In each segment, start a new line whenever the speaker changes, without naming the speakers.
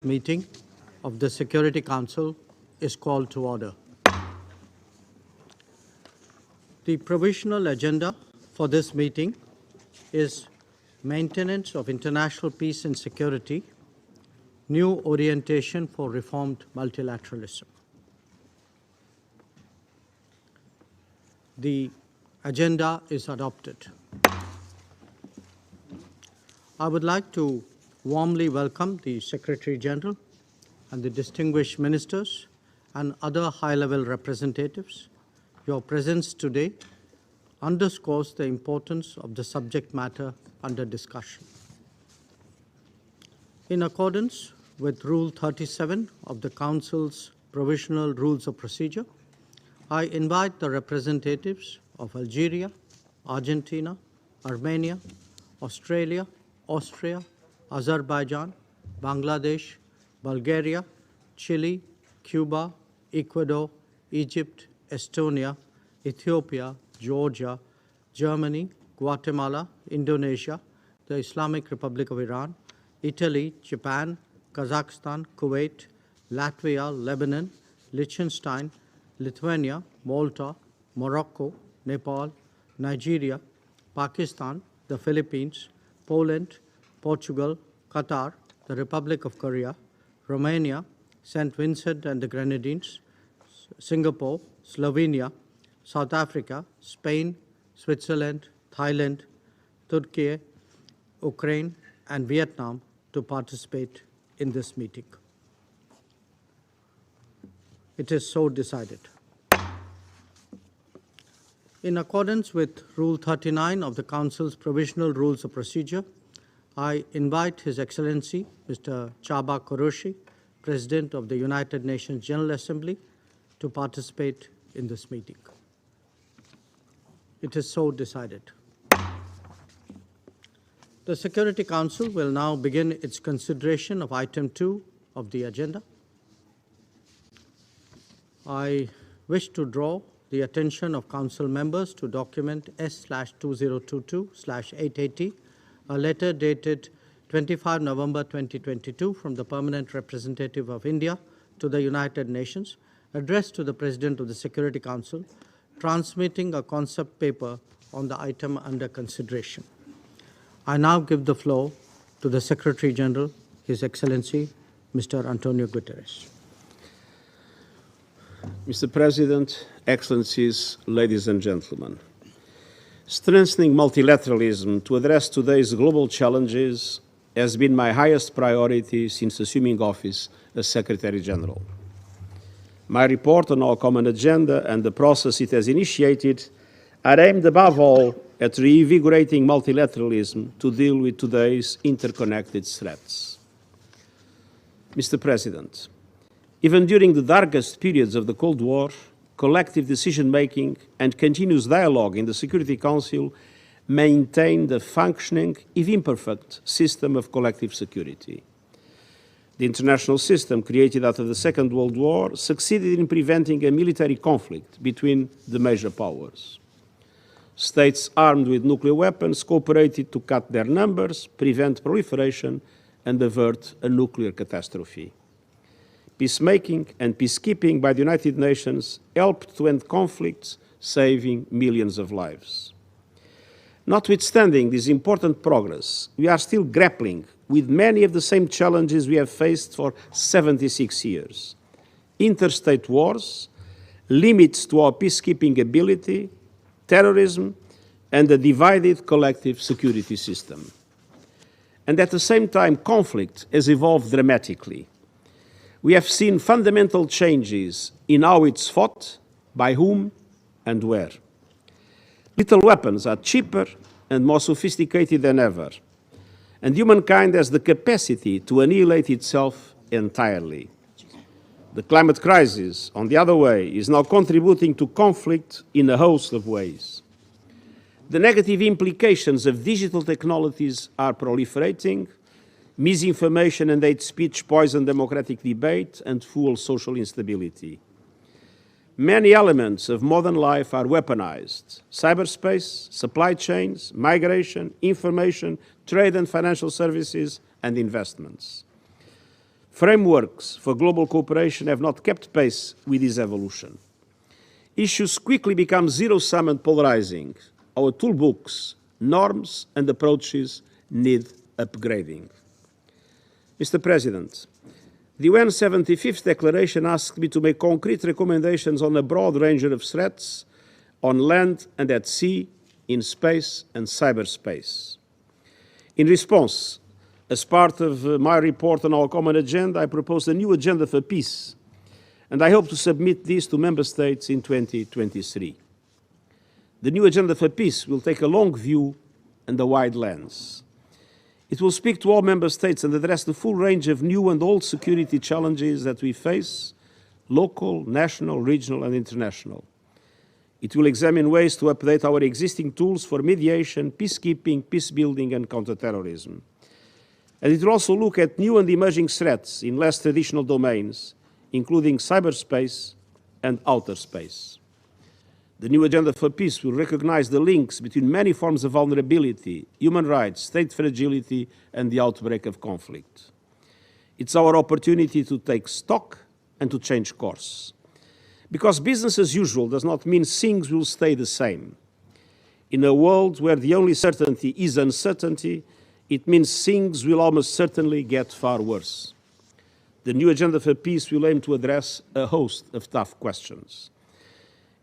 Meeting of the Security Council is called to order. The provisional agenda for this meeting is maintenance of international peace and security, new orientation for reformed multilateralism. The agenda is adopted. I would like to warmly welcome the Secretary General and the distinguished ministers and other high-level representatives. Your presence today underscores the importance of the subject matter under discussion. In accordance with Rule 37 of the Council's Provisional Rules of Procedure, I invite the representatives of Algeria, Argentina, Armenia, Australia, Austria, Azerbaijan, Bangladesh, Bulgaria, Chile, Cuba, Ecuador, Egypt, Estonia, Ethiopia, Georgia, Germany, Guatemala, Indonesia, the Islamic Republic of Iran, Italy, Japan, Kazakhstan, Kuwait, Latvia, Lebanon, Liechtenstein, Lithuania, Malta, Morocco, Nepal, Nigeria, Pakistan, the Philippines, Poland, Portugal, Qatar, the Republic of Korea, Romania, St. Vincent and the Grenadines, Singapore, Slovenia, South Africa, Spain, Switzerland, Thailand, Turkey, Ukraine, and Vietnam to participate in this meeting. It is so decided. In accordance with Rule 39 of the Council's Provisional Rules of Procedure, I invite His Excellency, Mr. Csaba Kőrösi, President of the United Nations General Assembly, to participate in this meeting. It is so decided. The Security Council will now begin its consideration of Item 2 of the agenda. I wish to draw the attention of Council members to document S/2022/880, a letter dated 25 November 2022 from the Permanent Representative of India to the United Nations, addressed to the President of the Security Council, transmitting a concept paper on the item under consideration. I now give the floor to the Secretary General, His Excellency, Mr. António Guterres.
Mr. President, Excellencies, ladies and gentlemen, strengthening multilateralism to address today's global challenges has been my highest priority since assuming office as Secretary General. My report on our common agenda and the process it has initiated are aimed above all at reinvigorating multilateralism to deal with today's interconnected threats. Mr. President, even during the darkest periods of the Cold War, collective decision-making and continuous dialogue in the Security Council maintained a functioning, if imperfect, system of collective security. The international system created after the Second World War succeeded in preventing a military conflict between the major powers. States armed with nuclear weapons cooperated to cut their numbers, prevent proliferation, and avert a nuclear catastrophe. Peacemaking and peacekeeping by the United Nations helped to end conflicts, saving millions of lives. Notwithstanding this important progress, we are still grappling with many of the same challenges we have faced for 76 years. Interstate wars, limits to our peacekeeping ability, terrorism, and a divided collective security system. And at the same time, conflict has evolved dramatically. We have seen fundamental changes in how it's fought, by whom, and where. Lethal weapons are cheaper and more sophisticated than ever, and humankind has the capacity to annihilate itself entirely. The climate crisis, on the other way, is now contributing to conflict in a host of ways. The negative implications of digital technologies are proliferating. Misinformation and hate speech poison democratic debate and fuel social instability. Many elements of modern life are weaponized: cyberspace, supply chains, migration, information, trade and financial services, and investments. Frameworks for global cooperation have not kept pace with this evolution. Issues quickly become zero-sum and polarizing. Our toolbooks, norms, and approaches need upgrading. Mr. President, the UN 75th Declaration asked me to make concrete recommendations on a broad range of threats on land and at sea, in space and cyberspace. In response, as part of my report on our common agenda, I proposed a new agenda for peace, and I hope to submit this to Member States in 2023. The new agenda for peace will take a long view and a wide lens. It will speak to all Member States and address the full range of new and old security challenges that we face, local, national, regional, and international. It will examine ways to update our existing tools for mediation, peacekeeping, peacebuilding, and counterterrorism. And it will also look at new and emerging threats in less traditional domains, including cyberspace and outer space. The new agenda for peace will recognize the links between many forms of vulnerability, human rights, state fragility, and the outbreak of conflict. It's our opportunity to take stock and to change course. Because business as usual does not mean things will stay the same. In a world where the only certainty is uncertainty, it means things will almost certainly get far worse. The new agenda for peace will aim to address a host of tough questions.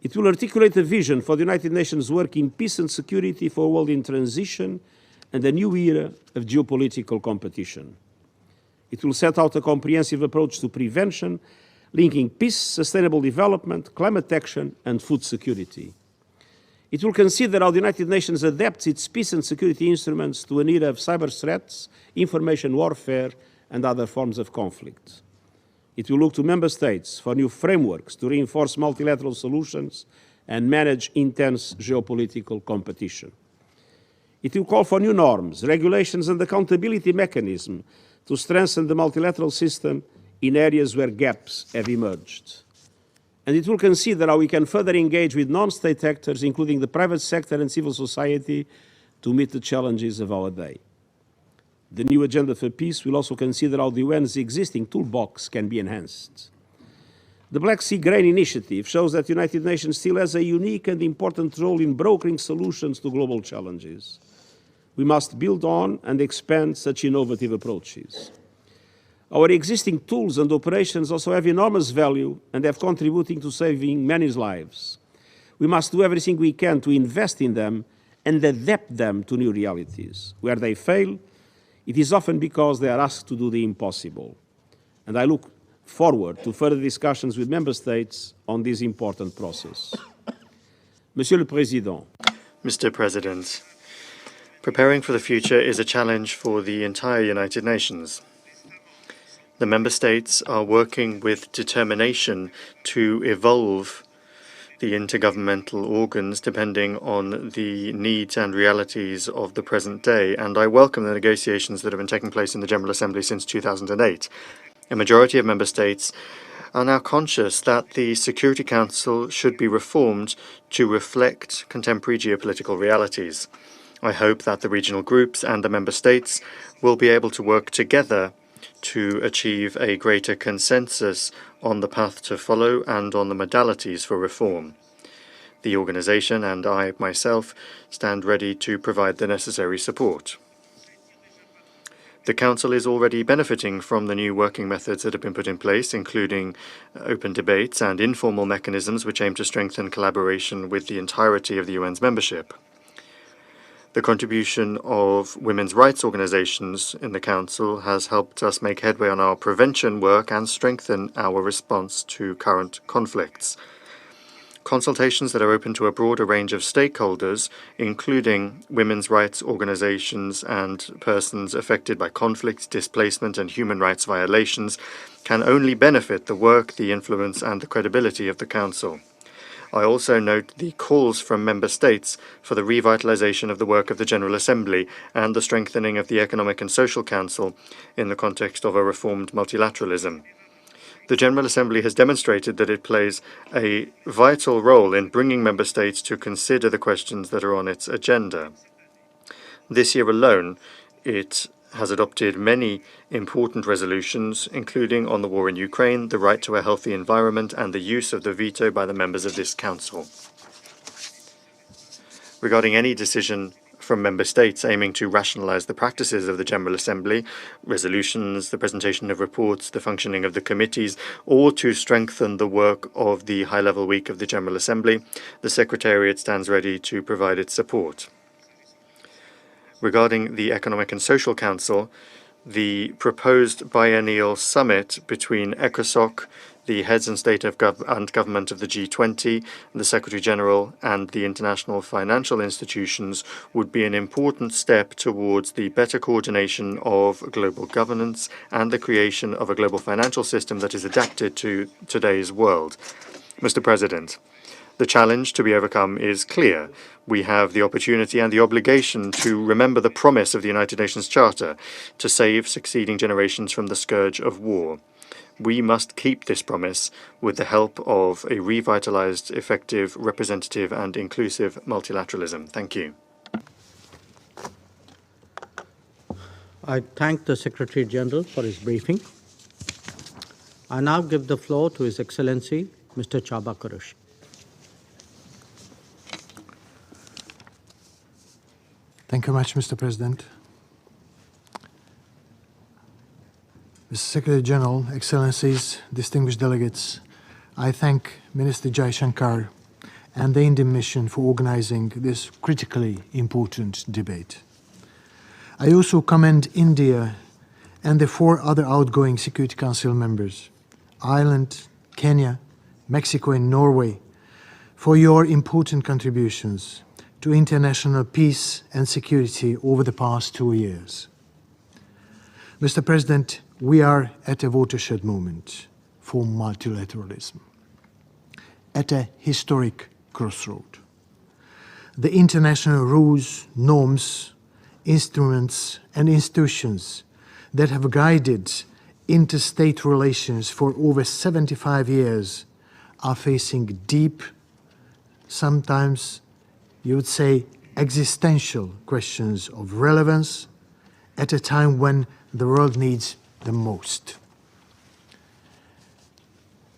It will articulate a vision for the United Nations work in peace and security for a world in transition and a new era of geopolitical competition. It will set out a comprehensive approach to prevention, linking peace, sustainable development, climate action, and food security. It will consider how the United Nations adapts its peace and security instruments to an era of cyber threats, information warfare, and other forms of conflict. It will look to Member States for new frameworks to reinforce multilateral solutions and manage intense geopolitical competition. It will call for new norms, regulations, and accountability mechanisms to strengthen the multilateral system in areas where gaps have emerged. And it will consider how we can further engage with non-state actors, including the private sector and civil society, to meet the challenges of our day. The new agenda for peace will also consider how the UN's existing toolbox can be enhanced. The Black Sea Grain Initiative shows that the United Nations still has a unique and important role in brokering solutions to global challenges. We must build on and expand such innovative approaches. Our existing tools and operations also have enormous value and have contributed to saving many lives. We must do everything we can to invest in them and adapt them to new realities. Where they fail, it is often because they are asked to do the impossible. And I look forward to further discussions with Member States on this important process. Monsieur le Président.
Mr. President, preparing for the future is a challenge for the entire United Nations. The Member States are working with determination to evolve the intergovernmental organs depending on the needs and realities of the present day, and I welcome the negotiations that have been taking place in the General Assembly since 2008. A majority of Member States are now conscious that the Security Council should be reformed to reflect contemporary geopolitical realities. I hope that the regional groups and the Member States will be able to work together to achieve a greater consensus on the path to follow and on the modalities for reform. The organization and I myself stand ready to provide the necessary support. The Council is already benefiting from the new working methods that have been put in place, including open debates and informal mechanisms which aim to strengthen collaboration with the entirety of the UN's membership. The contribution of women's rights organizations in the Council has helped us make headway on our prevention work and strengthen our response to current conflicts. Consultations that are open to a broader range of stakeholders, including women's rights organizations and persons affected by conflict, displacement, and human rights violations, can only benefit the work, the influence, and the credibility of the Council. I also note the calls from Member States for the revitalization of the work of the General Assembly and the strengthening of the Economic and Social Council in the context of a reformed multilateralism. The General Assembly has demonstrated that it plays a vital role in bringing Member States to consider the questions that are on its agenda. This year alone, it has adopted many important resolutions, including on the war in Ukraine, the right to a healthy environment, and the use of the veto by the members of this Council. Regarding any decision from member states aiming to rationalize the practices of the General Assembly, resolutions, the presentation of reports, the functioning of the committees, or to strengthen the work of the high-level week of the General Assembly, the Secretariat stands ready to provide its support. Regarding the Economic and Social Council, the proposed biennial summit between ECOSOC, the heads and state of government of the G20, the Secretary-General, and the international financial institutions would be an important step towards the better coordination of global governance and the creation of a global financial system that is adapted to today's world. Mr. President, the challenge to be overcome is clear. We have the opportunity and the obligation to remember the promise of the United Nations Charter to save succeeding generations from the scourge of war. We must keep this promise with the help of a revitalized, effective, representative, and inclusive multilateralism. Thank you.
I thank the Secretary General for his briefing. I now give the floor to His Excellency, Mr. Csaba Kőrösi.
Thank you much, Mr. President. Mr. Secretary General, Excellencies, distinguished delegates, I thank Minister Jaishankar and the Indian mission for organizing this critically important debate. I also commend India and the 4 other outgoing Security Council members, Ireland, Kenya, Mexico and Norway, for your important contributions to international peace and security over the past 2 years. Mr. President, we are at a watershed moment for multilateralism, at a historic crossroad. The international rules, norms, instruments, and institutions that have guided interstate relations for over 75 years are facing deep, sometimes you would say existential questions of relevance at a time when the world needs the most.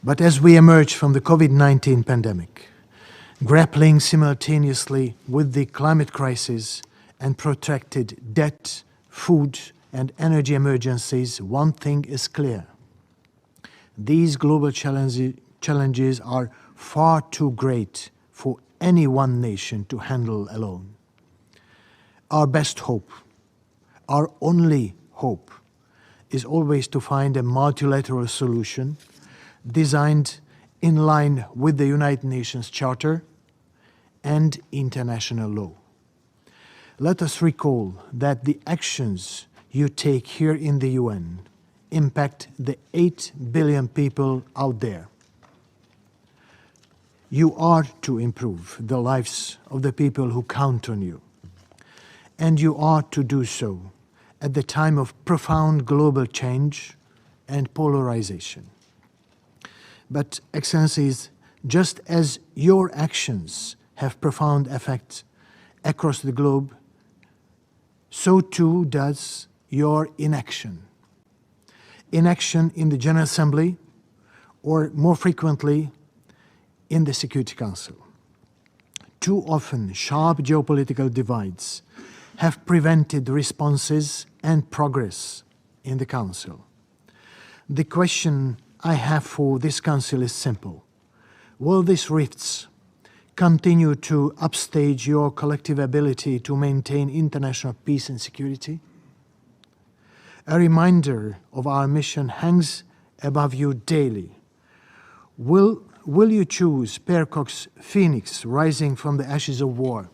But as we emerge from the COVID-19 pandemic, grappling simultaneously with the climate crisis and protracted debt, food, and energy emergencies, one thing is clear. These global challenges are far too great for any one nation to handle alone. Our best hope, our only hope, is always to find a multilateral solution designed in line with the United Nations Charter and international law. Let us recall that the actions you take here in the UN impact the 8 billion people out there. You are to improve the lives of the people who count on you, and you are to do so at the time of profound global change and polarization. But, Excellencies, just as your actions have profound effects across the globe, so too does your inaction. Inaction in the General Assembly, or more frequently, in the Security Council. Too often, sharp geopolitical divides have prevented responses and progress in the Council. The question I have for this Council is simple. Will these rifts continue to upstage your collective ability to maintain international peace and security? A reminder of our mission hangs above you daily. Will you choose Percock's phoenix rising from the ashes of war?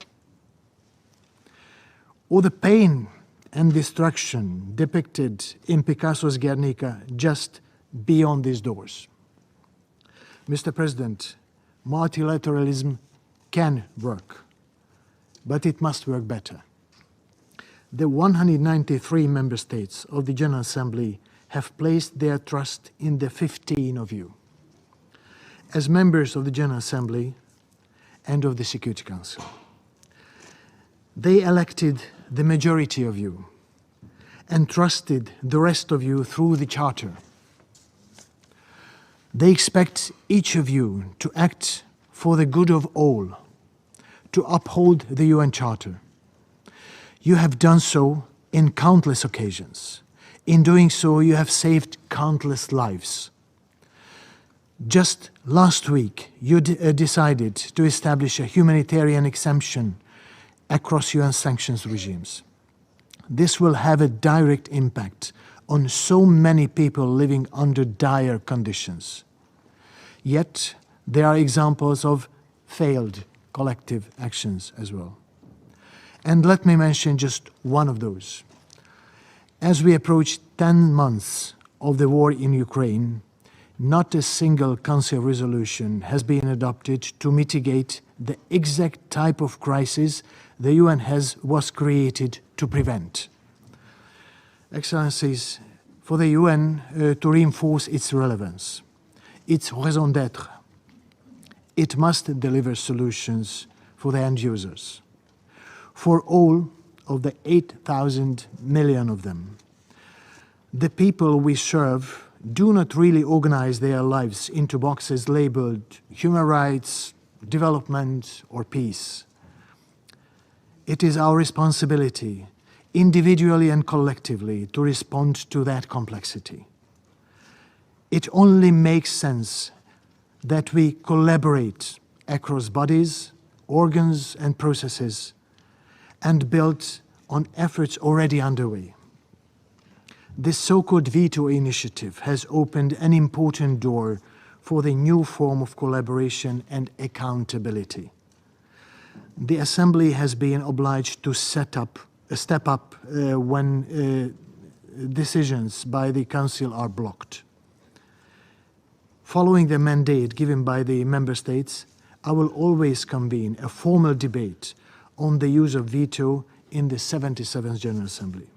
Or the pain and destruction depicted in Picasso's Guernica just beyond these doors? Mr. President, multilateralism can work, but it must work better. The 193 member states of the General Assembly have placed their trust in the 15 of you. As members of the General Assembly and of the Security Council, they elected the majority of you, entrusted the rest of you through the Charter. They expect each of you to act for the good of all, to uphold the UN Charter. You have done so in countless occasions. In doing so, you have saved countless lives. Just last week, you decided to establish a humanitarian exemption across UN sanctions regimes. This will have a direct impact on so many people living under dire conditions. Yet, there are examples of failed collective actions as well. And let me mention just one of those. As we approach 10 months of the war in Ukraine, not a single Council resolution has been adopted to mitigate the exact type of crisis the UN was created to prevent. Excellencies, for the UN to reinforce its relevance, its raison d'être, it must deliver solutions for the end users, for all of the 8,000 million of them. The people we serve do not really organize their lives into boxes labeled human rights, development, or peace. It is our responsibility, individually and collectively, to respond to that complexity. It only makes sense that we collaborate across bodies, organs, and processes, and build on efforts already underway. This so-called veto initiative has opened an important door for the new form of collaboration and accountability. The Assembly has been obliged to step up when decisions by the Council are blocked. Following the mandate given by the Member States, I will always convene a formal debate on the use of veto in the 77th General Assembly.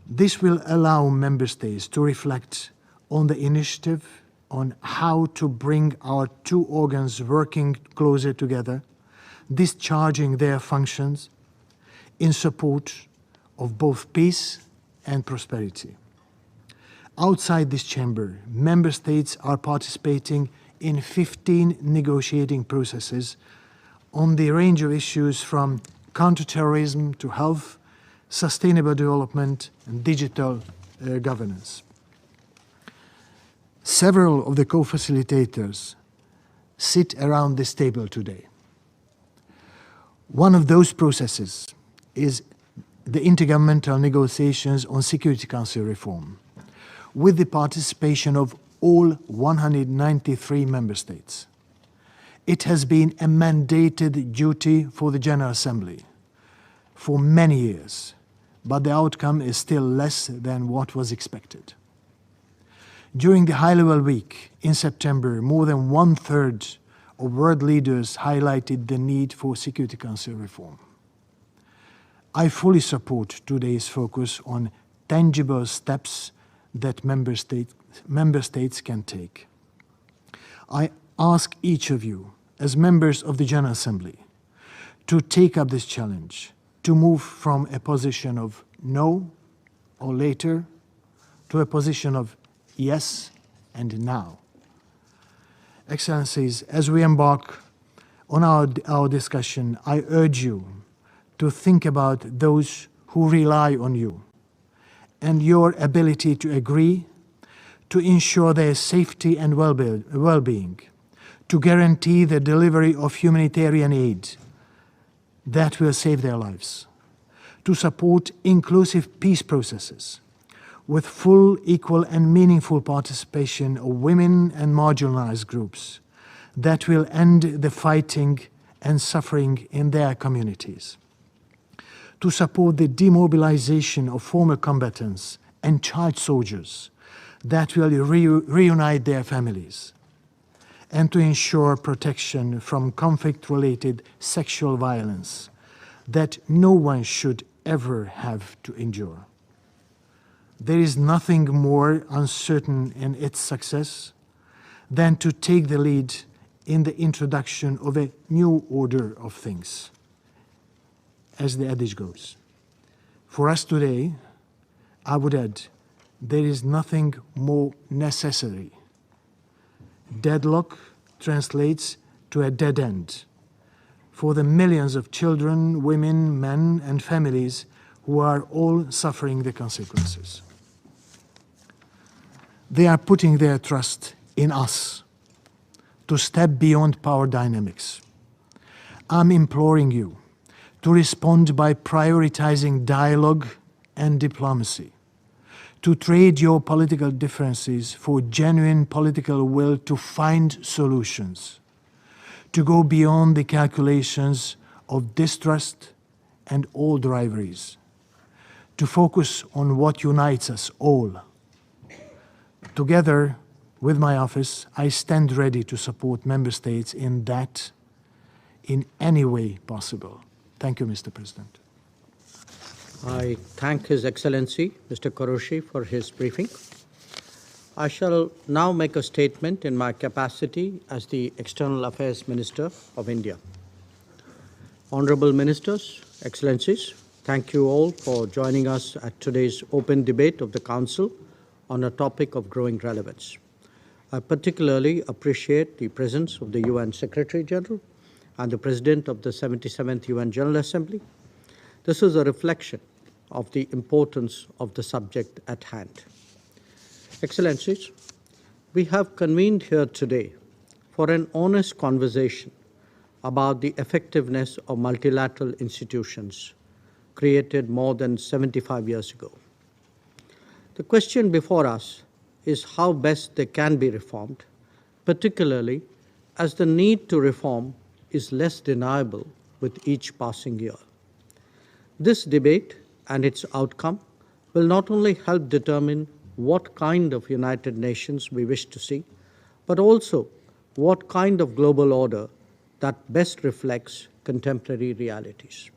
This will allow Member States to reflect on the initiative, on how to bring our two organs working closer together, discharging their functions in support of both peace and prosperity. Outside this chamber, Member States are participating in 15 negotiating processes on the range of issues from counterterrorism to health, sustainable development, and digital governance. Several of the co-facilitators sit around this table today. One of those processes is the intergovernmental negotiations on Security Council reform, with the participation of all 193 member states. It has been a mandated duty for the General Assembly for many years, but the outcome is still less than what was expected. During the high-level week in September, more than one-third of world leaders highlighted the need for Security Council reform. I fully support today's focus on tangible steps that member states can take. I ask each of you, as members of the General Assembly, to take up this challenge, to move from a position of no or later to a position of yes and now. Excellencies, as we embark on our discussion, I urge you to think about those who rely on you and your ability to agree, to ensure their safety and well-being, to guarantee the delivery of humanitarian aid that will save their lives, to support inclusive peace processes with full, equal, and meaningful participation of women and marginalized groups that will end the fighting and suffering in their communities, to support the demobilization of former combatants and child soldiers that will reunite their families, and to ensure protection from conflict-related sexual violence that no one should ever have to endure. There is nothing more uncertain in its success than to take the lead in the introduction of a new order of things, as the adage goes. For us today, I would add, there is nothing more necessary. Deadlock translates to a dead end for the millions of children, women, men, and families who are all suffering the consequences. They are putting their trust in us to step beyond power dynamics. I'm imploring you to respond by prioritizing dialogue and diplomacy, to trade your political differences for genuine political will to find solutions, to go beyond the calculations of distrust and old rivalries, to focus on what unites us all. Together with my office, I stand ready to support member states in that, in any way possible. Thank you, Mr. President.
I thank His Excellency, Mr. Kőrösi, for his briefing. I shall now make a statement in my capacity as the External Affairs Minister of India. Honorable Ministers, Excellencies, thank you all for joining us at today's open debate of the Council on a topic of growing relevance. I particularly appreciate the presence of the UN Secretary General and the President of the 77th UN General Assembly. This is a reflection of the importance of the subject at hand. Excellencies, we have convened here today for an honest conversation about the effectiveness of multilateral institutions created more than 75 years ago. The question before us is how best they can be reformed, particularly as the need to reform is less deniable with each passing year. This debate and its outcome will not only help determine what kind of United Nations we wish to see, but also what kind of global order that best reflects contemporary realities.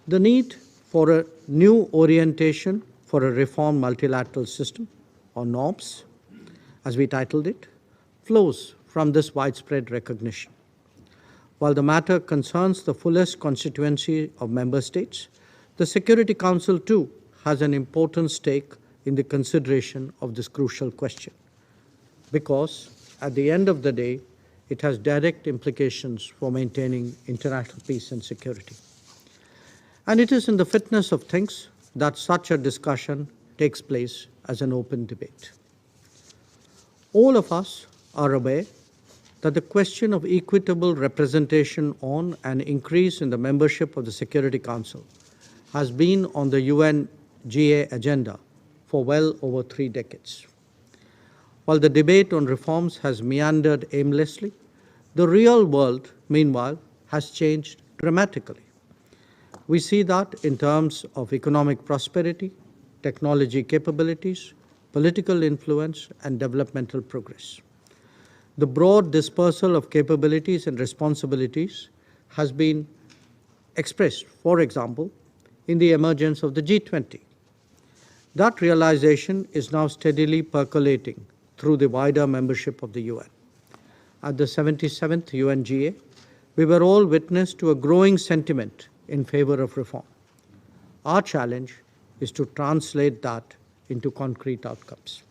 The need for a new orientation for a reformed multilateral system, or norms, as we titled it, flows from this widespread recognition. While the matter concerns the fullest constituency of member states, the Security Council too has an important stake in the consideration of this crucial question, because at the end of the day, it has direct implications for maintaining international peace and security. And it is in the fitness of things that such a discussion takes place as an open debate. All of us are aware that the question of equitable representation on and increase in the membership of the Security Council has been on the UNGA agenda for well over 3 decades. While the debate on reforms has meandered aimlessly, the real world, meanwhile, has changed dramatically. We see that in terms of economic prosperity, technology capabilities, political influence, and developmental progress. The broad dispersal of capabilities and responsibilities has been expressed, for example, in the emergence of the G20. That realization is now steadily percolating through the wider membership of the UN. At the 77th UNGA, we were all witness to a growing sentiment in favor of reform. Our challenge is to translate that into concrete outcomes.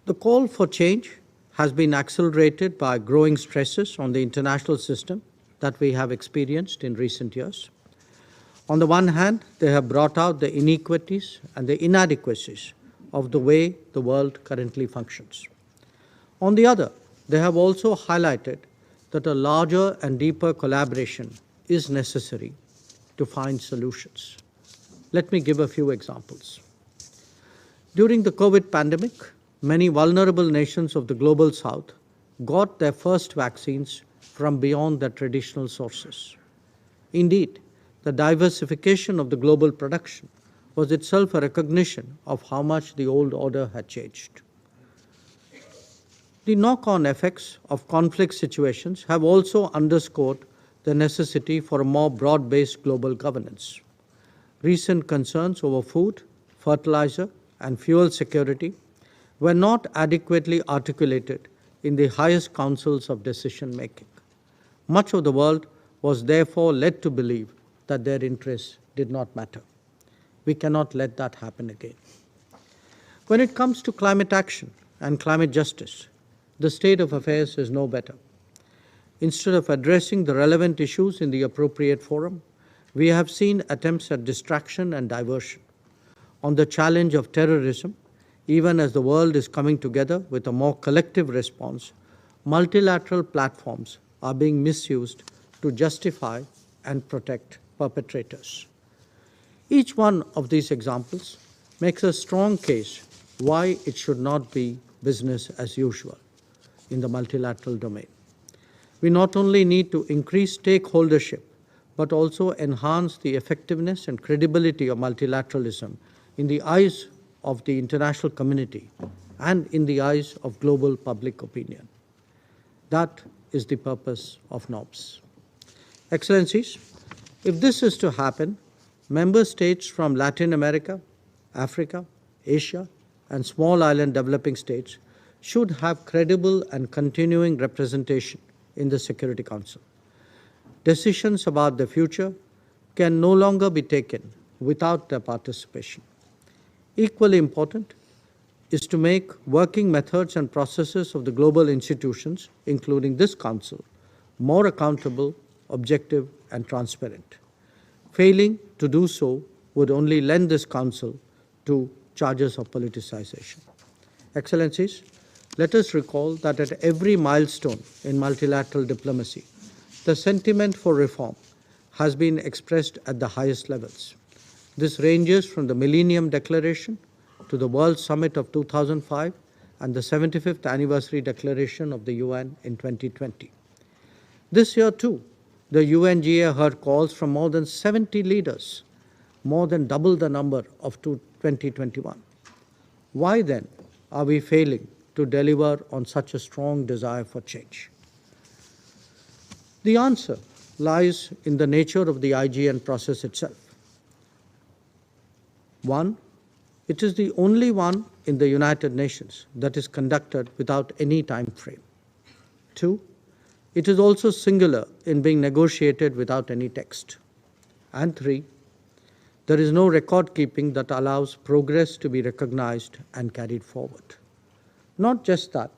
The call for change has been accelerated by growing stresses on the international system that we have experienced in recent years. On the one hand, they have brought out the inequities and the inadequacies of the way the world currently functions. On the other, they have also highlighted that a larger and deeper collaboration is necessary to find solutions. Let me give a few examples. During the COVID pandemic, many vulnerable nations of the global south got their first vaccines from beyond their traditional sources. Indeed, the diversification of the global production was itself a recognition of how much the old order had changed. The knock-on effects of conflict situations have also underscored the necessity for a more broad-based global governance. Recent concerns over food, fertilizer, and fuel security were not adequately articulated in the highest councils of decision-making. Much of the world was therefore led to believe that their interests did not matter. We cannot let that happen again. When it comes to climate action and climate justice, the state of affairs is no better. Instead of addressing the relevant issues in the appropriate forum, we have seen attempts at distraction and diversion. On the challenge of terrorism, even as the world is coming together with a more collective response, multilateral platforms are being misused to justify and protect perpetrators. Each one of these examples makes a strong case why it should not be business as usual in the multilateral domain. We not only need to increase stakeholdership, but also enhance the effectiveness and credibility of multilateralism in the eyes of the international community and in the eyes of global public opinion. That is the purpose of NOBS. Excellencies, if this is to happen, member states from Latin America, Africa, Asia, and small island developing states should have credible and continuing representation in the Security Council. Decisions about the future can no longer be taken without their participation. Equally important is to make working methods and processes of the global institutions, including this Council, more accountable, objective, and transparent. Failing to do so would only lend this Council to charges of politicization. Excellencies, let us recall that at every milestone in multilateral diplomacy, the sentiment for reform has been expressed at the highest levels. This ranges from the Millennium Declaration to the World Summit of 2005 and the 75th anniversary declaration of the UN in 2020. This year, too, the UNGA heard calls from more than 70 leaders, more than double the number of 2021. Why then are we failing to deliver on such a strong desire for change? The answer lies in the nature of the IGN process itself. One, it is the only one in the United Nations that is conducted without any time frame. Two, it is also singular in being negotiated without any text. And three, there is no record keeping that allows progress to be recognized and carried forward. Not just that,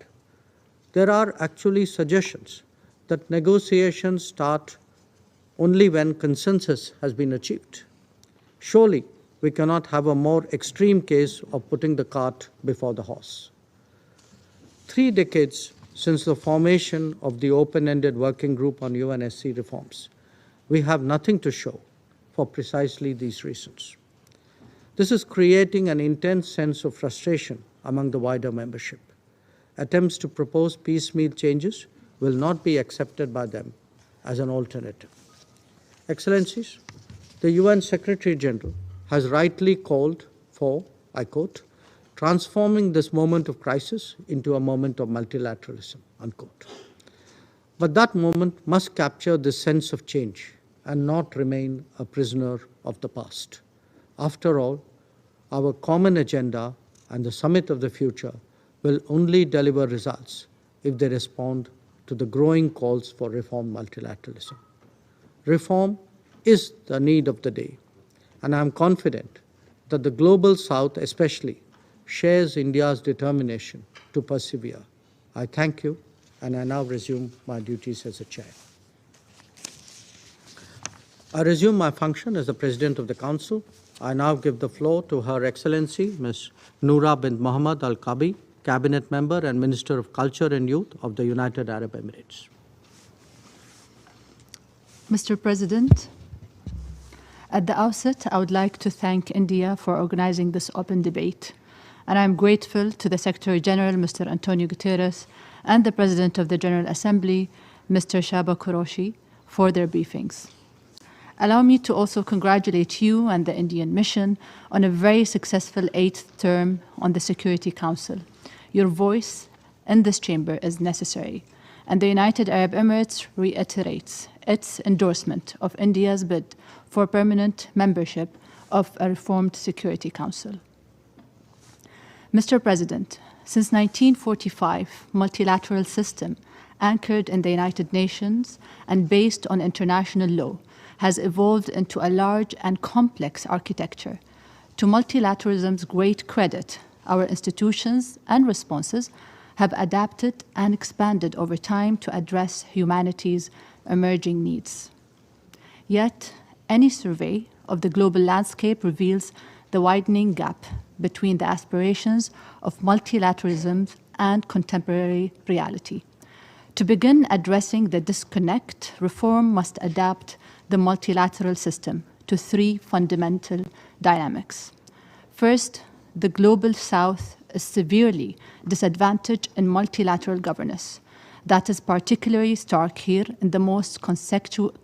there are actually suggestions that negotiations start only when consensus has been achieved. Surely, we cannot have a more extreme case of putting the cart before the horse. 3 decades since the formation of the open-ended working group on UNSC reforms, we have nothing to show for precisely these reasons. This is creating an intense sense of frustration among the wider membership. Attempts to propose piecemeal changes will not be accepted by them as an alternative. Excellencies, the UN Secretary General has rightly called for, I quote, transforming this moment of crisis into a moment of multilateralism, unquote. But that moment must capture this sense of change and not remain a prisoner of the past. After all, our common agenda and the summit of the future will only deliver results if they respond to the growing calls for reformed multilateralism. Reform is the need of the day, and I am confident that the Global South especially shares India's determination to persevere. I thank you, and I now resume my duties as a chair. I resume my function as the President of the Council. I now give the floor to Her Excellency, Ms. Noura bint Mohammed Al-Kabi, Cabinet Member and Minister of Culture and Youth of the United Arab Emirates.
Mr. President, at the outset, I would like to thank India for organizing this open debate, and I'm grateful to the Secretary General, Mr. António Guterres, and the President of the General Assembly, Mr. Csaba Kőrösi, for their briefings. Allow me to also congratulate you and the Indian mission on a very successful 8th term on the Security Council. Your voice in this chamber is necessary, and the United Arab Emirates reiterates its endorsement of India's bid for permanent membership of a reformed Security Council. Mr. President, since 1945, multilateral system anchored in the United Nations and based on international law has evolved into a large and complex architecture To multilateralism's great credit, our institutions and responses have adapted and expanded over time to address humanity's emerging needs. Yet, any survey of the global landscape reveals the widening gap between the aspirations of multilateralism and contemporary reality. To begin addressing the disconnect, reform must adapt the multilateral system to three fundamental dynamics. First, the global South is severely disadvantaged in multilateral governance. That is particularly stark here in the most consensual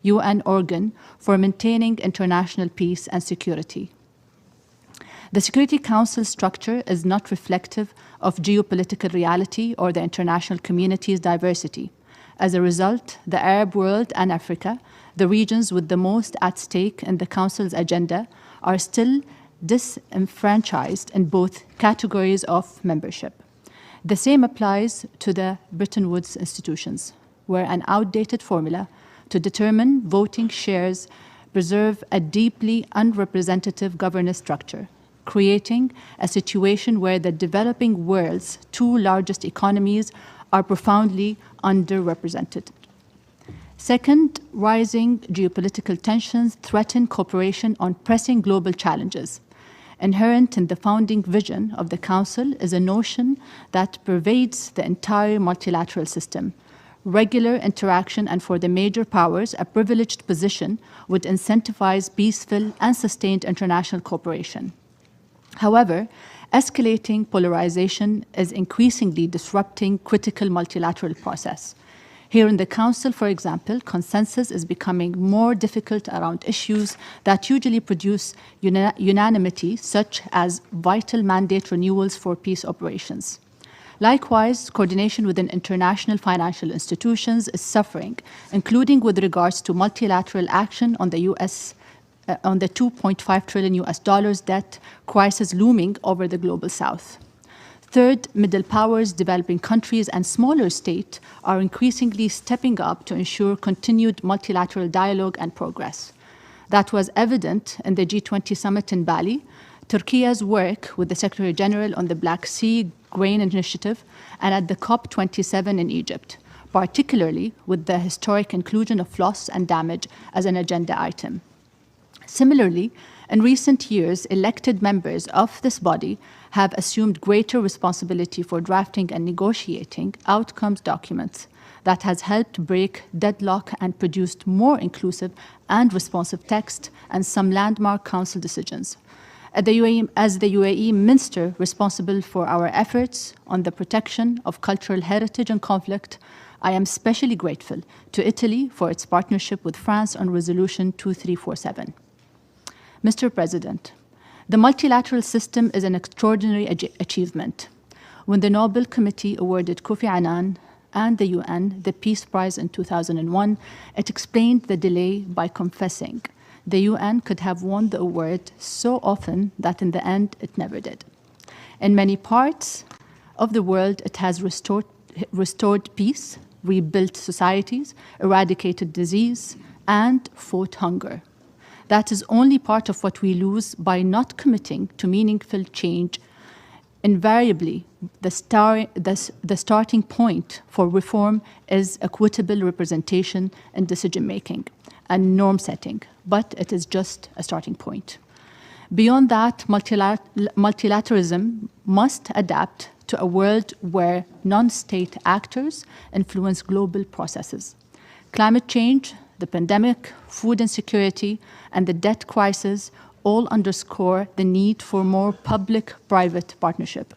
UN organ for maintaining international peace and security. The Security Council structure is not reflective of geopolitical reality or the international community's diversity. As a result, the Arab world and Africa, the regions with the most at stake in the Council's agenda, are still disenfranchised in both categories of membership. The same applies to the Bretton Woods institutions, where an outdated formula to determine voting shares preserve a deeply unrepresentative governance structure, creating a situation where the developing world's two largest economies are profoundly underrepresented. Second, rising geopolitical tensions threaten cooperation on pressing global challenges. Inherent in the founding vision of the Council is a notion that pervades the entire multilateral system. Regular interaction, and for the major powers, a privileged position, would incentivize peaceful and sustained international cooperation. However, escalating polarization is increasingly disrupting critical multilateral process. Here in the Council, for example, consensus is becoming more difficult around issues that usually produce unanimity, such as vital mandate renewals for peace operations. Likewise, coordination within international financial institutions is suffering, including with regards to multilateral action on the on the $2.5 trillion debt crisis looming over the global South. Third, middle powers, developing countries, and smaller states are increasingly stepping up to ensure continued multilateral dialogue and progress. That was evident in the G20 summit in Bali, Turkey's work with the Secretary General on the Black Sea Grain Initiative, and at the COP27 in Egypt, particularly with the historic inclusion of loss and damage as an agenda item. Similarly, in recent years, elected members of this body have assumed greater responsibility for drafting and negotiating outcomes documents that has helped break deadlock and produced more inclusive and responsive text and some landmark Council decisions. As the UAE minister responsible for our efforts on the protection of cultural heritage and conflict, I am especially grateful to Italy for its partnership with France on Resolution 2347. Mr. President, the multilateral system is an extraordinary achievement. When the Nobel Committee awarded Kofi Annan and the UN the Peace Prize in 2001, it explained the delay by confessing the UN could have won the award so often that in the end it never did. In many parts of the world, it has restored peace, rebuilt societies, eradicated disease, and fought hunger. That is only part of what we lose by not committing to meaningful change. Invariably, the starting point for reform is equitable representation and decision-making and norm setting, but it is just a starting point. Beyond that, multilateralism must adapt to a world where non-state actors influence global processes. Climate change, the pandemic, food insecurity, and the debt crisis all underscore the need for more public-private partnership.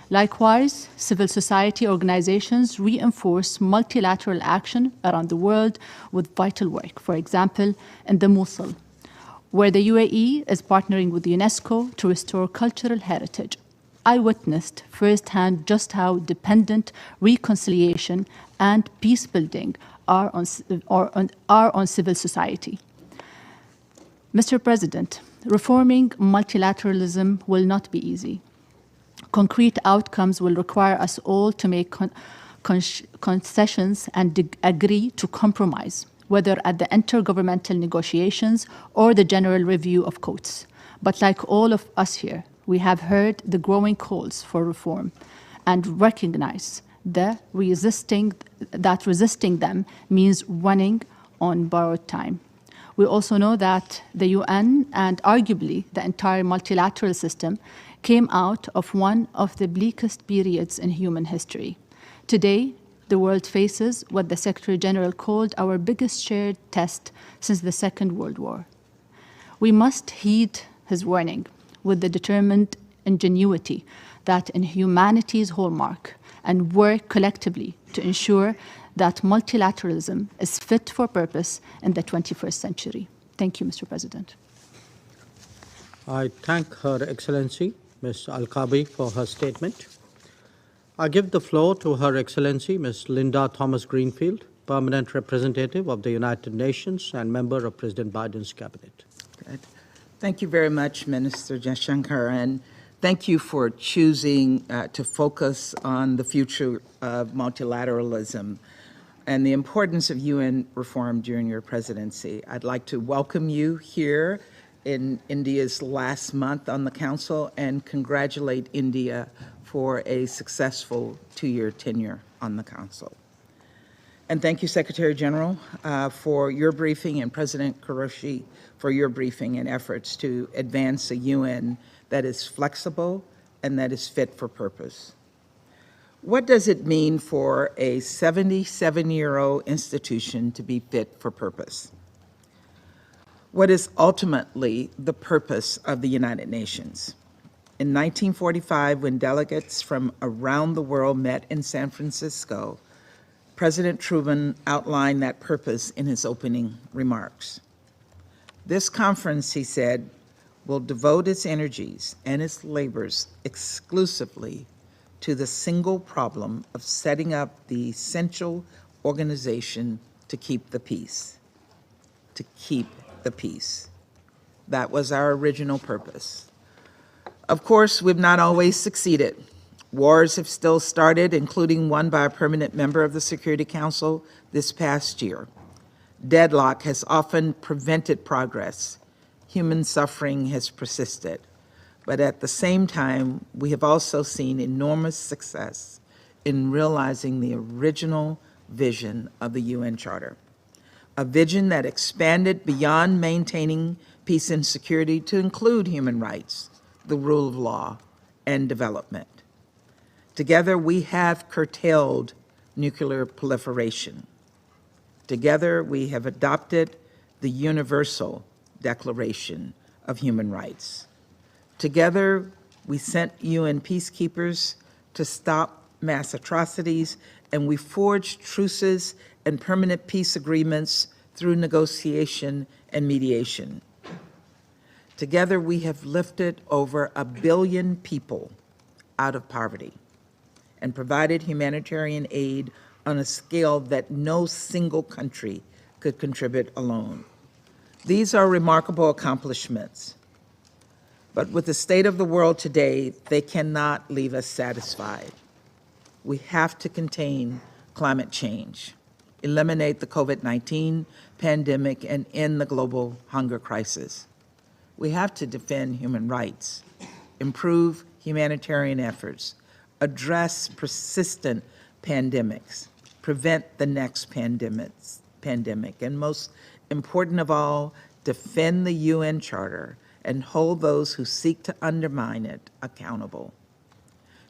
Likewise, civil society organizations reinforce multilateral action around the world with vital work, for example, in the Mosul, where the UAE is partnering with UNESCO to restore cultural heritage. I witnessed firsthand just how dependent reconciliation and peace building are on civil society. Mr. President, reforming multilateralism will not be easy. Concrete outcomes will require us all to make concessions and agree to compromise. whether at the intergovernmental negotiations or the general review of codes. But like all of us here, we have heard the growing calls for reform and recognize that resisting them means running on borrowed time. We also know that the UN and arguably the entire multilateral system came out of one of the bleakest periods in human history. Today, the world faces what the Secretary General called our biggest shared test since the Second World War. We must heed his warning with the determined ingenuity that in humanity's hallmark and work collectively to ensure that multilateralism is fit for purpose in the 21st century. Thank you, Mr. President.
I thank Her Excellency, Ms. Al-Kabi, for her statement. I give the floor to Her Excellency, Ms. Linda Thomas-Greenfield, Permanent Representative of the United Nations and member of President Biden's cabinet.
Good. Thank you very much, Minister Jaishankar, and thank you for choosing to focus on the future of multilateralism and the importance of UN reform during your presidency. I'd like to welcome you here in India's last month on the Council and congratulate India for a successful 2-year tenure on the Council. And thank you, Secretary General, for your briefing, and President Kőrösi for your briefing and efforts to advance a UN that is flexible and that is fit for purpose. What does it mean for a 77-year-old institution to be fit for purpose? What is ultimately the purpose of the United Nations? In 1945, when delegates from around the world met in San Francisco, President Truman outlined that purpose in his opening remarks. This conference, he said, will devote its energies and its labors exclusively to the single problem of setting up the essential organization to keep the peace. To keep the peace. That was our original purpose. Of course, we've not always succeeded. Wars have still started, including one by a permanent member of the Security Council this past year. Deadlock has often prevented progress. Human suffering has persisted. But at the same time, we have also seen enormous success in realizing the original vision of the UN Charter, a vision that expanded beyond maintaining peace and security to include human rights, the rule of law, and development. Together, we have curtailed nuclear proliferation. Together, we have adopted the Universal Declaration of Human Rights. Together, we sent UN peacekeepers to stop mass atrocities, and we forged truces and permanent peace agreements through negotiation and mediation. Together, we have lifted over 1 billion people out of poverty and provided humanitarian aid on a scale that no single country could contribute alone. These are remarkable accomplishments. But with the state of the world today, they cannot leave us satisfied. We have to contain climate change, eliminate the COVID-19 pandemic, and end the global hunger crisis. We have to defend human rights, improve humanitarian efforts, address persistent pandemics, prevent the next pandemic, and most important of all, defend the UN Charter and hold those who seek to undermine it accountable.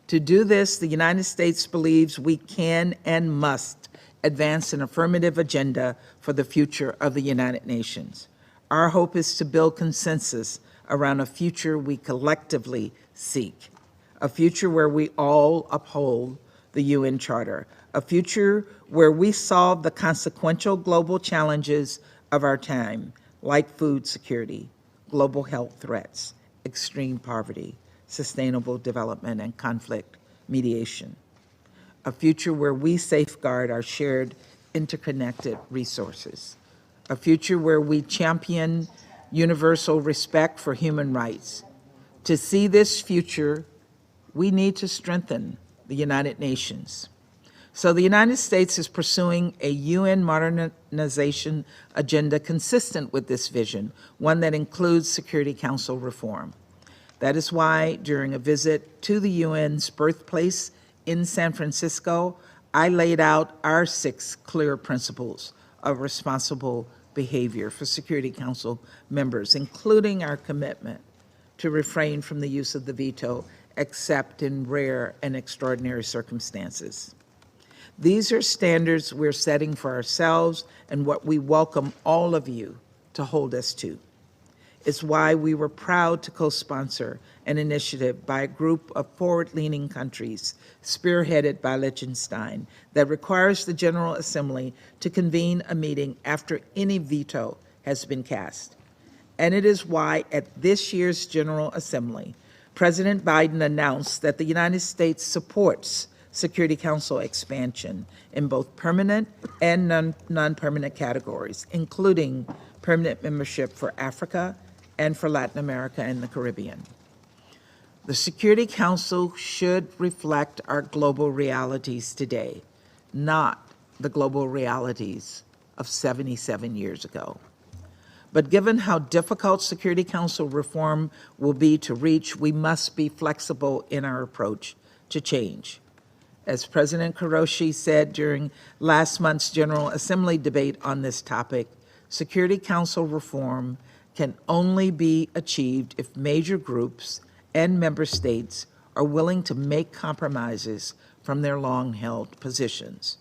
To do this, the United States believes we can and must advance an affirmative agenda for the future of the United Nations. Our hope is to build consensus around a future we collectively seek, a future where we all uphold the UN Charter, a future where we solve the consequential global challenges of our time, like food security, global health threats, extreme poverty, sustainable development, and conflict mediation. A future where we safeguard our shared interconnected resources. A future where we champion universal respect for human rights. To see this future, we need to strengthen the United Nations. So the United States is pursuing a UN modernization agenda consistent with this vision, one that includes Security Council reform. That is why, during a visit to the UN's birthplace in San Francisco, I laid out our 6 clear principles of responsible behavior for Security Council members, including our commitment to refrain from the use of the veto except in rare and extraordinary circumstances. These are standards we're setting for ourselves and what we welcome all of you to hold us to. It's why we were proud to co-sponsor an initiative by a group of forward-leaning countries, spearheaded by Liechtenstein, that requires the General Assembly to convene a meeting after any veto has been cast. And it is why at this year's General Assembly, President Biden announced that the United States supports Security Council expansion in both permanent and non-permanent categories, including permanent membership for Africa and for Latin America and the Caribbean. The Security Council should reflect our global realities today, not the global realities of 77 years ago. But given how difficult Security Council reform will be to reach, we must be flexible in our approach to change. As President Kőrösi said during last month's General Assembly debate on this topic, Security Council reform can only be achieved if major groups and member states are willing to make compromises from their long-held positions.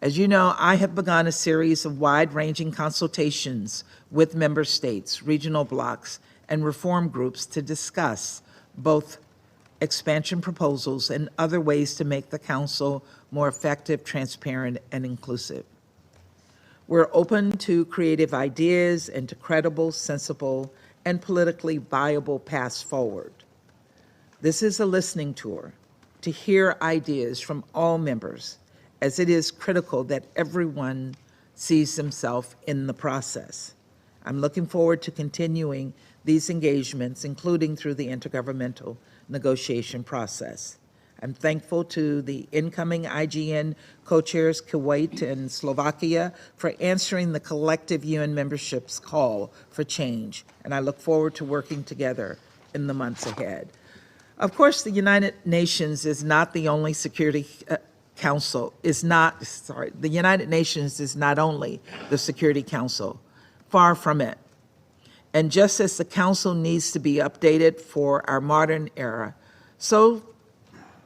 As you know, I have begun a series of wide-ranging consultations with member states, regional blocs, and reform groups to discuss both expansion proposals and other ways to make the Council more effective, transparent, and inclusive. We're open to creative ideas and to credible, sensible, and politically viable paths forward. This is a listening tour to hear ideas from all members, as it is critical that everyone sees himself in the process. I'm looking forward to continuing these engagements, including through the intergovernmental negotiation process. I'm thankful to the incoming IGN co-chairs Kuwait and Slovakia for answering the collective UN membership's call for change, and I look forward to working together in the months ahead. Of course, the United Nations is not the only Security Council, the United Nations is not only the Security Council, far from it. And just as the Council needs to be updated for our modern era, so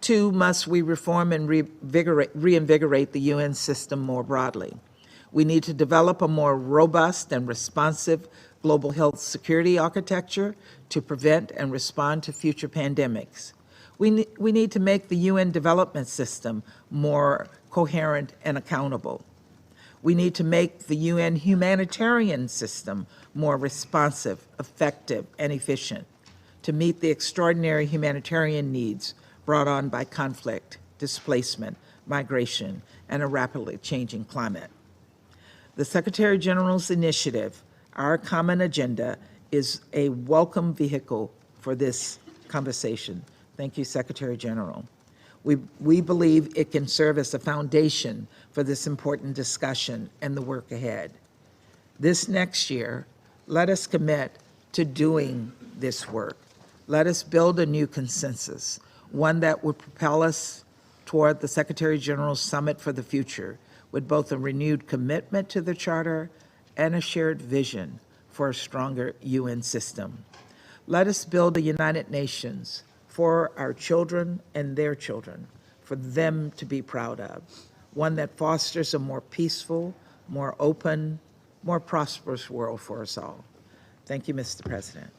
too must we reform and reinvigorate the UN system more broadly. We need to develop a more robust and responsive global health security architecture to prevent and respond to future pandemics. We need to make the UN development system more coherent and accountable. We need to make the UN humanitarian system more responsive, effective, and efficient to meet the extraordinary humanitarian needs brought on by conflict, displacement, migration, and a rapidly changing climate. The Secretary General's initiative, Our Common Agenda, is a welcome vehicle for this conversation. Thank you, Secretary General. We believe it can serve as a foundation for this important discussion and the work ahead. This next year, let us commit to doing this work. Let us build a new consensus, one that would propel us toward the Secretary General's Summit for the Future, with both a renewed commitment to the Charter and a shared vision for a stronger UN system. Let us build a United Nations for our children and their children, for them to be proud of, one that fosters a more peaceful, more open, more prosperous world for us all. Thank you, Mr. President.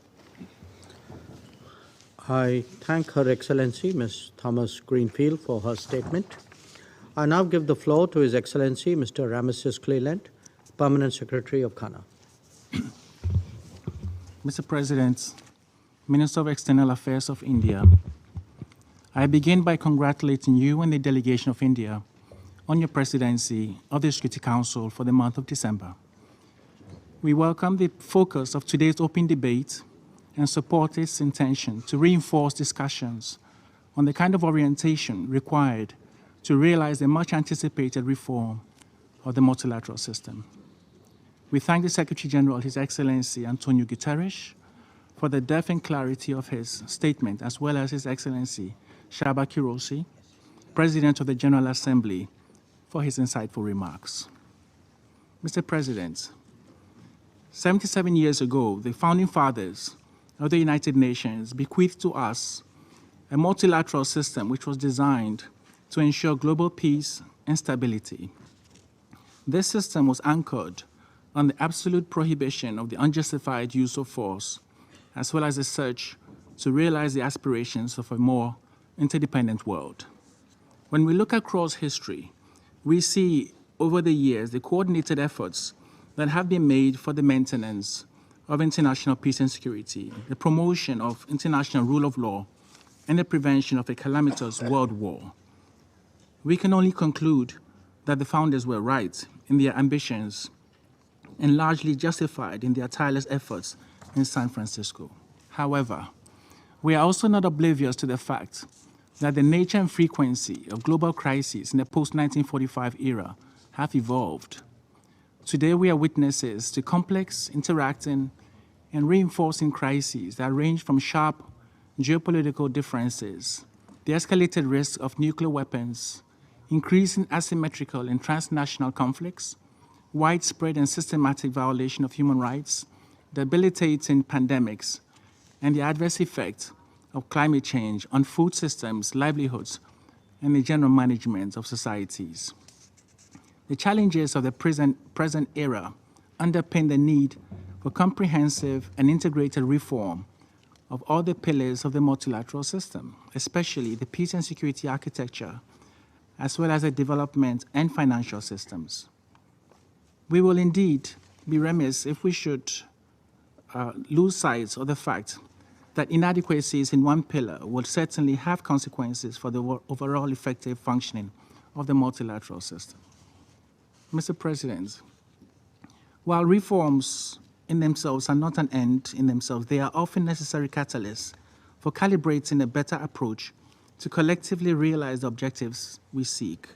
I thank Her Excellency, Ms. Thomas Greenfield, for her statement. I now give the floor to His Excellency, Mr. Ramesses Cleland, Permanent Secretary of Ghana.
Mr. President, Minister of External Affairs of India, I begin by congratulating you and the delegation of India on your presidency of the Security Council for the month of December. We welcome the focus of today's open debate and support its intention to reinforce discussions on the kind of orientation required to realize the much-anticipated reform of the multilateral system. We thank the Secretary General, His Excellency António Guterres, for the depth and clarity of his statement, as well as His Excellency Csaba Kőrösi, President of the General Assembly, for his insightful remarks. Mr. President, 77 years ago, the founding fathers of the United Nations bequeathed to us a multilateral system which was designed to ensure global peace and stability. This system was anchored on the absolute prohibition of the unjustified use of force, as well as the search to realize the aspirations of a more interdependent world. When we look across history, we see over the years the coordinated efforts that have been made for the maintenance of international peace and security, the promotion of international rule of law, and the prevention of a calamitous world war. We can only conclude that the founders were right in their ambitions and largely justified in their tireless efforts in San Francisco. However, we are also not oblivious to the fact that the nature and frequency of global crises in the post-1945 era have evolved. Today, we are witnesses to complex, interacting, and reinforcing crises that range from sharp geopolitical differences, the escalated risk of nuclear weapons, increasing asymmetrical and transnational conflicts, widespread and systematic violation of human rights, debilitating pandemics, and the adverse effect of climate change on food systems, livelihoods, and the general management of societies. The challenges of the present era underpin the need for comprehensive and integrated reform of all the pillars of the multilateral system, especially the peace and security architecture, as well as the development and financial systems. We will indeed be remiss if we should lose sight of the fact that inadequacies in one pillar will certainly have consequences for the overall effective functioning of the multilateral system. Mr. President, while reforms in themselves are not an end in themselves, they are often necessary catalysts for calibrating a better approach to collectively realize the objectives we seek.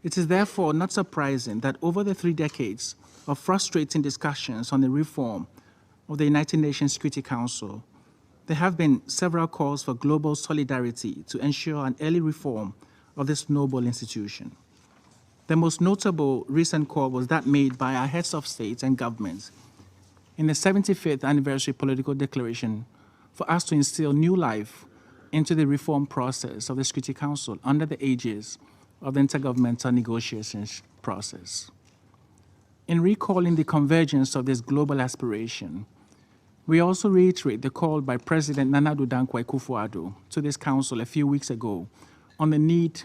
It is therefore not surprising that over the 3 decades of frustrating discussions on the reform of the United Nations Security Council, there have been several calls for global solidarity to ensure an early reform of this noble institution. The most notable recent call was that made by our heads of state and governments in the 75th anniversary political declaration for us to instill new life into the reform process of the Security Council under the aegis of the intergovernmental negotiations process. In recalling the convergence of this global aspiration, we also reiterate the call by President Nana Addo Dankwa Akufo-Addo to this council a few weeks ago on the need,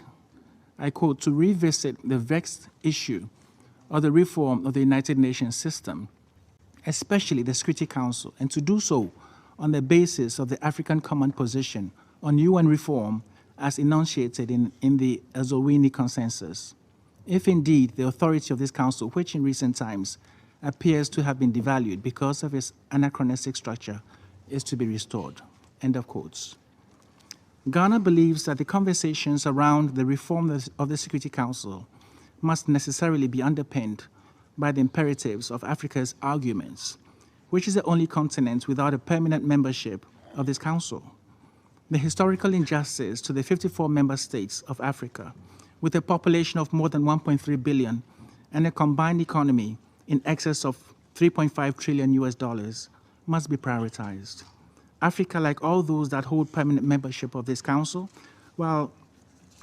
I quote, to revisit the vexed issue of the reform of the United Nations system, especially the Security Council, and to do so on the basis of the African Common Position on UN reform as enunciated in the Azowini Consensus. If indeed the authority of this council, which in recent times appears to have been devalued because of its anachronistic structure, is to be restored. End of quotes. Ghana believes that the conversations around the reform of the Security Council must necessarily be underpinned by the imperatives of Africa's arguments, which is the only continent without a permanent membership of this council. The historical injustice to the 54 member states of Africa, with a population of more than 1.3 billion and a combined economy in excess of $3.5 trillion, must be prioritized. Africa, like all those that hold permanent membership of this council, while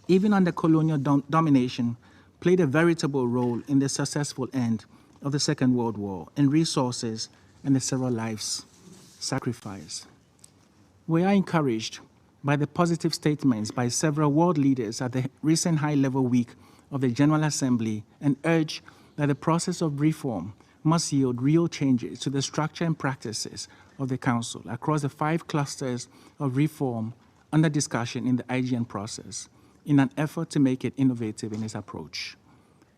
even under colonial domination, played a veritable role in the successful end of the Second World War in resources and the several lives sacrificed. We are encouraged by the positive statements by several world leaders at the recent high-level week of the General Assembly and urge that the process of reform must yield real changes to the structure and practices of the Council across the 5 clusters of reform under discussion in the IGN process in an effort to make it innovative in its approach.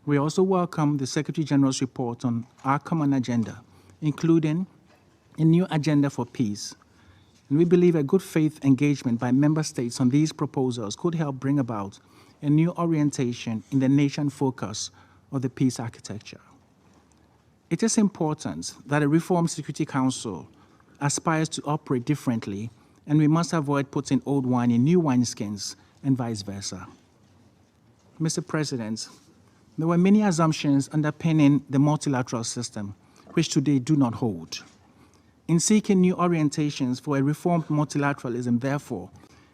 We also welcome the Secretary General's report on our common agenda, including a new agenda for peace. And we believe a good faith engagement by member states on these proposals could help bring about a new orientation in the nation focus of the peace architecture. It is important that a reformed Security Council aspires to operate differently, and we must avoid putting old wine in new wineskins and vice versa. Mr. President, there were many assumptions underpinning the multilateral system, which today do not hold. In seeking new orientations for a reformed multilateralism, therefore,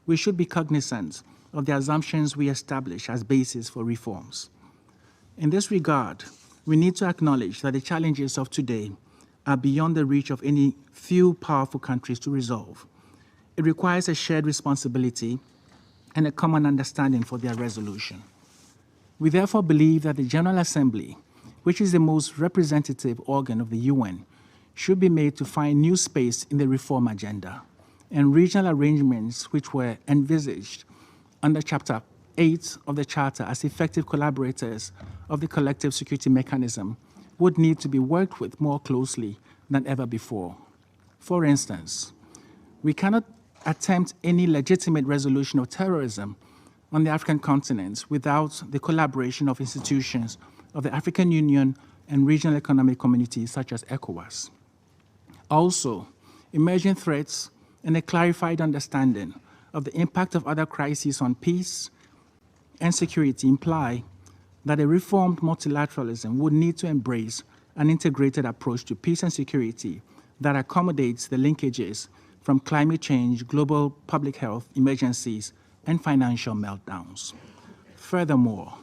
we should be cognizant of the assumptions we establish as basis for reforms. In this regard, we need to acknowledge that the challenges of today are beyond the reach of any few powerful countries to resolve. It requires a shared responsibility and a common understanding for their resolution. We therefore believe that the General Assembly, which is the most representative organ of the UN, should be made to find new space in the reform agenda, and regional arrangements which were envisaged under Chapter 8 of the Charter as effective collaborators of the collective security mechanism would need to be worked with more closely than ever before. For instance, we cannot attempt any legitimate resolution of terrorism on the African continent without the collaboration of institutions of the African Union and regional economic communities such as ECOWAS. Also, emerging threats and a clarified understanding of the impact of other crises on peace and security imply that a reformed multilateralism would need to embrace an integrated approach to peace and security that accommodates the linkages from climate change, global public health emergencies, and financial meltdowns. Furthermore,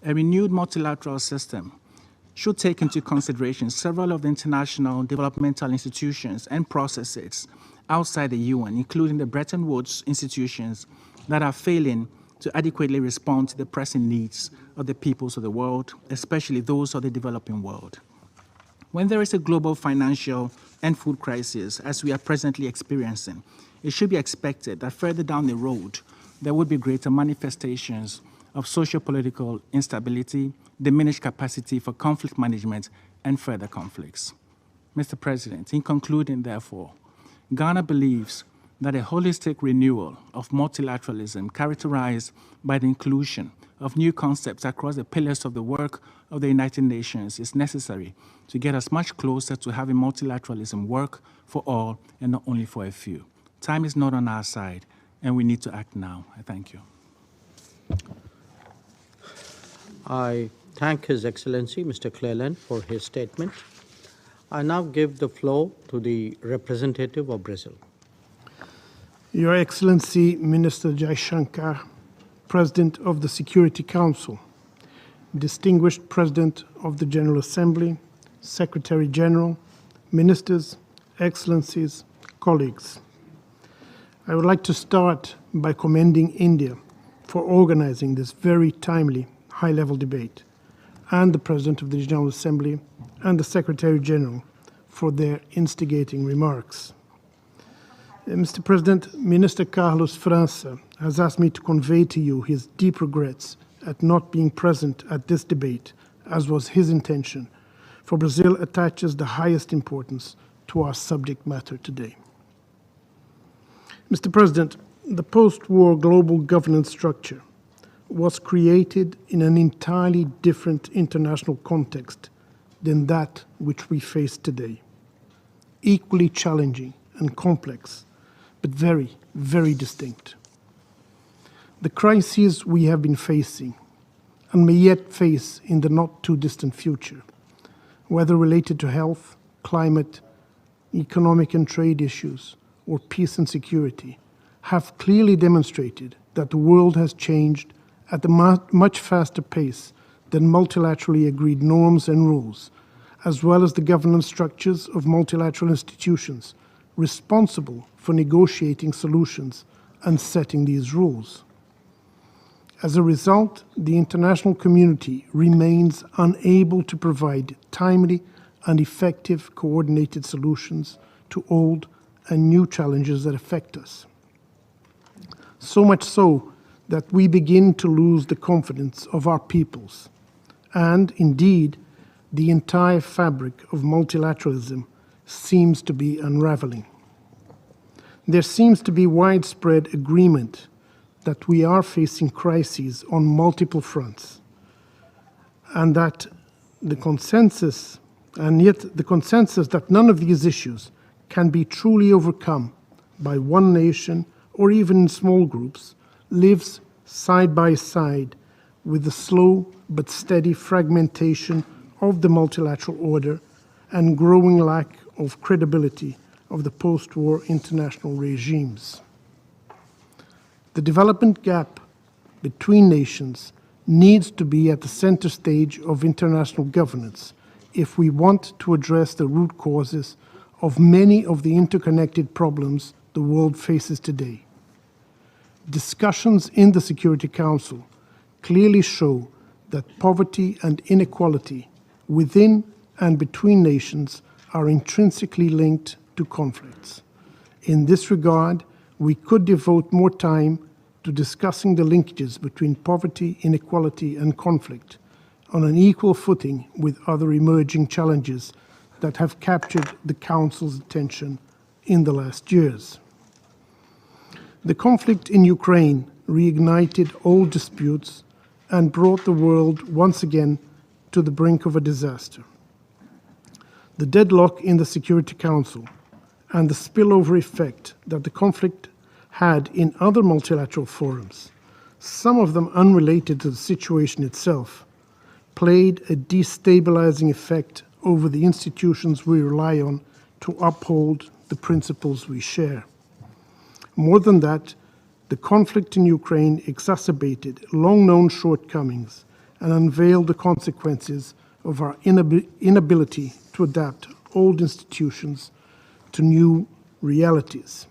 a renewed multilateral system should take into consideration several of the international developmental institutions and processes outside the UN, including the Bretton Woods institutions that are failing to adequately respond to the pressing needs of the peoples of the world, especially those of the developing world. When there is a global financial and food crisis, as we are presently experiencing, it should be expected that further down the road, there would be greater manifestations of socio-political instability, diminished capacity for conflict management, and further conflicts. Mr. President, in concluding, therefore, Ghana believes that a holistic renewal of multilateralism characterized by the inclusion of new concepts across the pillars of the work of the United Nations is necessary to get us much closer to having multilateralism work for all and not only for a few. Time is not on our side, and we need to act now. I thank you.
I thank His Excellency, Mr. Cleland, for his statement. I now give the floor to the representative of Brazil.
Your Excellency, Minister Jaishankar, President of the Security Council, distinguished President of the General Assembly, Secretary General, Ministers, Excellencies, colleagues. I would like to start by commending India for organizing this very timely high-level debate, and the President of the General Assembly and the Secretary General for their instigating remarks. Mr. President, Minister Carlos França has asked me to convey to you his deep regrets at not being present at this debate, as was his intention, for Brazil attaches the highest importance to our subject matter today. Mr. President, the post-war global governance structure was created in an entirely different international context than that which we face today. Equally challenging and complex, but very, very distinct. The crises we have been facing and may yet face in the not-too-distant future, whether related to health, climate, economic and trade issues, or peace and security, have clearly demonstrated that the world has changed at a much faster pace than multilaterally agreed norms and rules, as well as the governance structures of multilateral institutions responsible for negotiating solutions and setting these rules. As a result, the international community remains unable to provide timely and effective coordinated solutions to old and new challenges that affect us. So much so that we begin to lose the confidence of our peoples, and indeed, the entire fabric of multilateralism seems to be unraveling. There seems to be widespread agreement that we are facing crises on multiple fronts, and that the consensus, and yet the consensus that none of these issues can be truly overcome by one nation or even in small groups, lives side by side with the slow but steady fragmentation of the multilateral order and growing lack of credibility of the post-war international regimes. The development gap between nations needs to be at the center stage of international governance if we want to address the root causes of many of the interconnected problems the world faces today. Discussions in the Security Council clearly show that poverty and inequality within and between nations are intrinsically linked to conflicts. In this regard, we could devote more time to discussing the linkages between poverty, inequality, and conflict on an equal footing with other emerging challenges that have captured the Council's attention in the last years. The conflict in Ukraine reignited old disputes and brought the world once again to the brink of a disaster. The deadlock in the Security Council and the spillover effect that the conflict had in other multilateral forums, some of them unrelated to the situation itself, played a destabilizing effect over the institutions we rely on to uphold the principles we share. More than that, the conflict in Ukraine exacerbated long-known shortcomings and unveiled the consequences of our inability to adapt old institutions to new realities.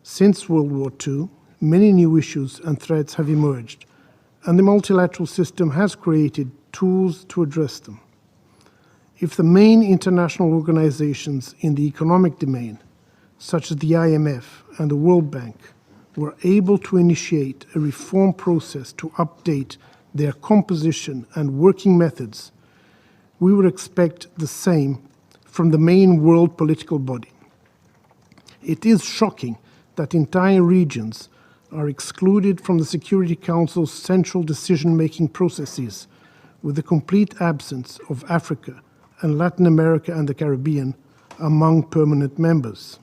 Since World War II, many new issues and threats have emerged, and the multilateral system has created tools to address them. If the main international organizations in the economic domain, such as the IMF and the World Bank, were able to initiate a reform process to update their composition and working methods, we would expect the same from the main world political body. It is shocking that entire regions are excluded from the Security Council's central decision-making processes, with the complete absence of Africa and Latin America and the Caribbean among permanent members.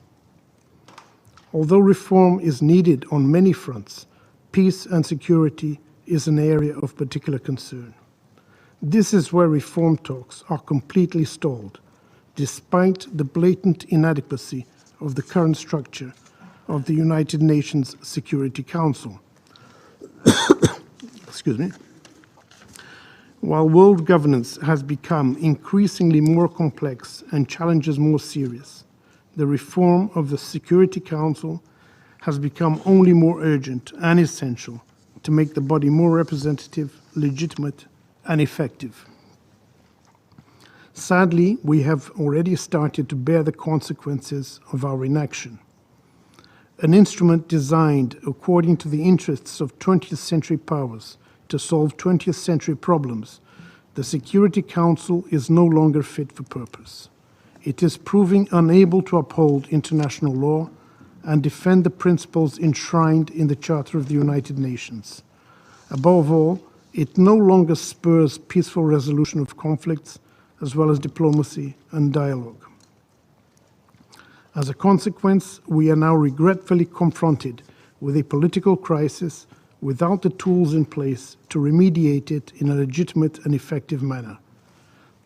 Although reform is needed on many fronts, peace and security is an area of particular concern. This is where reform talks are completely stalled, despite the blatant inadequacy of the current structure of the United Nations Security Council. Excuse me. While world governance has become increasingly more complex and challenges more serious, the reform of the Security Council has become only more urgent and essential to make the body more representative, legitimate, and effective. Sadly, we have already started to bear the consequences of our inaction. An instrument designed according to the interests of 20th century powers to solve 20th century problems, the Security Council is no longer fit for purpose. It is proving unable to uphold international law and defend the principles enshrined in the Charter of the United Nations. Above all, it no longer spurs peaceful resolution of conflicts, as well as diplomacy and dialogue. As a consequence, we are now regretfully confronted with a political crisis without the tools in place to remediate it in a legitimate and effective manner.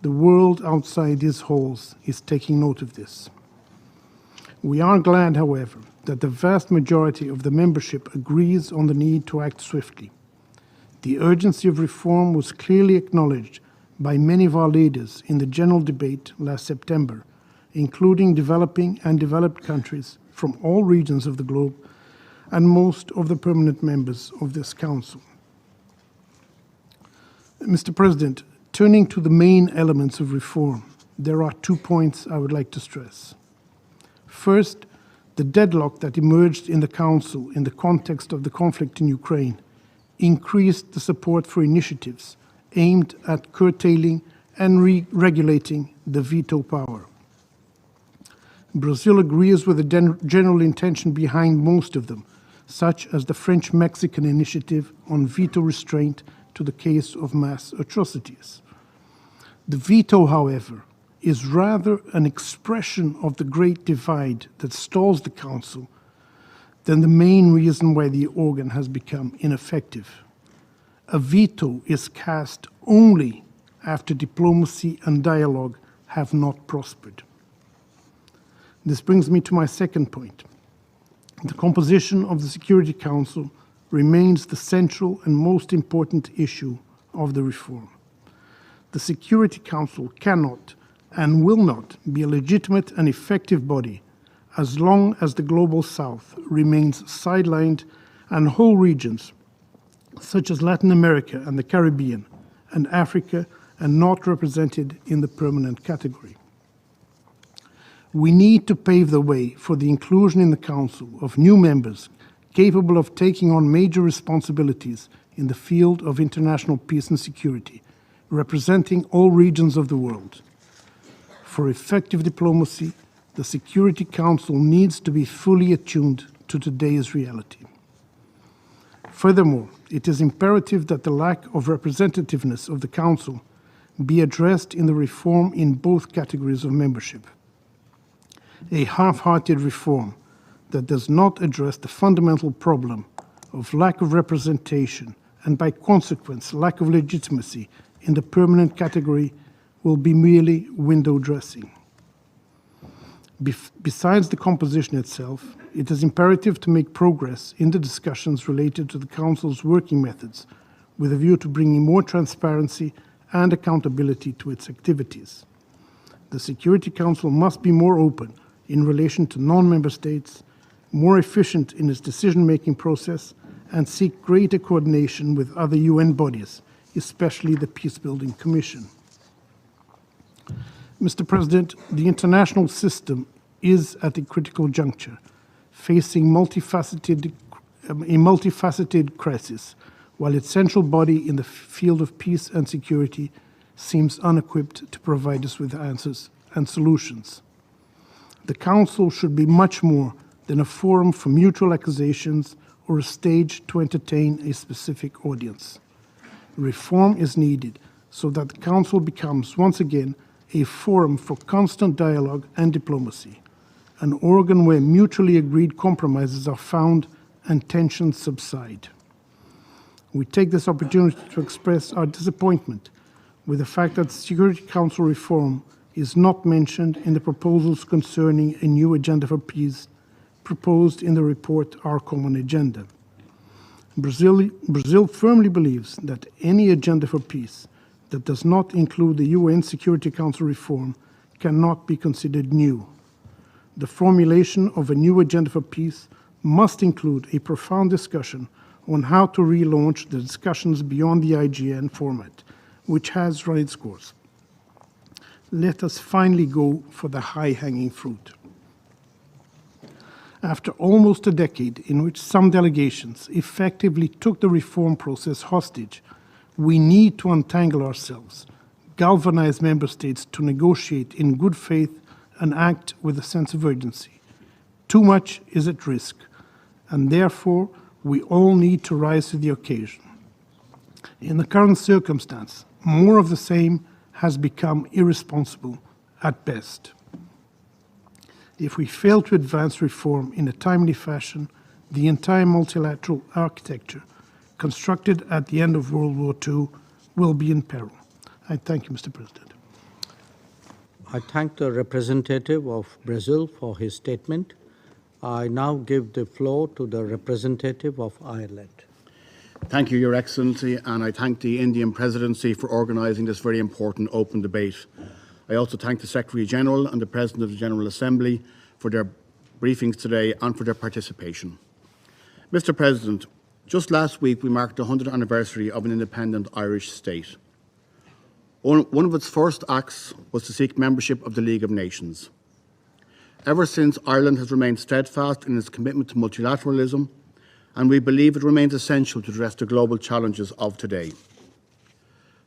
The world outside these halls is taking note of this. We are glad, however, that the vast majority of the membership agrees on the need to act swiftly. The urgency of reform was clearly acknowledged by many of our leaders in the general debate last September, including developing and developed countries from all regions of the globe and most of the permanent members of this Council. Mr. President, turning to the main elements of reform, there are 2 points I would like to stress. First, the deadlock that emerged in the Council in the context of the conflict in Ukraine increased the support for initiatives aimed at curtailing and regulating the veto power. Brazil agrees with the general intention behind most of them, such as the French-Mexican initiative on veto restraint to the case of mass atrocities. The veto, however, is rather an expression of the great divide that stalls the Council than the main reason why the organ has become ineffective. A veto is cast only after diplomacy and dialogue have not prospered. This brings me to my second point. The composition of the Security Council remains the central and most important issue of the reform. The Security Council cannot and will not be a legitimate and effective body as long as the Global South remains sidelined and whole regions, such as Latin America and the Caribbean and Africa, are not represented in the permanent category. We need to pave the way for the inclusion in the Council of new members capable of taking on major responsibilities in the field of international peace and security, representing all regions of the world. For effective diplomacy, the Security Council needs to be fully attuned to today's reality. Furthermore, it is imperative that the lack of representativeness of the Council be addressed in the reform in both categories of membership. A half-hearted reform that does not address the fundamental problem of lack of representation and, by consequence, lack of legitimacy in the permanent category will be merely window dressing. Besides the composition itself, it is imperative to make progress in the discussions related to the Council's working methods, with a view to bringing more transparency and accountability to its activities. The Security Council must be more open in relation to non-member states, more efficient in its decision-making process, and seek greater coordination with other UN bodies, especially the Peacebuilding Commission. Mr. President, the international system is at a critical juncture, facing a multifaceted crisis, while its central body in the field of peace and security seems unequipped to provide us with answers and solutions. The Council should be much more than a forum for mutual accusations or a stage to entertain a specific audience. Reform is needed so that the Council becomes once again a forum for constant dialogue and diplomacy, an organ where mutually agreed compromises are found and tensions subside. We take this opportunity to express our disappointment with the fact that the Security Council reform is not mentioned in the proposals concerning a new agenda for peace proposed in the report Our Common Agenda. Brazil firmly believes that any agenda for peace that does not include the UN Security Council reform cannot be considered new. The formulation of a new agenda for peace must include a profound discussion on how to relaunch the discussions beyond the IGN format, which has run its course. Let us finally go for the high-hanging fruit. After almost a decade in which some delegations effectively took the reform process hostage, we need to untangle ourselves, galvanize member states to negotiate in good faith and act with a sense of urgency. Too much is at risk, and therefore we all need to rise to the occasion. In the current circumstance, more of the same has become irresponsible at best. If we fail to advance reform in a timely fashion, the entire multilateral architecture constructed at the end of World War II will be in peril. I thank you, Mr. President.
I thank the representative of Brazil for his statement. I now give the floor to the representative of Ireland.
Thank you, Your Excellency, and I thank the Indian Presidency for organising this very important open debate. I also thank the Secretary-General and the President of the General Assembly for their briefings today and for their participation. Mr. President, just last week we marked the 100th anniversary of an independent Irish state. One of its first acts was to seek membership of the League of Nations. Ever since, Ireland has remained steadfast in its commitment to multilateralism, and we believe it remains essential to address the global challenges of today.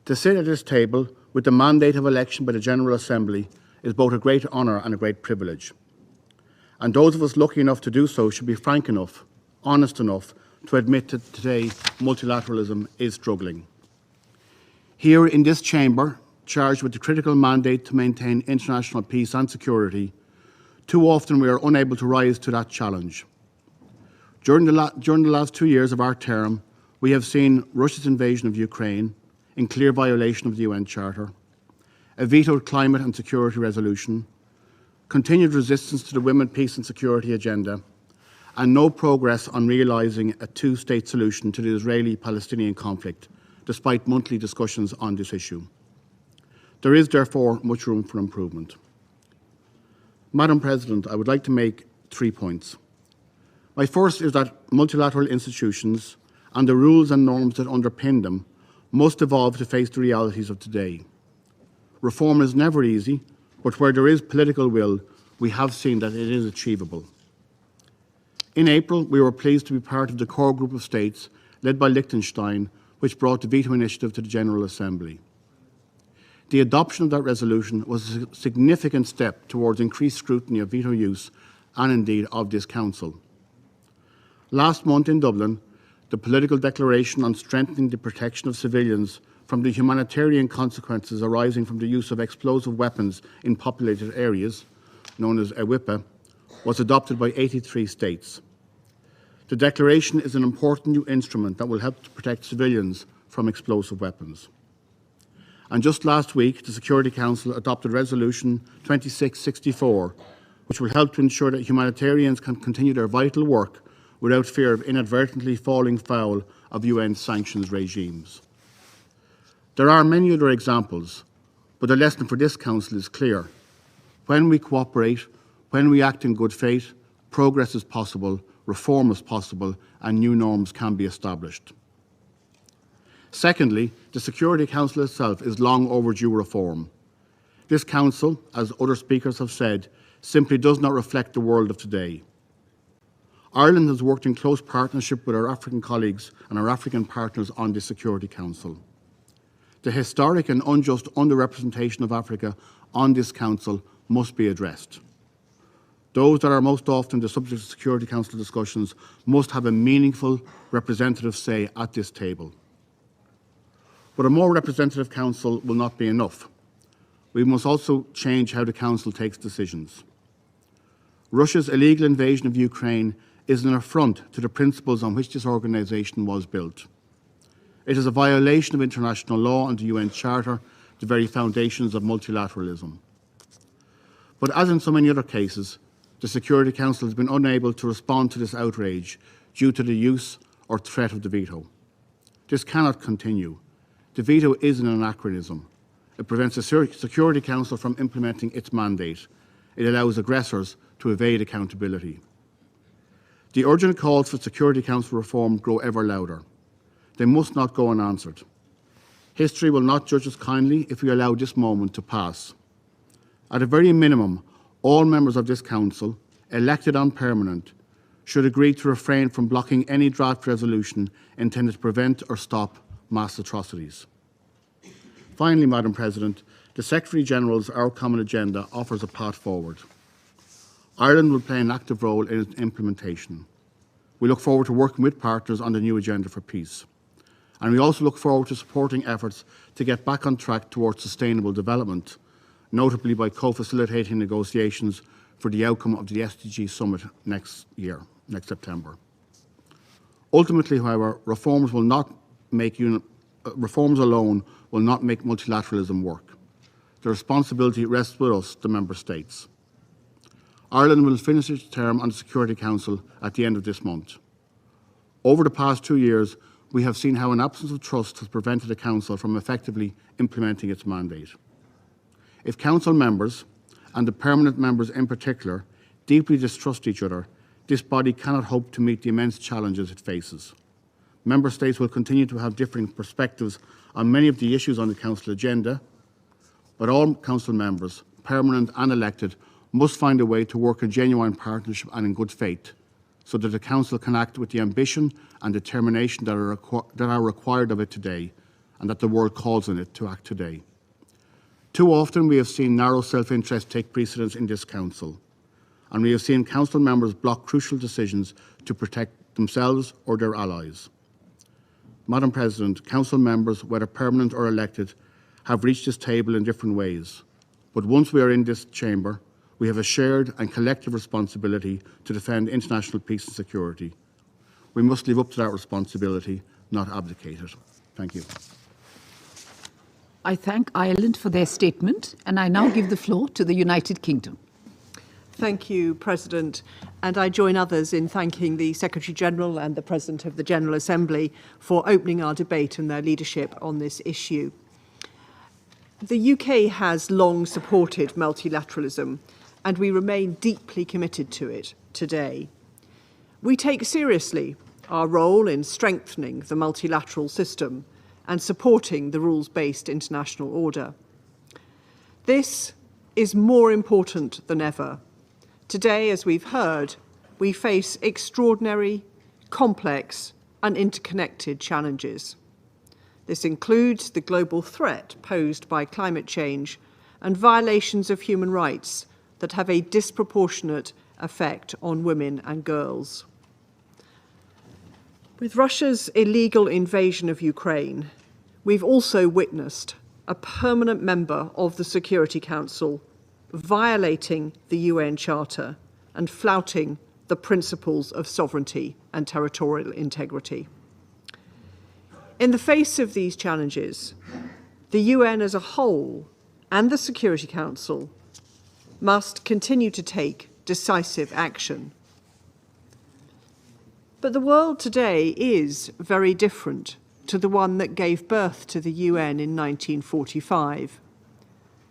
To sit at this table with the mandate of election by the General Assembly is both a great honour and a great privilege. And those of us lucky enough to do so should be frank enough, honest enough to admit that today multilateralism is struggling. Here in this chamber, charged with the critical mandate to maintain international peace and security, too often we are unable to rise to that challenge. During the last 2 years of our term, we have seen Russia's invasion of Ukraine in clear violation of the UN Charter, a vetoed climate and security resolution, continued resistance to the Women, Peace and Security agenda, and no progress on realising a two-state solution to the Israeli-Palestinian conflict, despite monthly discussions on this issue. There is therefore much room for improvement. Madam President, I would like to make 3 points. My first is that multilateral institutions and the rules and norms that underpin them must evolve to face the realities of today. Reform is never easy, but where there is political will, we have seen that it is achievable. In April, we were pleased to be part of the core group of states led by Liechtenstein, which brought the veto initiative to the General Assembly. The adoption of that resolution was a significant step towards increased scrutiny of veto use and indeed of this Council. Last month in Dublin, the political declaration on strengthening the protection of civilians from the humanitarian consequences arising from the use of explosive weapons in populated areas, known as EWIPA, was adopted by 83 states. The declaration is an important new instrument that will help to protect civilians from explosive weapons. And just last week, the Security Council adopted Resolution 2664, which will help to ensure that humanitarians can continue their vital work without fear of inadvertently falling foul of UN sanctions regimes. There are many other examples, but the lesson for this Council is clear. When we cooperate, when we act in good faith, progress is possible, reform is possible, and new norms can be established. Secondly, the Security Council itself is long overdue reform. This Council, as other speakers have said, simply does not reflect the world of today. Ireland has worked in close partnership with our African colleagues and our African partners on the Security Council. The historic and unjust underrepresentation of Africa on this Council must be addressed. Those that are most often the subject of Security Council discussions must have a meaningful representative say at this table. But a more representative Council will not be enough. We must also change how the Council takes decisions. Russia's illegal invasion of Ukraine is an affront to the principles on which this organisation was built. It is a violation of international law and the UN Charter, the very foundations of multilateralism. But as in so many other cases, the Security Council has been unable to respond to this outrage due to the use or threat of the veto. This cannot continue. The veto is an anachronism. It prevents the Security Council from implementing its mandate. It allows aggressors to evade accountability. The urgent calls for Security Council reform grow ever louder. They must not go unanswered. History will not judge us kindly if we allow this moment to pass. At a very minimum, all members of this Council, elected and permanent, should agree to refrain from blocking any draft resolution intended to prevent or stop mass atrocities. Finally, Madam President, the Secretary-General's Our Common Agenda offers a path forward. Ireland will play an active role in its implementation. We look forward to working with partners on the new agenda for peace. And we also look forward to supporting efforts to get back on track towards sustainable development, notably by co-facilitating negotiations for the outcome of the SDG Summit next September. Ultimately, however, reforms alone will not make multilateralism work. The responsibility rests with us, the Member States. Ireland will finish its term on the Security Council at the end of this month. Over the past 2 years, we have seen how an absence of trust has prevented the Council from effectively implementing its mandate. If Council members, and the permanent members in particular, deeply distrust each other, this body cannot hope to meet the immense challenges it faces. Member States will continue to have differing perspectives on many of the issues on the Council agenda, but all Council members, permanent and elected, must find a way to work in genuine partnership and in good faith, so that the Council can act with the ambition and determination that are required of it today, and that the world calls on it to act today. Too often we have seen narrow self-interest take precedence in this Council, and we have seen Council members block crucial decisions to protect themselves or their allies. Madam President, Council members, whether permanent or elected, have reached this table in different ways. But once we are in this chamber, we have a shared and collective responsibility to defend international peace and security. We must live up to that responsibility, not abdicate it. Thank you.
I thank Ireland for their statement, and I now give the floor to the United Kingdom.
Thank you, President. And I join others in thanking the Secretary-General and the President of the General Assembly for opening our debate and their leadership on this issue. The UK has long supported multilateralism, and we remain deeply committed to it today. We take seriously our role in strengthening the multilateral system and supporting the rules-based international order. This is more important than ever. Today, as we've heard, we face extraordinary, complex, and interconnected challenges. This includes the global threat posed by climate change and violations of human rights that have a disproportionate effect on women and girls. With Russia's illegal invasion of Ukraine, we've also witnessed a permanent member of the Security Council violating the UN Charter and flouting the principles of sovereignty and territorial integrity. In the face of these challenges, the UN as a whole and the Security Council must continue to take decisive action. But the world today is very different to the one that gave birth to the UN in 1945.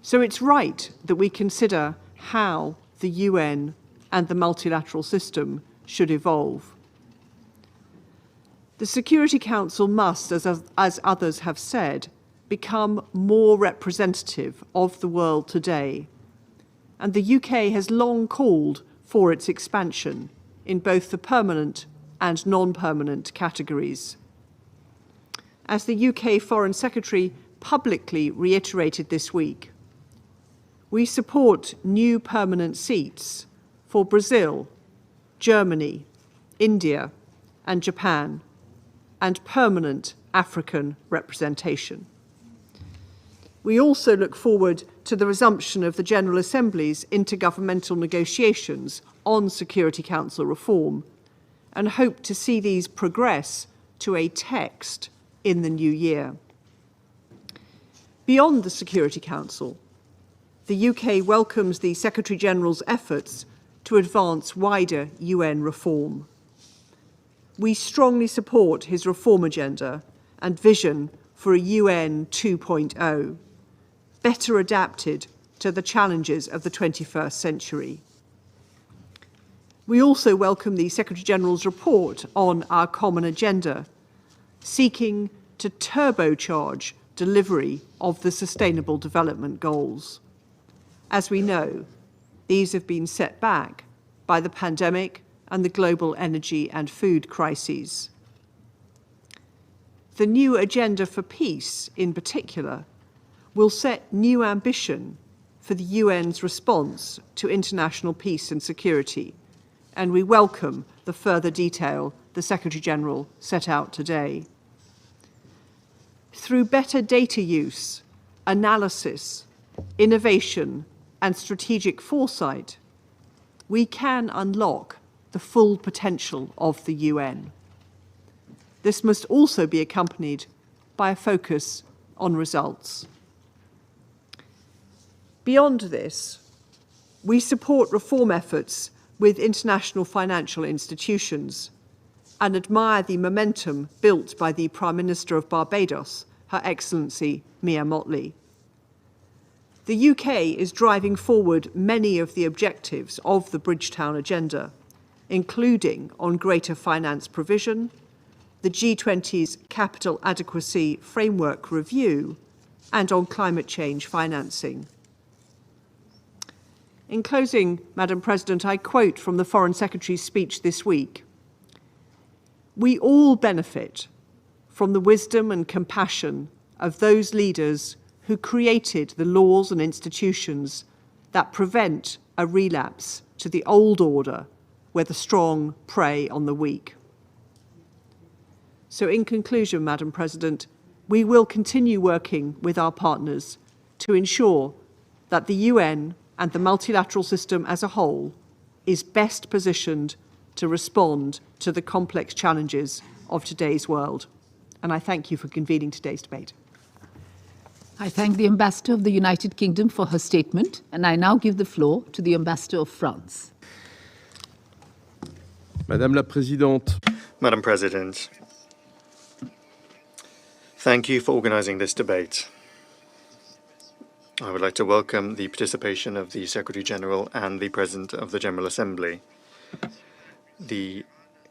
So it's right that we consider how the UN and the multilateral system should evolve. The Security Council must, as others have said, become more representative of the world today. And the UK has long called for its expansion in both the permanent and non-permanent categories. As the UK Foreign Secretary publicly reiterated this week, we support new permanent seats for Brazil, Germany, India, and Japan, and permanent African representation. We also look forward to the resumption of the General Assembly's intergovernmental negotiations on Security Council reform and hope to see these progress to a text in the new year. Beyond the Security Council, the UK welcomes the Secretary-General's efforts to advance wider UN reform. We strongly support his reform agenda and vision for a UN 2.0, better adapted to the challenges of the 21st century. We also welcome the Secretary-General's report on our common agenda, seeking to turbocharge delivery of the Sustainable Development Goals. As we know, these have been set back by the pandemic and the global energy and food crises. The new agenda for peace, in particular, will set new ambition for the UN's response to international peace and security, and we welcome the further detail the Secretary-General set out today. Through better data use, analysis, innovation, and strategic foresight, we can unlock the full potential of the UN. This must also be accompanied by a focus on results. Beyond this, we support reform efforts with international financial institutions and admire the momentum built by the Prime Minister of Barbados, Her Excellency Mia Mottley. The UK is driving forward many of the objectives of the Bridgetown Agenda, including on greater finance provision, the G20's Capital Adequacy Framework Review, and on climate change financing. In closing, Madam President, I quote from the Foreign Secretary's speech this week: "We all benefit from the wisdom and compassion of those leaders who created the laws and institutions that prevent a relapse to the old order where the strong prey on the weak." So in conclusion, Madam President, we will continue working with our partners to ensure that the UN and the multilateral system as a whole is best positioned to respond to the complex challenges of today's world. And I thank you for convening today's debate.
I thank the Ambassador of the United Kingdom for her statement, and I now give the floor to the Ambassador of France.
Madame la Présidente.
Madam President, thank you for organising this debate. I would like to welcome the participation of the Secretary-General and the President of the General Assembly. The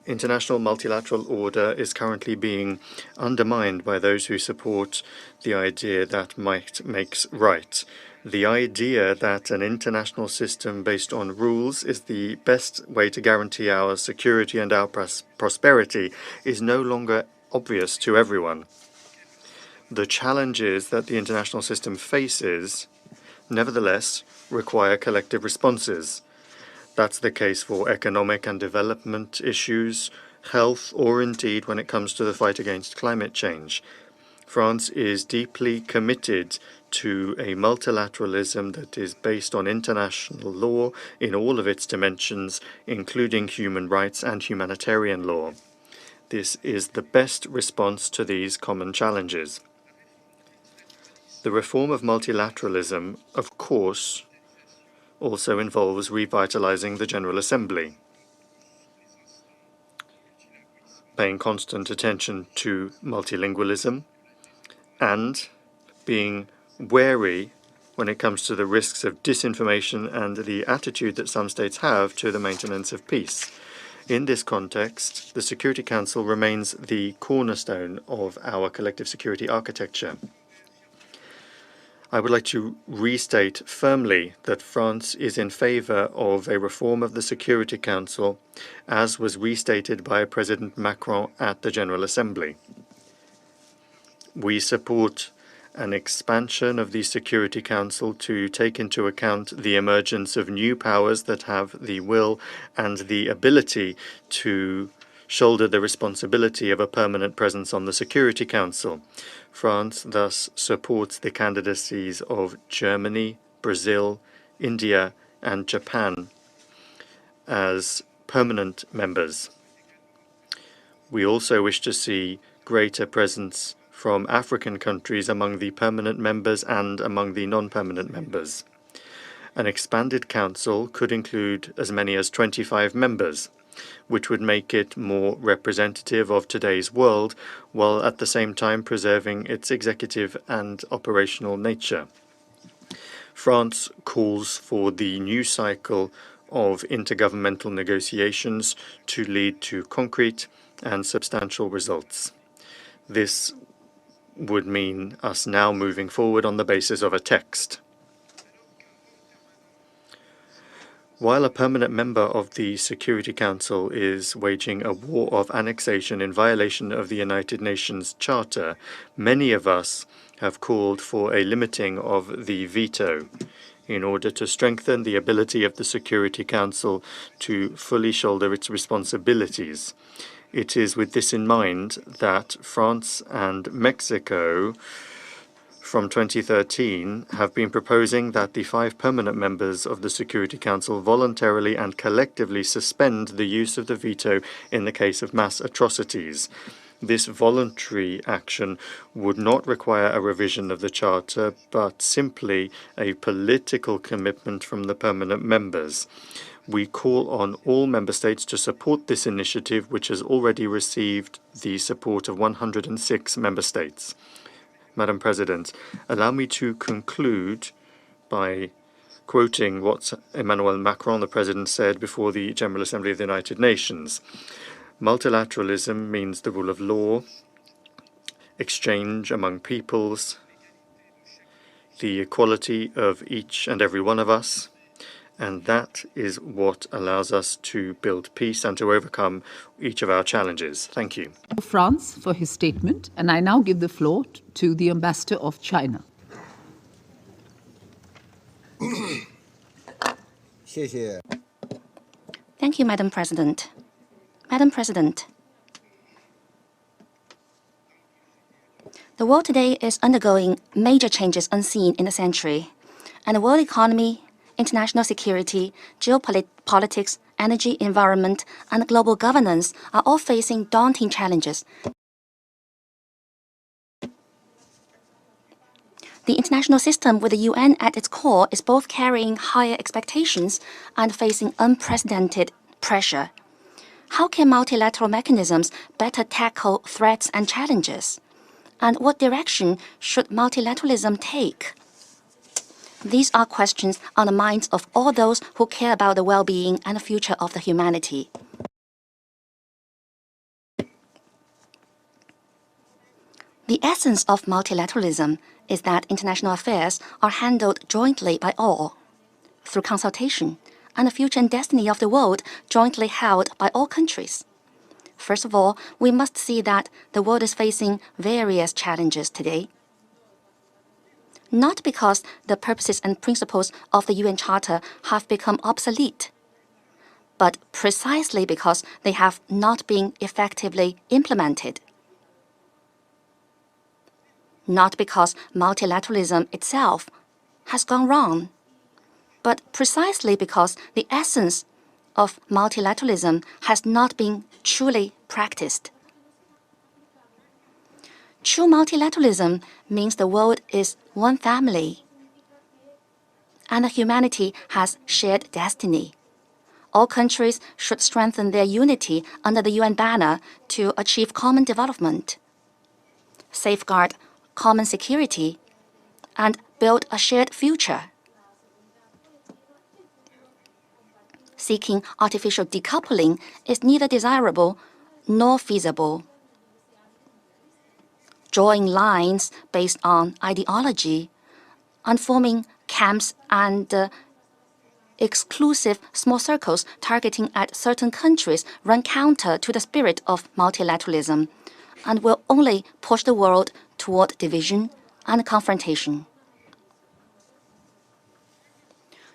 international multilateral order is currently being undermined by those who support the idea that might makes right. The idea that an international system based on rules is the best way to guarantee our security and our prosperity is no longer obvious to everyone. The challenges that the international system faces, nevertheless, require collective responses. That's the case for economic and development issues, health, or indeed when it comes to the fight against climate change. France is deeply committed to a multilateralism that is based on international law in all of its dimensions, including human rights and humanitarian law. This is the best response to these common challenges. The reform of multilateralism, of course, also involves revitalizing the General Assembly, paying constant attention to multilingualism, and being wary when it comes to the risks of disinformation and the attitude that some states have to the maintenance of peace. In this context, the Security Council remains the cornerstone of our collective security architecture. I would like to restate firmly that France is in favor of a reform of the Security Council, as was restated by President Macron at the General Assembly. We support an expansion of the Security Council to take into account the emergence of new powers that have the will and the ability to shoulder the responsibility of a permanent presence on the Security Council. France thus supports the candidacies of Germany, Brazil, India, and Japan as permanent members. We also wish to see greater presence from African countries among the permanent members and among the non-permanent members. An expanded council could include as many as 25 members, which would make it more representative of today's world, while at the same time preserving its executive and operational nature. France calls for the new cycle of intergovernmental negotiations to lead to concrete and substantial results. This would mean us now moving forward on the basis of a text. While a permanent member of the Security Council is waging a war of annexation in violation of the United Nations Charter, many of us have called for a limiting of the veto in order to strengthen the ability of the Security Council to fully shoulder its responsibilities. It is with this in mind that France and Mexico from 2013 have been proposing that the 5 permanent members of the Security Council voluntarily and collectively suspend the use of the veto in the case of mass atrocities. This voluntary action would not require a revision of the Charter, but simply a political commitment from the permanent members. We call on all member states to support this initiative, which has already received the support of 106 member states. Madam President, allow me to conclude by quoting what Emmanuel Macron, the President, said before the General Assembly of the United Nations. Multilateralism means the rule of law, exchange among peoples, the equality of each and every one of us, and that is what allows us to build peace and to overcome each of our challenges. Thank you.
France for his statement, and I now give the floor to the Ambassador of China.
Thank you, Madam President. Madam President, The world today is undergoing major changes unseen in a century, and the world economy, international security, geopolitics, energy, environment, and global governance are all facing daunting challenges. The international system with the UN at its core is both carrying higher expectations and facing unprecedented pressure. How can multilateral mechanisms better tackle threats and challenges? And what direction should multilateralism take? These are questions on the minds of all those who care about the well-being and the future of the humanity. The essence of multilateralism is that international affairs are handled jointly by all, through consultation, and the future and destiny of the world jointly held by all countries. First of all, we must see that the world is facing various challenges today. Not because the purposes and principles of the UN Charter have become obsolete, but precisely because they have not been effectively implemented. Not because multilateralism itself has gone wrong, but precisely because the essence of multilateralism has not been truly practiced. True multilateralism means the world is one family, and the humanity has shared destiny. All countries should strengthen their unity under the UN banner to achieve common development, safeguard common security, and build a shared future. Seeking artificial decoupling is neither desirable nor feasible. Drawing lines based on ideology and forming camps and exclusive small circles targeting at certain countries run counter to the spirit of multilateralism and will only push the world toward division and confrontation.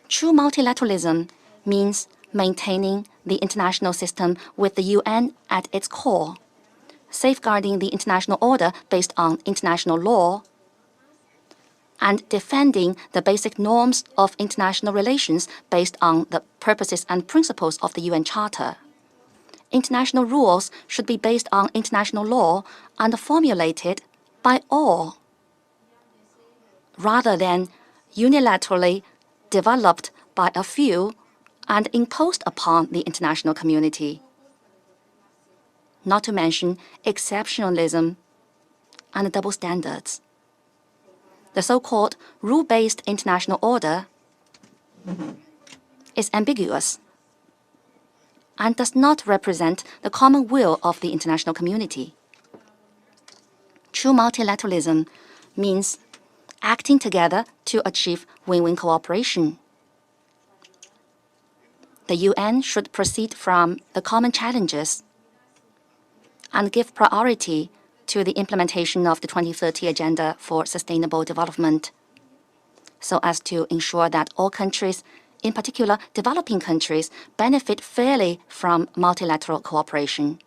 True multilateralism means maintaining the international system with the UN at its core, safeguarding the international order based on international law, and defending the basic norms of international relations based on the purposes and principles of the UN Charter. International rules should be based on international law and formulated by all, rather than unilaterally developed by a few and imposed upon the international community. Not to mention exceptionalism and double standards. The so-called rule-based international order is ambiguous and does not represent the common will of the international community. True multilateralism means acting together to achieve win-win cooperation. The UN should proceed from the common challenges and give priority to the implementation of the 2030 Agenda for Sustainable Development, so as to ensure that all countries, in particular developing countries, benefit fairly from multilateral cooperation.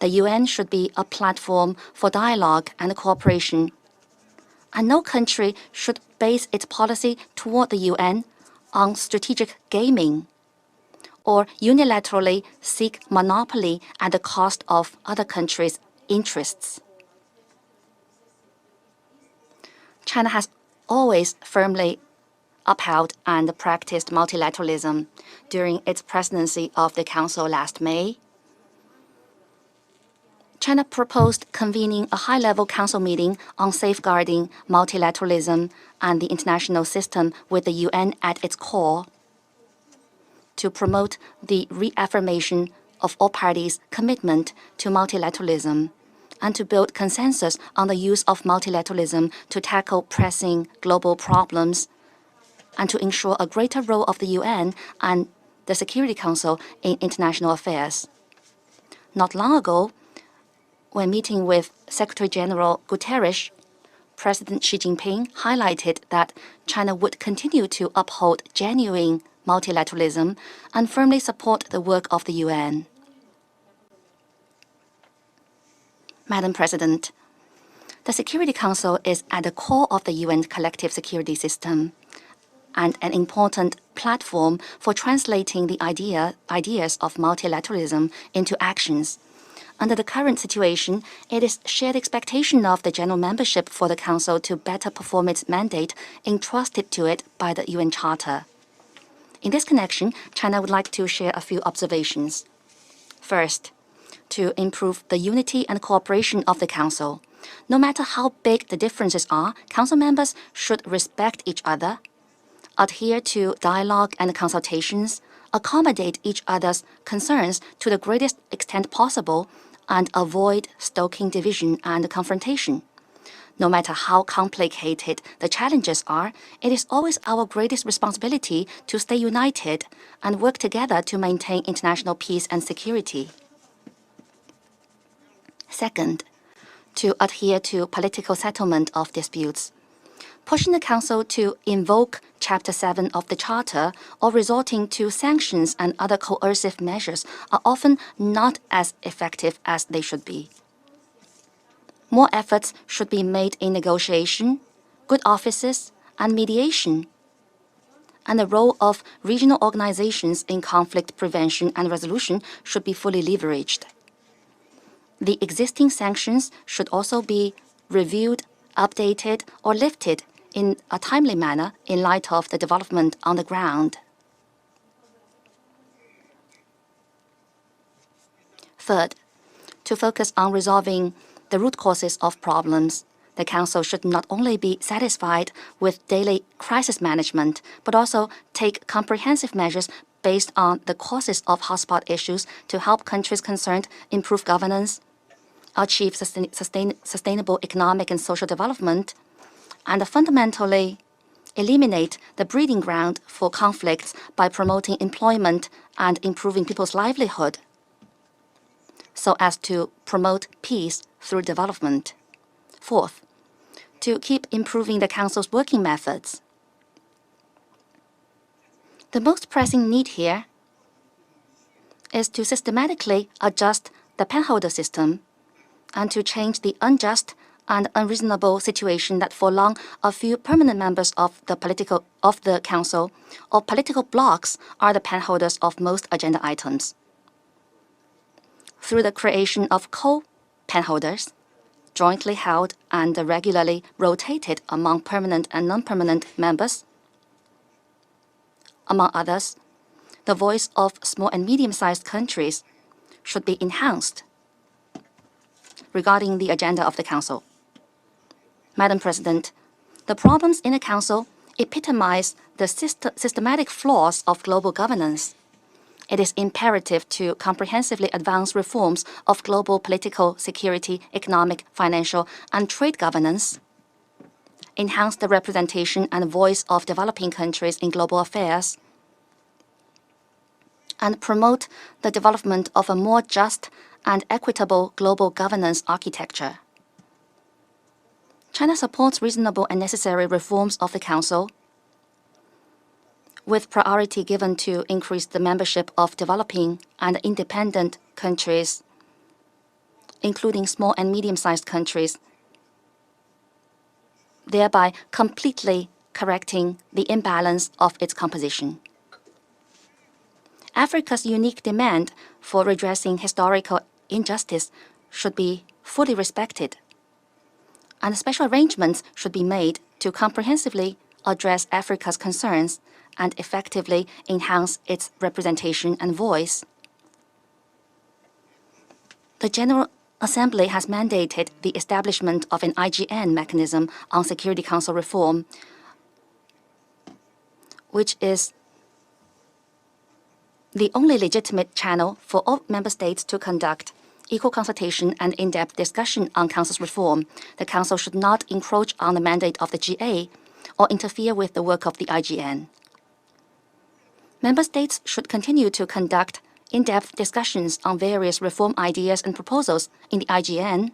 The UN should be a platform for dialogue and cooperation, and no country should base its policy toward the UN on strategic gaming or unilaterally seek monopoly at the cost of other countries' interests. China has always firmly upheld and practiced multilateralism during its presidency of the Council last May. China proposed convening a high-level council meeting on safeguarding multilateralism and the international system with the UN at its core to promote the reaffirmation of all parties' commitment to multilateralism and to build consensus on the use of multilateralism to tackle pressing global problems and to ensure a greater role of the UN and the Security Council in international affairs. Not long ago, when meeting with Secretary General Guterres, President Xi Jinping highlighted that China would continue to uphold genuine multilateralism and firmly support the work of the UN. Madam President, The Security Council is at the core of the UN collective security system and an important platform for translating the ideas of multilateralism into actions. Under the current situation, it is shared expectation of the general membership for the Council to better perform its mandate entrusted to it by the UN Charter. In this connection, China would like to share a few observations. First, to improve the unity and cooperation of the Council. No matter how big the differences are, Council members should respect each other, adhere to dialogue and consultations, accommodate each other's concerns to the greatest extent possible, and avoid stoking division and confrontation. No matter how complicated the challenges are, it is always our greatest responsibility to stay united and work together to maintain international peace and security. Second, to adhere to political settlement of disputes. Pushing the Council to invoke Chapter 7 of the Charter or resorting to sanctions and other coercive measures are often not as effective as they should be. More efforts should be made in negotiation, good offices, and mediation, and the role of regional organizations in conflict prevention and resolution should be fully leveraged. The existing sanctions should also be reviewed, updated, or lifted in a timely manner in light of the development on the ground. Third, to focus on resolving the root causes of problems, the Council should not only be satisfied with daily crisis management, but also take comprehensive measures based on the causes of hotspot issues to help countries concerned improve governance, achieve sustainable economic and social development, and fundamentally eliminate the breeding ground for conflicts by promoting employment and improving people's livelihood, so as to promote peace through development. Fourth, to keep improving the Council's working methods. The most pressing need here is to systematically adjust the penholder system and to change the unjust and unreasonable situation that for long a few permanent members of the Council or political blocs are the penholders of most agenda items. Through the creation of co-penholders, jointly held and regularly rotated among permanent and non-permanent members, among others, the voice of small and medium-sized countries should be enhanced regarding the agenda of the Council. Madam President, the problems in the Council epitomize the systematic flaws of global governance. It is imperative to comprehensively advance reforms of global political, security, economic, financial, and trade governance, enhance the representation and voice of developing countries in global affairs, and promote the development of a more just and equitable global governance architecture. China supports reasonable and necessary reforms of the Council, with priority given to increase the membership of developing and independent countries, including small and medium-sized countries, thereby completely correcting the imbalance of its composition. Africa's unique demand for redressing historical injustice should be fully respected, and special arrangements should be made to comprehensively address Africa's concerns and effectively enhance its representation and voice. The General Assembly has mandated the establishment of an IGN mechanism on Security Council reform, which is the only legitimate channel for all member states to conduct equal consultation and in-depth discussion on Council's reform. The Council should not encroach on the mandate of the GA or interfere with the work of the IGN. Member states should continue to conduct in-depth discussions on various reform ideas and proposals in the IGN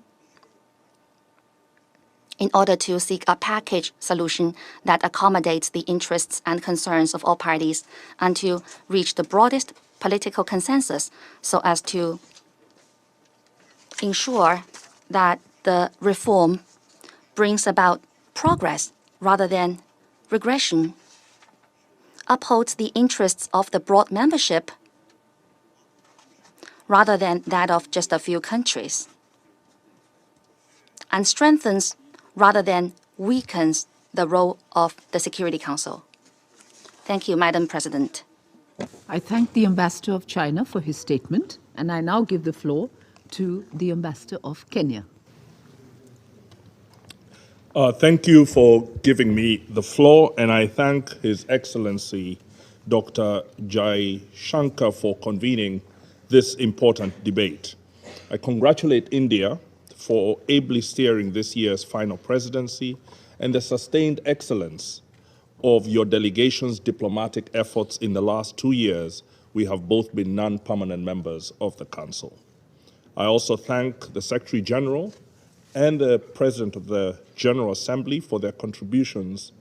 in order to seek a package solution that accommodates the interests and concerns of all parties and to reach the broadest political consensus so as to ensure that the reform brings about progress rather than regression, upholds the interests of the broad membership rather than that of just a few countries, and strengthens rather than weakens the role of the Security Council. Thank you, Madam President.
I thank the Ambassador of China for his statement, and I now give the floor to the Ambassador of Kenya.
Thank you for giving me the floor, and I thank His Excellency Dr. Jaishankar for convening this important debate. I congratulate India for ably steering this year's final presidency and the sustained excellence of your delegation's diplomatic efforts in the last 2 years. We have both been non-permanent members of the Council. I also thank the Secretary General and the President of the General Assembly for their contributions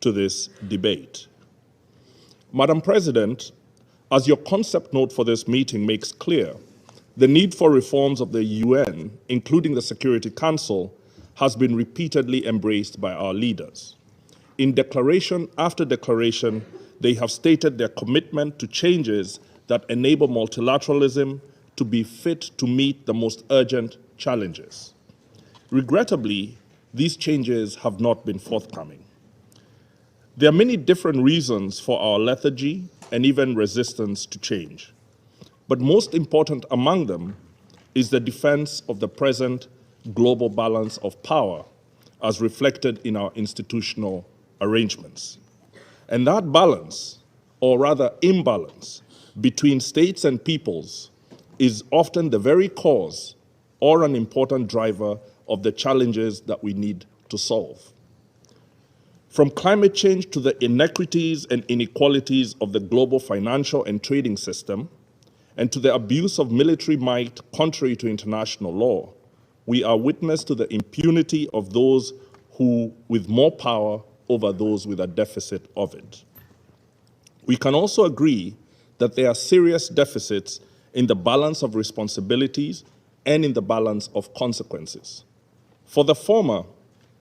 to this debate. Madam President, as your concept note for this meeting makes clear, the need for reforms of the UN, including the Security Council, has been repeatedly embraced by our leaders. In declaration after declaration, they have stated their commitment to changes that enable multilateralism to be fit to meet the most urgent challenges. Regrettably, these changes have not been forthcoming. There are many different reasons for our lethargy and even resistance to change. But most important among them is the defense of the present global balance of power as reflected in our institutional arrangements. And that balance, or rather imbalance, between states and peoples is often the very cause or an important driver of the challenges that we need to solve. From climate change to the inequities and inequalities of the global financial and trading system, and to the abuse of military might contrary to international law, we are witness to the impunity of those who with more power over those with a deficit of it. We can also agree that there are serious deficits in the balance of responsibilities and in the balance of consequences. For the former,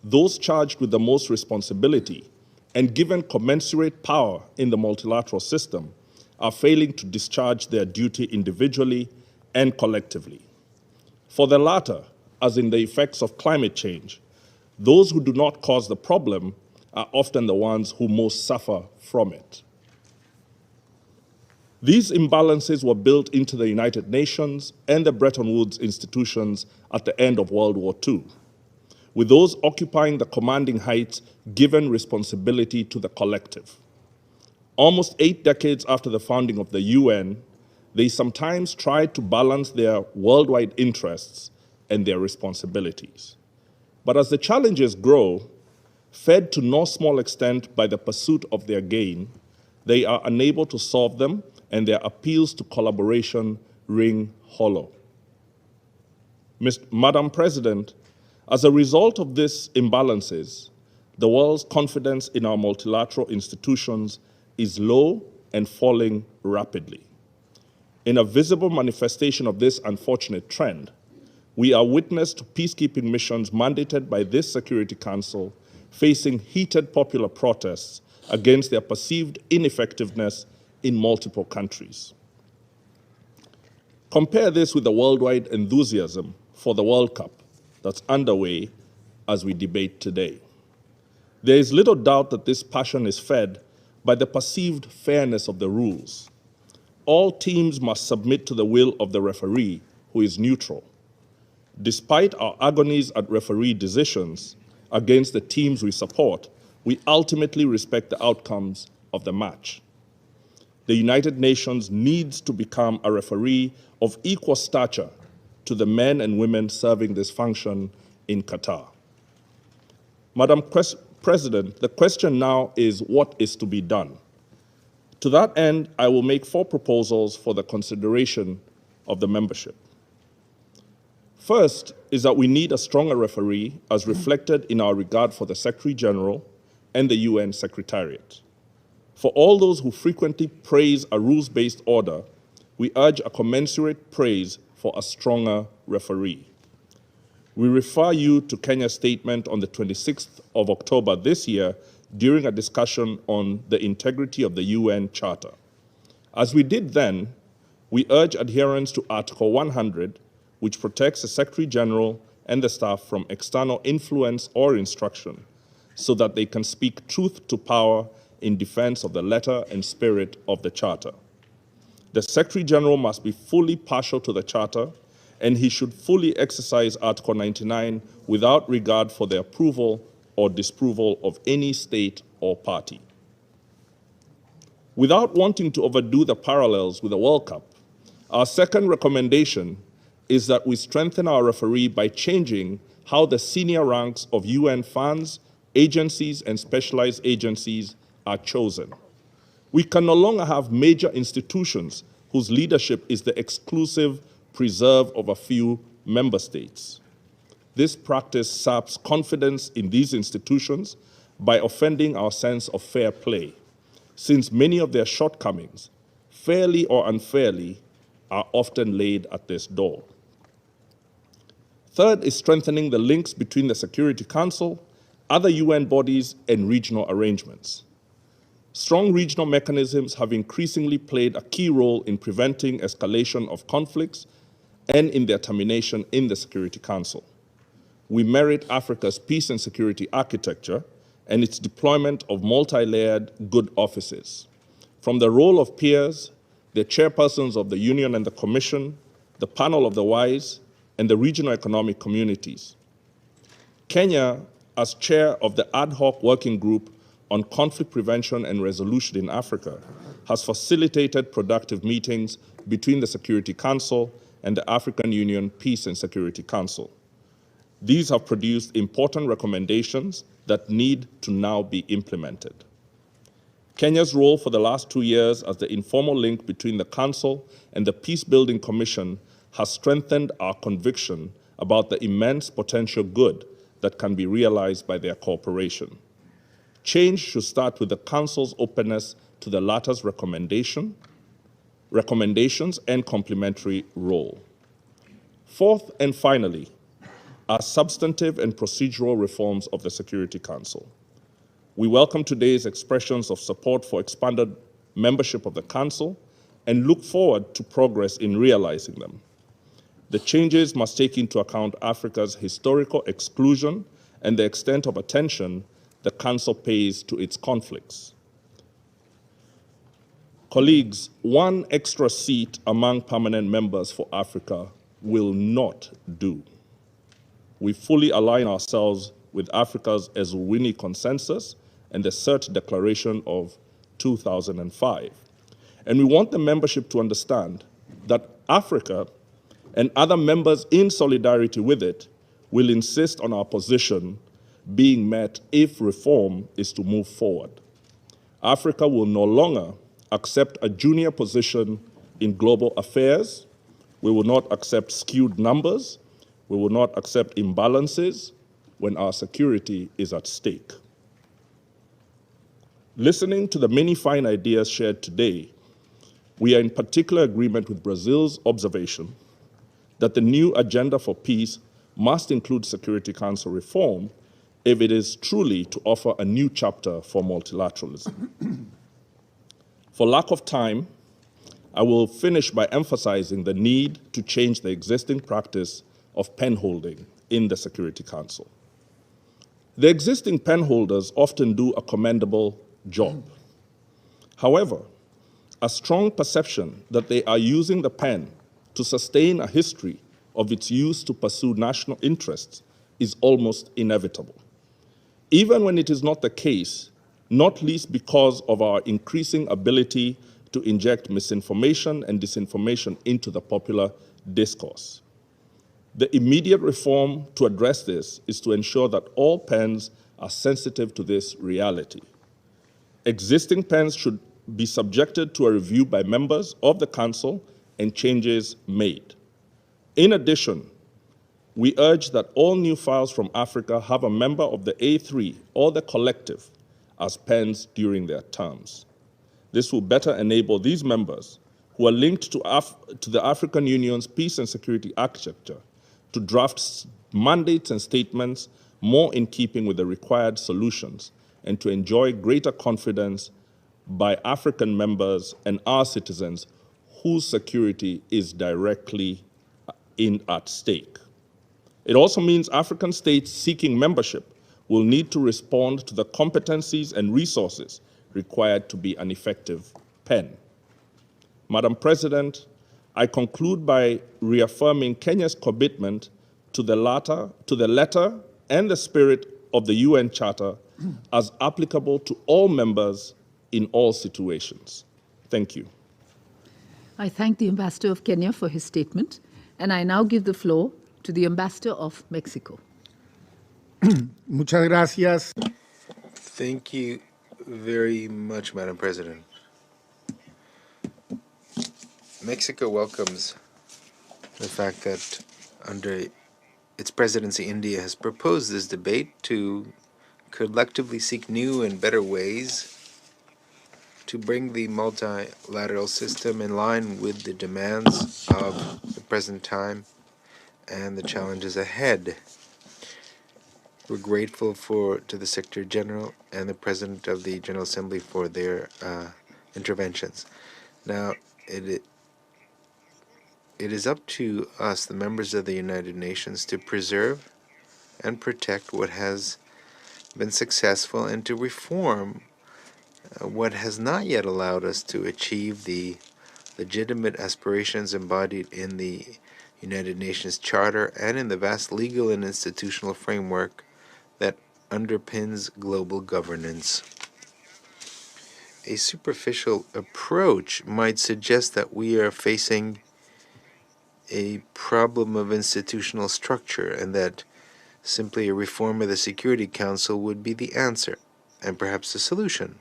those charged with the most responsibility and given commensurate power in the multilateral system are failing to discharge their duty individually and collectively. For the latter, as in the effects of climate change, those who do not cause the problem are often the ones who most suffer from it. These imbalances were built into the United Nations and the Bretton Woods institutions at the end of World War II, with those occupying the commanding heights given responsibility to the collective. Almost 8 decades after the founding of the UN, they sometimes tried to balance their worldwide interests and their responsibilities. But as the challenges grow, fed to no small extent by the pursuit of their gain, they are unable to solve them, and their appeals to collaboration ring hollow. Madam President, as a result of these imbalances, the world's confidence in our multilateral institutions is low and falling rapidly. In a visible manifestation of this unfortunate trend, we are witness to peacekeeping missions mandated by this Security Council facing heated popular protests against their perceived ineffectiveness in multiple countries. Compare this with the worldwide enthusiasm for the World Cup that's underway as we debate today. There is little doubt that this passion is fed by the perceived fairness of the rules. All teams must submit to the will of the referee, who is neutral. Despite our agonies at referee decisions against the teams we support, we ultimately respect the outcomes of the match. The United Nations needs to become a referee of equal stature to the men and women serving this function in Qatar. Madam President, the question now is what is to be done? To that end, I will make 4 proposals for the consideration of the membership. First is that we need a stronger referee as reflected in our regard for the Secretary General and the UN Secretariat. For all those who frequently praise a rules-based order, we urge a commensurate praise for a stronger referee. We refer you to Kenya's statement on the 26th of October this year during a discussion on the integrity of the UN Charter. As we did then, we urge adherence to Article 100, which protects the Secretary General and the staff from external influence or instruction, so that they can speak truth to power in defense of the letter and spirit of the Charter. The Secretary General must be fully partial to the Charter, and he should fully exercise Article 99 without regard for the approval or disapproval of any state or party. Without wanting to overdo the parallels with the World Cup, our second recommendation is that we strengthen our referee by changing how the senior ranks of UN funds, agencies, and specialized agencies are chosen. We can no longer have major institutions whose leadership is the exclusive preserve of a few member states. This practice saps confidence in these institutions by offending our sense of fair play, since many of their shortcomings, fairly or unfairly, are often laid at this door. Third is strengthening the links between the Security Council, other UN bodies, and regional arrangements. Strong regional mechanisms have increasingly played a key role in preventing escalation of conflicts and in their termination in the Security Council. We merit Africa's peace and security architecture and its deployment of multi-layered good offices, from the role of peers, the chairpersons of the Union and the Commission, the panel of the wise, and the regional economic communities. Kenya, as chair of the ad hoc working group on conflict prevention and resolution in Africa, has facilitated productive meetings between the Security Council and the African Union Peace and Security Council. These have produced important recommendations that need to now be implemented. Kenya's role for the last 2 years as the informal link between the Council and the Peace-Building Commission has strengthened our conviction about the immense potential good that can be realized by their cooperation. Change should start with the Council's openness to the latter's recommendations and complementary role. Fourth and finally, are substantive and procedural reforms of the Security Council. We welcome today's expressions of support for expanded membership of the Council and look forward to progress in realizing them. The changes must take into account Africa's historical exclusion and the extent of attention the Council pays to its conflicts. Colleagues, one extra seat among permanent members for Africa will not do. We fully align ourselves with Africa's Ezulwini Consensus and the CERT Declaration of 2005. And we want the membership to understand that Africa and other members in solidarity with it will insist on our position being met if reform is to move forward. Africa will no longer accept a junior position in global affairs. We will not accept skewed numbers. We will not accept imbalances when our security is at stake. Listening to the many fine ideas shared today, we are in particular agreement with Brazil's observation that the new agenda for peace must include Security Council reform if it is truly to offer a new chapter for multilateralism. For lack of time, I will finish by emphasizing the need to change the existing practice of penholding in the Security Council. The existing penholders often do a commendable job. However, a strong perception that they are using the pen to sustain a history of its use to pursue national interests is almost inevitable. Even when it is not the case, not least because of our increasing ability to inject misinformation and disinformation into the popular discourse. The immediate reform to address this is to ensure that all pens are sensitive to this reality. Existing pens should be subjected to a review by members of the Council and changes made. In addition, we urge that all new files from Africa have a member of the A3 or the collective as pens during their terms. This will better enable these members who are linked to the African Union's peace and security architecture to draft mandates and statements more in keeping with the required solutions, and to enjoy greater confidence by African members and our citizens whose security is directly at stake. It also means African states seeking membership will need to respond to the competencies and resources required to be an effective pen. Madam President, I conclude by reaffirming Kenya's commitment to the letter and the spirit of the UN Charter as applicable to all members in all situations. Thank you.
I thank the Ambassador of Kenya for his statement, and I now give the floor to the Ambassador of Mexico.
Muchas gracias.
Thank you very much, Madam President. Mexico welcomes the fact that under its presidency, India has proposed this debate to collectively seek new and better ways to bring the multilateral system in line with the demands of the present time and the challenges ahead. We're grateful to the Secretary General and the President of the General Assembly for their interventions. Now, it is up to us, the members of the United Nations, to preserve and protect what has been successful and to reform what has not yet allowed us to achieve the legitimate aspirations embodied in the United Nations Charter and in the vast legal and institutional framework that underpins global governance. A superficial approach might suggest that we are facing a problem of institutional structure and that simply a reform of the Security Council would be the answer and perhaps the solution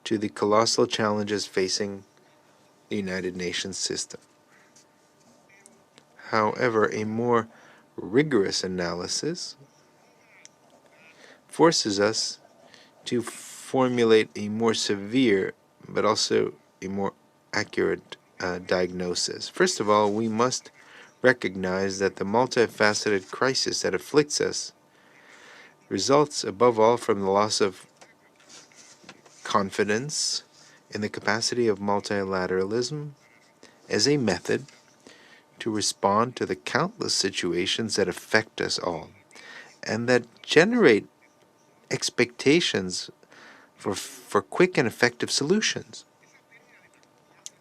to the colossal challenges facing the United Nations system. However, a more rigorous analysis forces us to formulate a more severe but also a more accurate diagnosis. First of all, we must recognize that the multifaceted crisis that afflicts us results above all from the loss of confidence in the capacity of multilateralism as a method to respond to the countless situations that affect us all and that generate expectations for quick and effective solutions.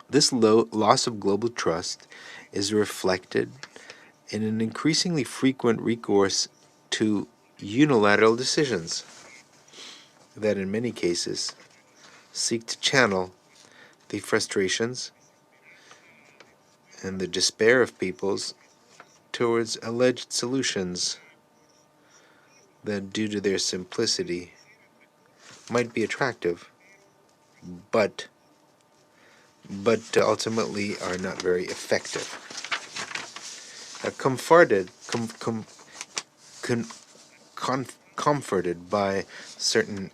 This loss of global trust is reflected in an increasingly frequent recourse to unilateral decisions that in many cases seek to channel the frustrations and the despair of peoples towards alleged solutions that, due to their simplicity, might be attractive, but ultimately are not very effective. Comforted by certain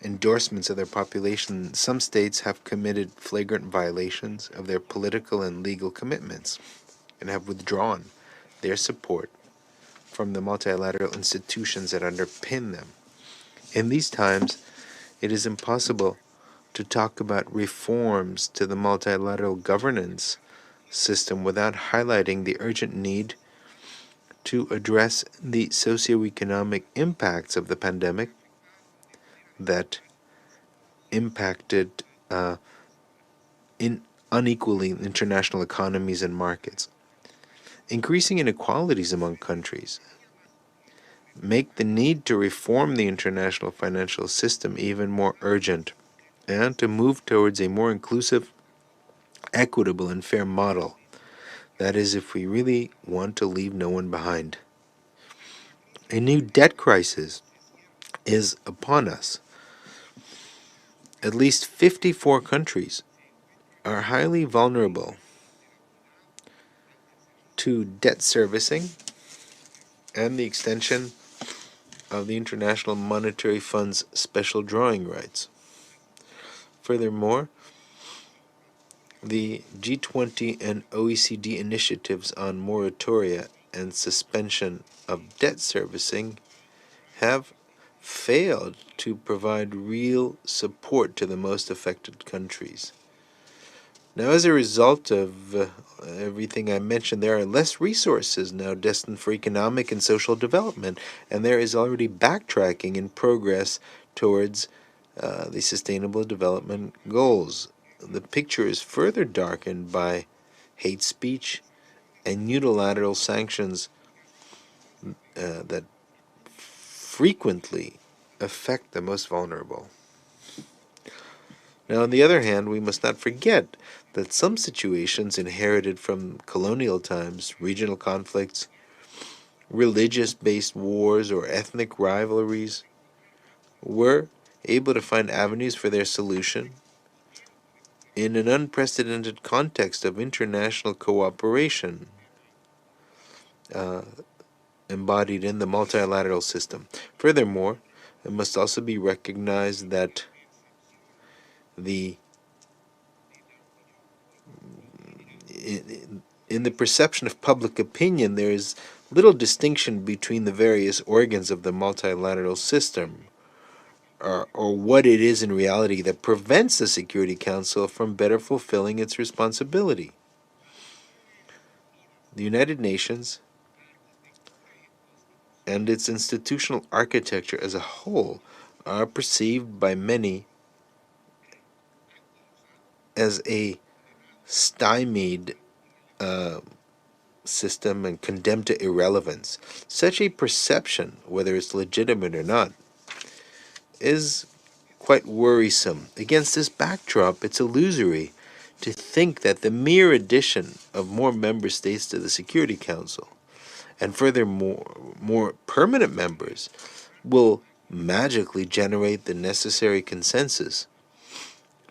endorsements of their population, some states have committed flagrant violations of their political and legal commitments and have withdrawn their support from the multilateral institutions that underpin them. In these times, it is impossible to talk about reforms to the multilateral governance system without highlighting the urgent need to address the socioeconomic impacts of the pandemic that impacted unequally international economies and markets. Increasing inequalities among countries make the need to reform the international financial system even more urgent and to move towards a more inclusive, equitable, and fair model. That is, if we really want to leave no one behind. A new debt crisis is upon us. At least 54 countries are highly vulnerable to debt servicing and the extension of the International Monetary Fund's special drawing rights. Furthermore, the G20 and OECD initiatives on moratoria and suspension of debt servicing have failed to provide real support to the most affected countries. Now, as a result of everything I mentioned, there are less resources now destined for economic and social development, and there is already backtracking in progress towards the Sustainable Development Goals. The picture is further darkened by hate speech and unilateral sanctions that frequently affect the most vulnerable. Now, on the other hand, we must not forget that some situations inherited from colonial times, regional conflicts, religious-based wars, or ethnic rivalries, were able to find avenues for their solution in an unprecedented context of international cooperation embodied in the multilateral system. Furthermore, it must also be recognized that in the perception of public opinion, there is little distinction between the various organs of the multilateral system, or what it is in reality that prevents the Security Council from better fulfilling its responsibility. The United Nations and its institutional architecture as a whole are perceived by many as a stymied system and condemned to irrelevance. Such a perception, whether it's legitimate or not, is quite worrisome. Against this backdrop, it's illusory to think that the mere addition of more member states to the Security Council, and furthermore more permanent members, will magically generate the necessary consensus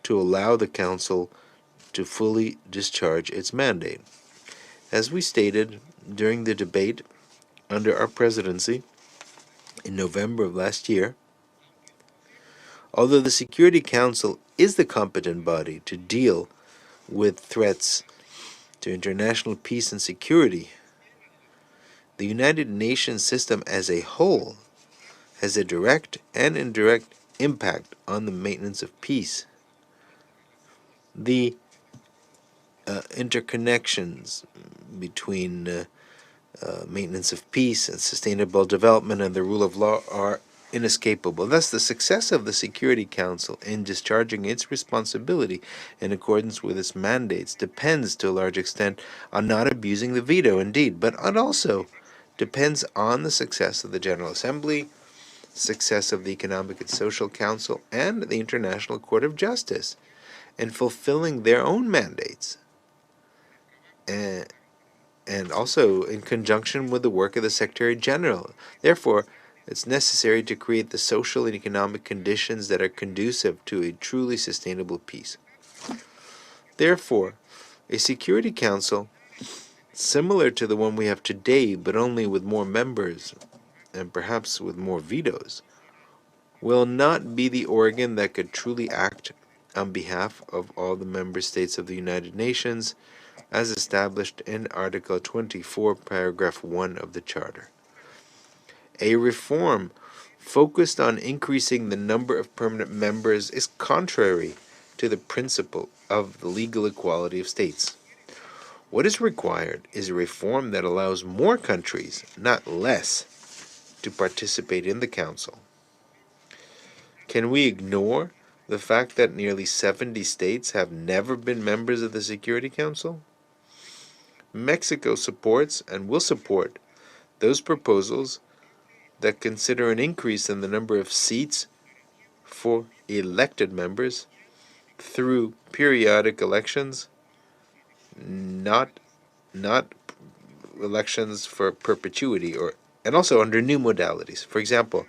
to allow the Council to fully discharge its mandate. As we stated during the debate under our presidency in November of last year, although the Security Council is the competent body to deal with threats to international peace and security, the United Nations system as a whole has a direct and indirect impact on the maintenance of peace. The interconnections between maintenance of peace and sustainable development and the rule of law are inescapable. Thus, the success of the Security Council in discharging its responsibility in accordance with its mandates depends to a large extent on not abusing the veto, indeed, but it also depends on the success of the General Assembly, success of the Economic and Social Council, and the International Court of Justice in fulfilling their own mandates, and also in conjunction with the work of the Secretary General. Therefore, it's necessary to create the social and economic conditions that are conducive to a truly sustainable peace. Therefore, a Security Council similar to the one we have today, but only with more members and perhaps with more vetoes, will not be the organ that could truly act on behalf of all the member states of the United Nations, as established in Article 24, Paragraph 1 of the Charter. A reform focused on increasing the number of permanent members is contrary to the principle of the legal equality of states. What is required is a reform that allows more countries, not less, to participate in the Council. Can we ignore the fact that nearly 70 states have never been members of the Security Council? Mexico supports and will support those proposals that consider an increase in the number of seats for elected members through periodic elections, not elections for perpetuity, and also under new modalities. For example,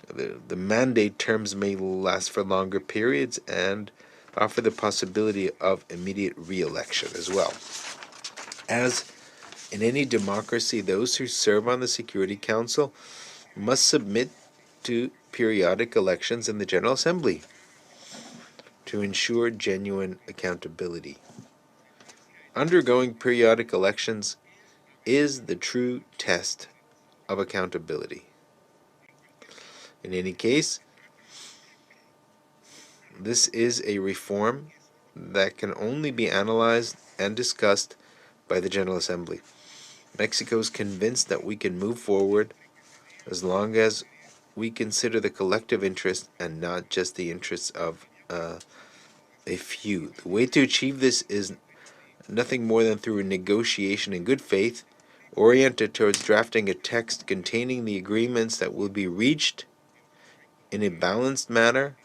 the mandate terms may last for longer periods and offer the possibility of immediate re-election as well. As in any democracy, those who serve on the Security Council must submit to periodic elections in the General Assembly to ensure genuine accountability. Undergoing periodic elections is the true test of accountability. In any case, this is a reform that can only be analyzed and discussed by the General Assembly. Mexico is convinced that we can move forward as long as we consider the collective interest and not just the interests of a few. The way to achieve this is nothing more than through a negotiation in good faith, oriented towards drafting a text containing the agreements that will be reached in a balanced manner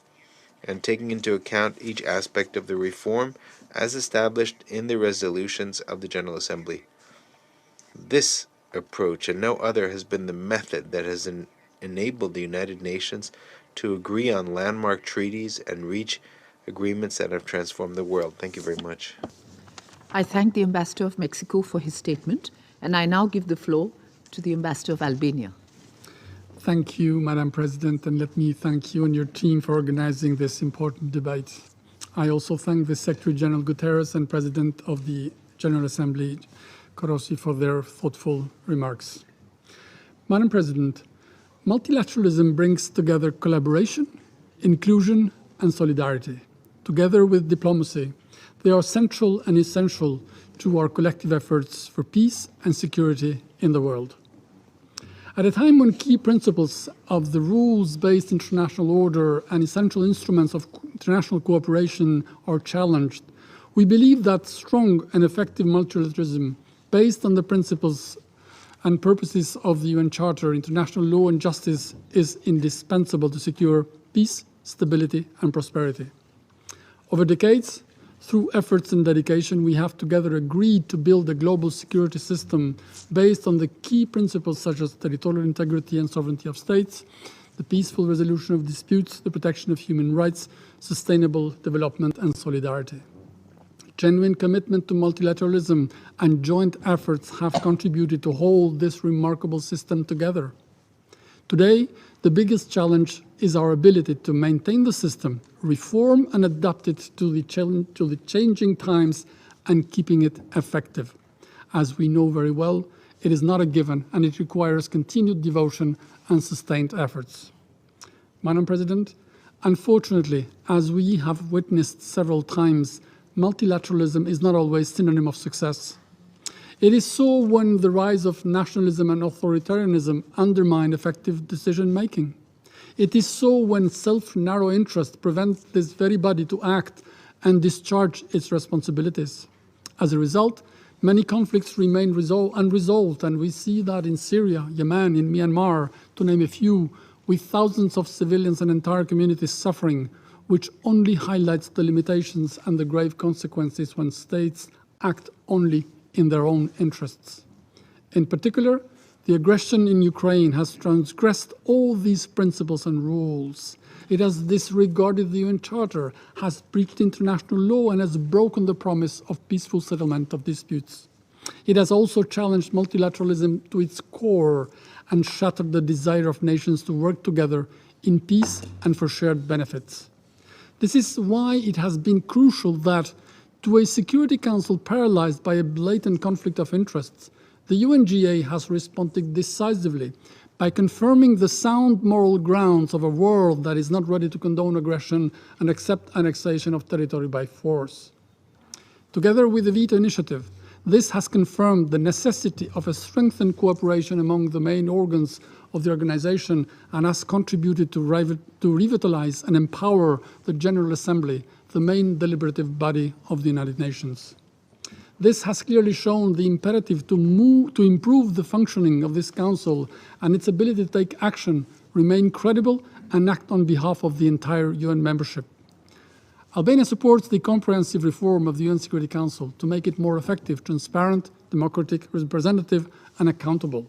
and taking into account each aspect of the reform as established in the resolutions of the General Assembly. This approach and no other has been the method that has enabled the United Nations to agree on landmark treaties and reach agreements that have transformed the world. Thank you very much.
I thank the Ambassador of Mexico for his statement, and I now give the floor to the Ambassador of Albania.
Thank you, Madam President, and let me thank you and your team for organizing this important debate. I also thank the Secretary General Guterres and President of the General Assembly, Kőrösi, for their thoughtful remarks. Madam President, multilateralism brings together collaboration, inclusion, and solidarity. Together with diplomacy, they are central and essential to our collective efforts for peace and security in the world. At a time when key principles of the rules-based international order and essential instruments of international cooperation are challenged, we believe that strong and effective multilateralism based on the principles and purposes of the UN Charter, international law and justice is indispensable to secure peace, stability and prosperity. Over decades, through efforts and dedication, we have together agreed to build a global security system based on the key principles such as territorial integrity and sovereignty of states, the peaceful resolution of disputes, the protection of human rights, sustainable development and solidarity. Genuine commitment to multilateralism and joint efforts have contributed to hold this remarkable system together. Today, the biggest challenge is our ability to maintain the system, reform and adapt it to the changing times and keeping it effective. As we know very well, it is not a given and it requires continued devotion and sustained efforts. Madam President, unfortunately, as we have witnessed several times, multilateralism is not always synonym of success. It is so when the rise of nationalism and authoritarianism undermine effective decision-making. It is so when self-narrow interest prevents this very body to act and discharge its responsibilities. As a result, many conflicts remain unresolved, and we see that in Syria, Yemen, in Myanmar, to name a few, with thousands of civilians and entire communities suffering, which only highlights the limitations and the grave consequences when states act only in their own interests. In particular, the aggression in Ukraine has transgressed all these principles and rules. It has disregarded the UN Charter, has breached international law, and has broken the promise of peaceful settlement of disputes. It has also challenged multilateralism to its core and shattered the desire of nations to work together in peace and for shared benefits. This is why it has been crucial that, to a Security Council paralyzed by a blatant conflict of interests, the UNGA has responded decisively by confirming the sound moral grounds of a world that is not ready to condone aggression and accept annexation of territory by force. Together with the veto initiative, this has confirmed the necessity of a strengthened cooperation among the main organs of the organization and has contributed to revitalize and empower the General Assembly, the main deliberative body of the United Nations. This has clearly shown the imperative to improve the functioning of this Council and its ability to take action, remain credible, and act on behalf of the entire UN membership. Albania supports the comprehensive reform of the UN Security Council to make it more effective, transparent, democratic, representative, and accountable.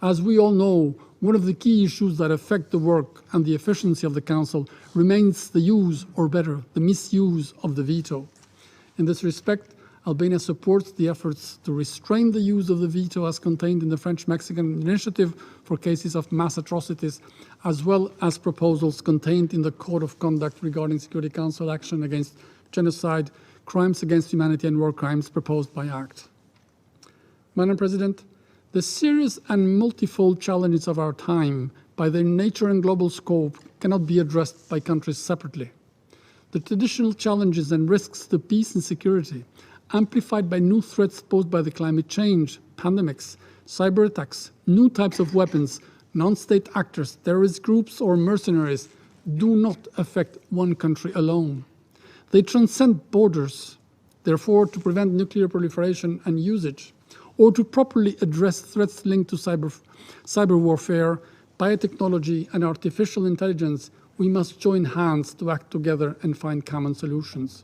As we all know, one of the key issues that affect the work and the efficiency of the Council remains the use, or better, the misuse of the veto. In this respect, Albania supports the efforts to restrain the use of the veto as contained in the French-Mexican initiative for cases of mass atrocities, as well as proposals contained in the Code of Conduct regarding Security Council action against genocide, crimes against humanity and war crimes proposed by ACT. Madam President, The serious and multifold challenges of our time, by their nature and global scope, cannot be addressed by countries separately. The traditional challenges and risks to peace and security, amplified by new threats posed by the climate change, pandemics, cyber attacks, new types of weapons, non-state actors, terrorist groups, or mercenaries, do not affect one country alone. They transcend borders. Therefore, to prevent nuclear proliferation and usage, or to properly address threats linked to cyber warfare, biotechnology, and artificial intelligence, we must join hands to act together and find common solutions.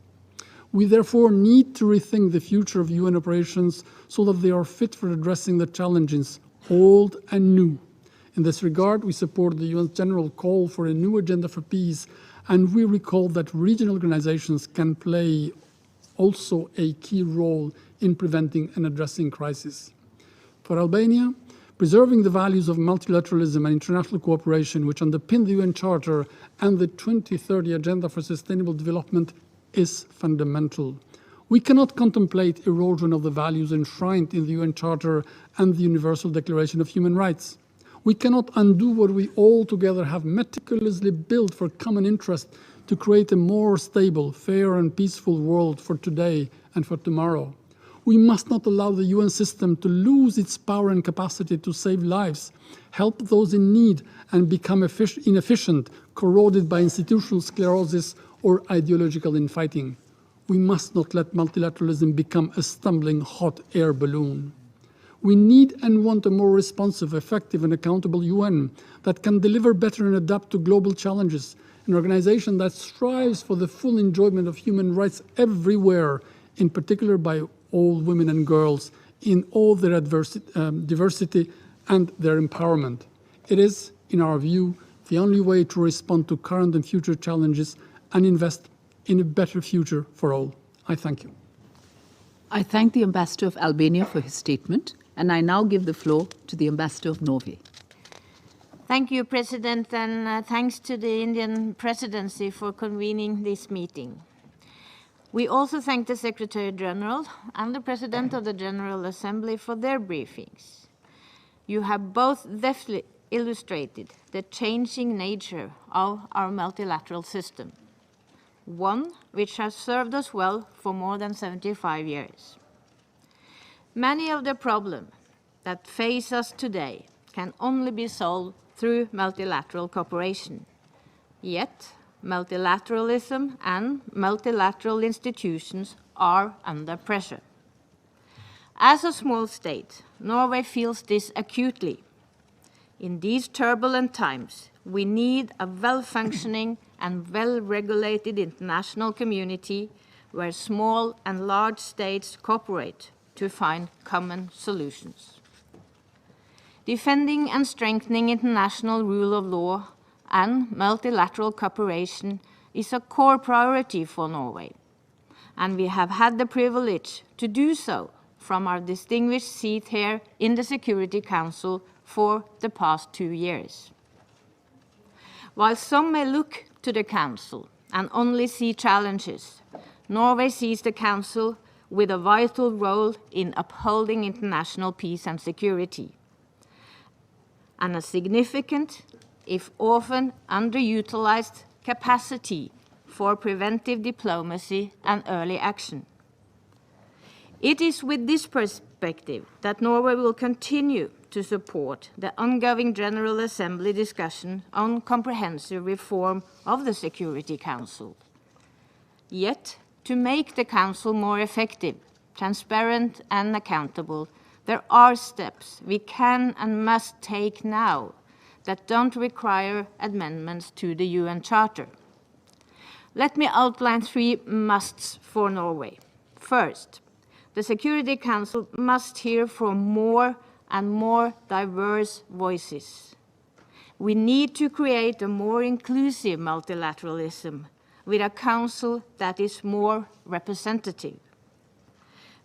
We therefore need to rethink the future of UN operations so that they are fit for addressing the challenges, old and new. In this regard, we support the UN's general call for a new agenda for peace, and we recall that regional organizations can play also a key role in preventing and addressing crises. For Albania, preserving the values of multilateralism and international cooperation which underpin the UN Charter and the 2030 Agenda for Sustainable Development is fundamental. We cannot contemplate erosion of the values enshrined in the UN Charter and the Universal Declaration of Human Rights. We cannot undo what we all together have meticulously built for common interest to create a more stable, fair and peaceful world for today and for tomorrow. We must not allow the UN system to lose its power and capacity to save lives, help those in need, and become inefficient, corroded by institutional sclerosis or ideological infighting. We must not let multilateralism become a stumbling hot air balloon. We need and want a more responsive, effective, and accountable UN that can deliver better and adapt to global challenges, an organization that strives for the full enjoyment of human rights everywhere, in particular by all women and girls in all their diversity and their empowerment. It is, in our view, the only way to respond to current and future challenges and invest in a better future for all. I thank you.
I thank the Ambassador of Albania for his statement, and I now give the floor to the Ambassador of Norway.
Thank you, President, and thanks to the Indian Presidency for convening this meeting. We also thank the Secretary General and the President of the General Assembly for their briefings. You have both deftly illustrated the changing nature of our multilateral system, one which has served us well for more than 75 years. Many of the problems that face us today can only be solved through multilateral cooperation. Yet, multilateralism and multilateral institutions are under pressure. As a small state, Norway feels this acutely. In these turbulent times, we need a well-functioning and well-regulated international community where small and large states cooperate to find common solutions. Defending and strengthening international rule of law and multilateral cooperation is a core priority for Norway, and we have had the privilege to do so from our distinguished seat here in the Security Council for the past 2 years. While some may look to the Council and only see challenges, Norway sees the Council with a vital role in upholding international peace and security, and a significant, if often underutilized, capacity for preventive diplomacy and early action. It is with this perspective that Norway will continue to support the ongoing General Assembly discussion on comprehensive reform of the Security Council. Yet, to make the Council more effective, transparent, and accountable, there are steps we can and must take now that don't require amendments to the UN Charter. Let me outline 3 musts for Norway. First, the Security Council must hear from more and more diverse voices. We need to create a more inclusive multilateralism with a council that is more representative.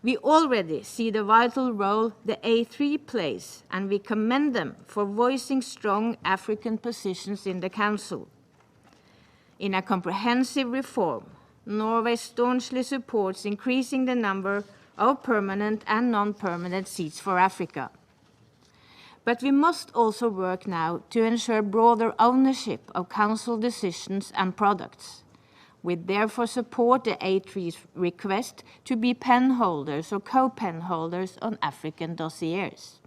We already see the vital role the A3 plays, and we commend them for voicing strong African positions in the Council. In a comprehensive reform, Norway staunchly supports increasing the number of permanent and non-permanent seats for Africa. But we must also work now to ensure broader ownership of Council decisions and products. We therefore support the A3's request to be pen holders or co-pen holders on African dossiers.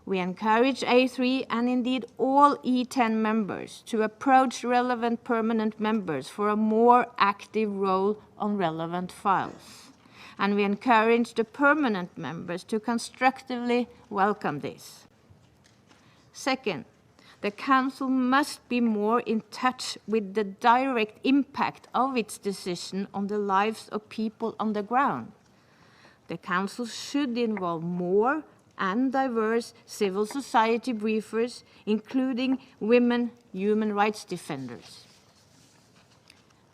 We encourage A3 and indeed all E10 members to approach relevant permanent members for a more active role on relevant files. And we encourage the permanent members to constructively welcome this. Second, the Council must be more in touch with the direct impact of its decision on the lives of people on the ground. The Council should involve more and diverse civil society briefers, including women human rights defenders.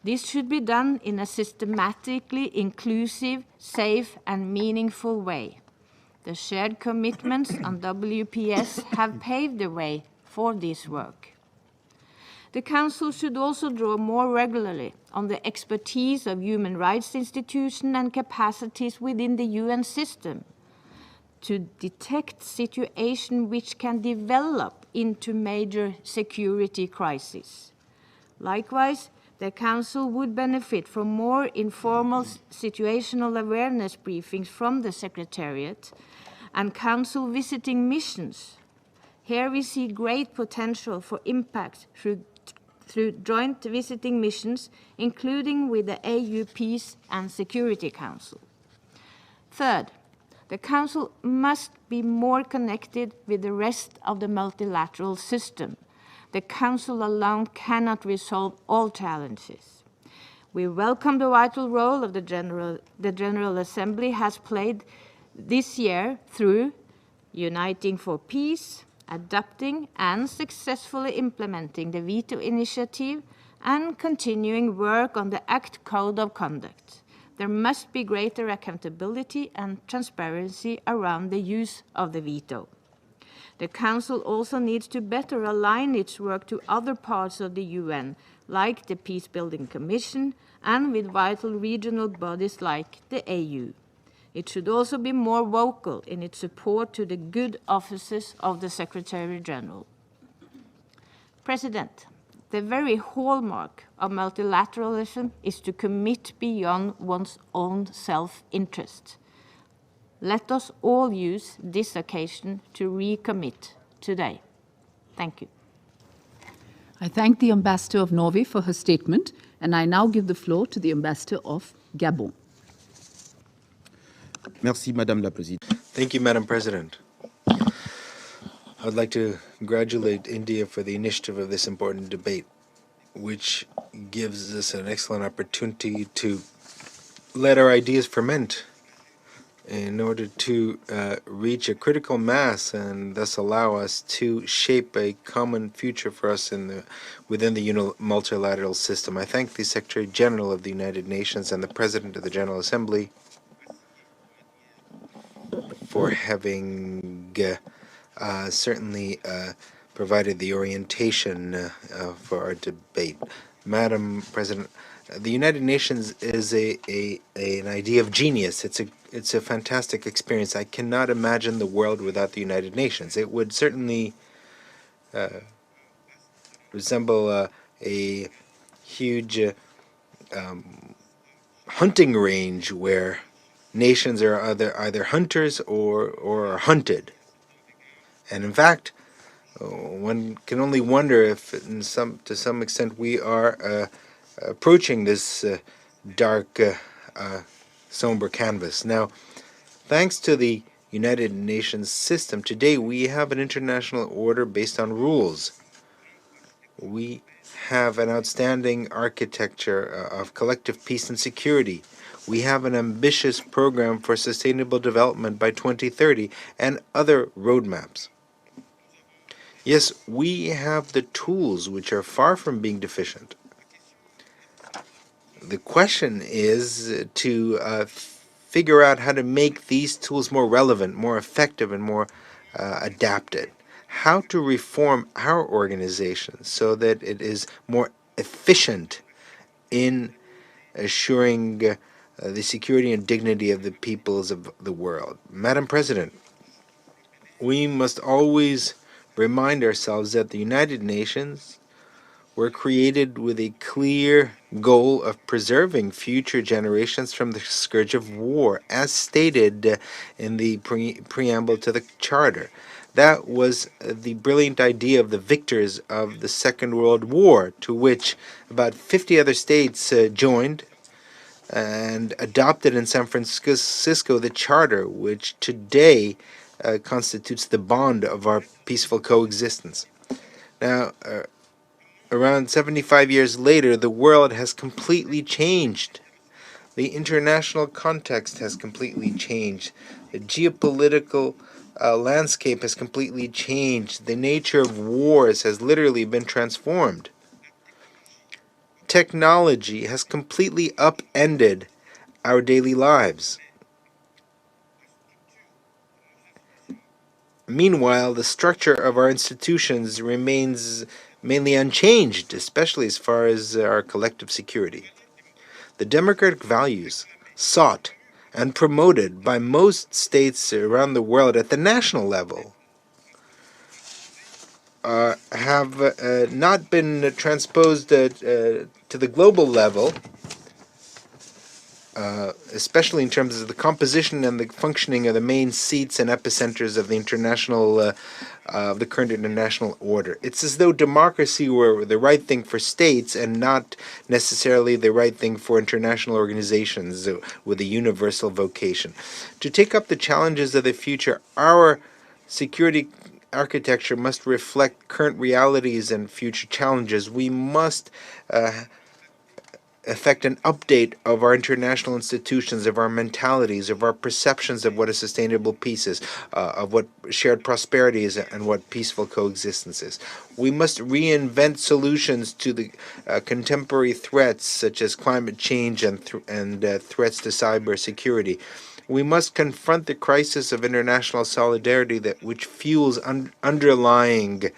This should be done in a systematically inclusive, safe, and meaningful way. The shared commitments on WPS have paved the way for this work. The Council should also draw more regularly on the expertise of human rights institutions and capacities within the UN system to detect situations which can develop into major security crises. Likewise, the Council would benefit from more informal situational awareness briefings from the Secretariat and Council visiting missions. Here we see great potential for impact through joint visiting missions, including with the AU Peace and Security Council. Third, the Council must be more connected with the rest of the multilateral system. The Council alone cannot resolve all challenges. We welcome the vital role of the General Assembly has played this year through uniting for peace, adopting and successfully implementing the veto initiative, and continuing work on the ACT Code of Conduct. There must be greater accountability and transparency around the use of the veto. The Council also needs to better align its work to other parts of the UN, like the Peacebuilding Commission, and with vital regional bodies like the AU. It should also be more vocal in its support to the good offices of the Secretary-General. President, the very hallmark of multilateralism is to commit beyond one's own self-interest. Let us all use this occasion to recommit today. Thank you.
I thank the Ambassador of Norway for her statement, and I now give the floor to the Ambassador of Gabon.
Merci, Madame la Présidente.
Thank you, Madam President. I'd like to congratulate India for the initiative of this important debate, which gives us an excellent opportunity to let our ideas ferment in order to reach a critical mass and thus allow us to shape a common future for us within the multilateral system. I thank the Secretary General of the United Nations and the President of the General Assembly for having certainly provided the orientation for our debate. Madam President, the United Nations is an idea of genius. It's a fantastic experience. I cannot imagine the world without the United Nations. It would certainly resemble a huge hunting range where nations are either hunters or are hunted. And in fact, one can only wonder if to some extent we are approaching this dark, somber canvas. Now, thanks to the United Nations system, today we have an international order based on rules. We have an outstanding architecture of collective peace and security. We have an ambitious program for sustainable development by 2030 and other roadmaps. Yes, we have the tools which are far from being deficient. The question is to figure out how to make these tools more relevant, more effective, and more adapted. How to reform our organization so that it is more efficient in assuring the security and dignity of the peoples of the world. Madam President, we must always remind ourselves that the United Nations were created with a clear goal of preserving future generations from the scourge of war, as stated in the preamble to the Charter. That was the brilliant idea of the victors of the Second World War, to which about 50 other states joined and adopted in San Francisco the Charter, which today constitutes the bond of our peaceful coexistence. Now, around 75 years later, the world has completely changed. The international context has completely changed. The geopolitical landscape has completely changed. The nature of wars has literally been transformed. Technology has completely upended our daily lives. Meanwhile, the structure of our institutions remains mainly unchanged, especially as far as our collective security. The democratic values sought and promoted by most states around the world at the national level have not been transposed to the global level, especially in terms of the composition and the functioning of the main seats and epicenters of the the current international order. It's as though democracy were the right thing for states and not necessarily the right thing for international organizations with a universal vocation. To take up the challenges of the future, our security architecture must reflect current realities and future challenges. We must effect an update of our international institutions, of our mentalities, of our perceptions of what a sustainable peace is, of what shared prosperity is, and what peaceful coexistence is. We must reinvent solutions to the contemporary threats such as climate change and threats to cybersecurity. We must confront the crisis of international solidarity which fuels underlying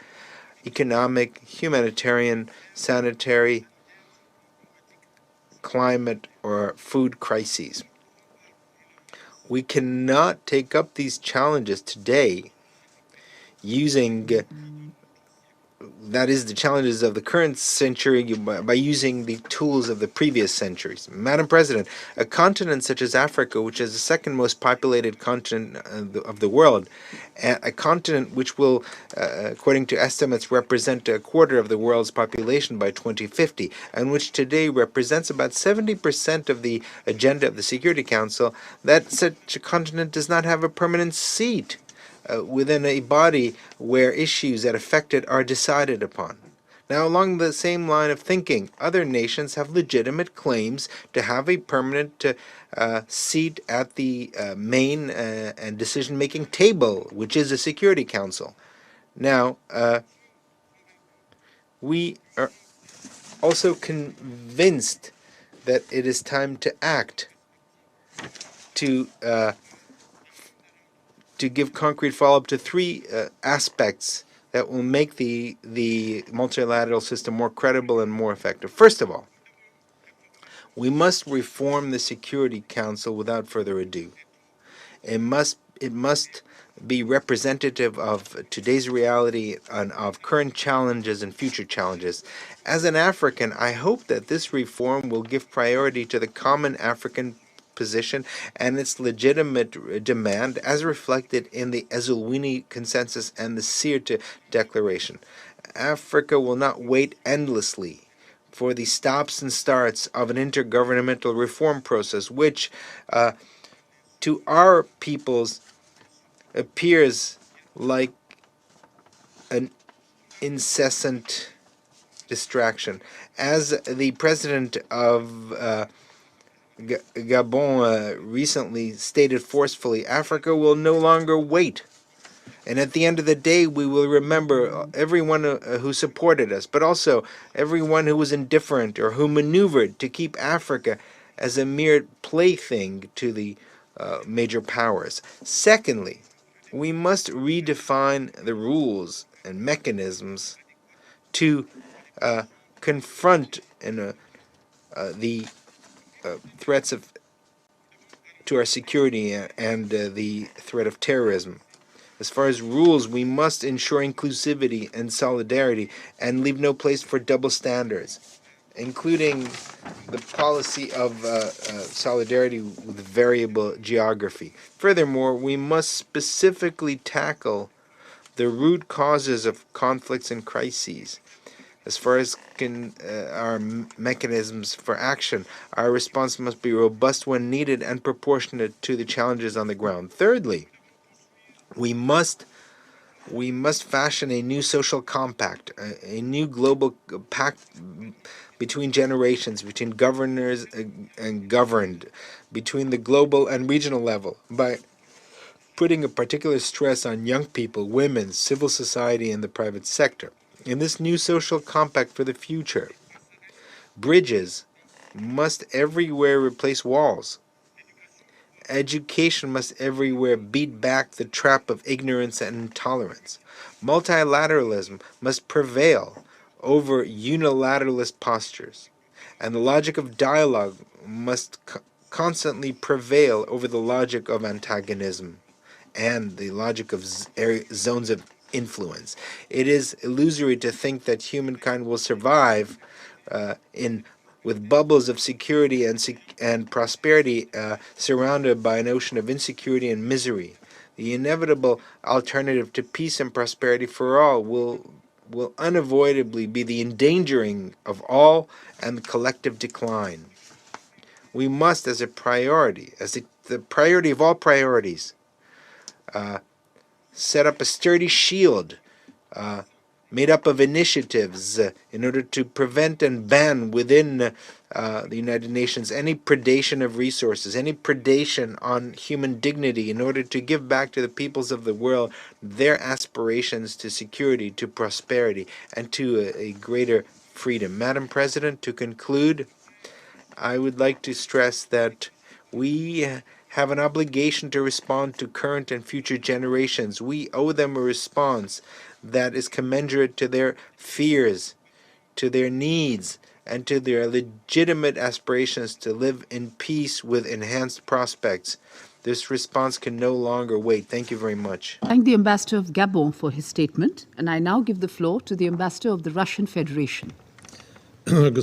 economic, humanitarian, sanitary, climate, or food crises. We cannot take up these challenges today using, that is, the challenges of the current century by using the tools of the previous centuries. Madam President, a continent such as Africa, which is the second most populated continent of the world, a continent which will, according to estimates, represent a quarter of the world's population by 2050, and which today represents about 70% of the agenda of the Security Council, that such a continent does not have a permanent seat within a body where issues that affect it are decided upon. Now, along the same line of thinking, other nations have legitimate claims to have a permanent seat at the main and decision-making table, which is the Security Council. Now, we are also convinced that it is time to act, to give concrete follow-up to three aspects that will make the multilateral system more credible and more effective. First of all, we must reform the Security Council without further ado. It must be representative of today's reality and of current challenges and future challenges. As an African, I hope that this reform will give priority to the common African position and its legitimate demand as reflected in the Ezulwini Consensus and the Sirte Declaration. Africa will not wait endlessly for the stops and starts of an intergovernmental reform process which to our peoples appears like an incessant distraction. As the president of Gabon recently stated forcefully, Africa will no longer wait. And at the end of the day, we will remember everyone who supported us, but also everyone who was indifferent or who maneuvered to keep Africa as a mere plaything to the major powers. Secondly, we must redefine the rules and mechanisms to confront the threats to our security and the threat of terrorism. As far as rules, we must ensure inclusivity and solidarity and leave no place for double standards, including the policy of solidarity with variable geography. Furthermore, we must specifically tackle the root causes of conflicts and crises. As far as our mechanisms for action, our response must be robust when needed and proportionate to the challenges on the ground. Thirdly, we must fashion a new social compact, a new global pact between generations, between governors and governed, between the global and regional level, by putting a particular stress on young people, women, civil society, and the private sector. In this new social compact for the future, bridges must everywhere replace walls. Education must everywhere beat back the trap of ignorance and intolerance. Multilateralism must prevail over unilateralist postures, and the logic of dialogue must constantly prevail over the logic of antagonism and the logic of zones of influence. It is illusory to think that humankind will survive with bubbles of security and prosperity surrounded by an ocean of insecurity and misery. The inevitable alternative to peace and prosperity for all will unavoidably be the endangering of all and the collective decline. We must, as a priority, as the priority of all priorities, set up a sturdy shield made up of initiatives in order to prevent and ban within the United Nations any predation of resources, any predation on human dignity, in order to give back to the peoples of the world their aspirations to security, to prosperity, and to a greater freedom. Madam President, to conclude, I would like to stress that we have an obligation to respond to current and future generations. We owe them a response that is commensurate to their fears, to their needs, and to their legitimate aspirations to live in peace with enhanced prospects. This response can no longer wait. Thank you very much.
Thank the Ambassador of Gabon for his statement, and I now give the floor to the Ambassador of the Russian Federation.
Thank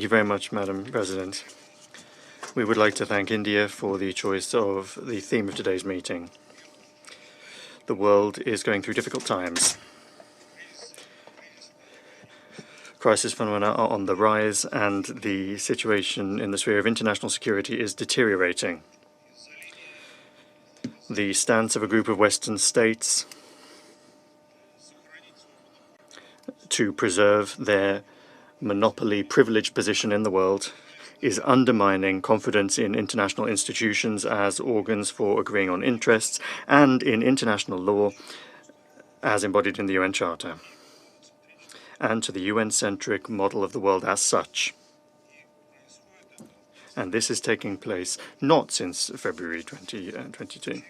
you very much, Madam President. We would like to thank India for the choice of the theme of today's meeting. The world is going through difficult times. Crisis phenomena are on the rise, and the situation in the sphere of international security is deteriorating. The stance of a group of Western states to preserve their monopoly privileged position in the world is undermining confidence in international institutions as organs for agreeing on interests and in international law as embodied in the UN Charter, and to the UN-centric model of the world as such. And this is taking place not since February 2022.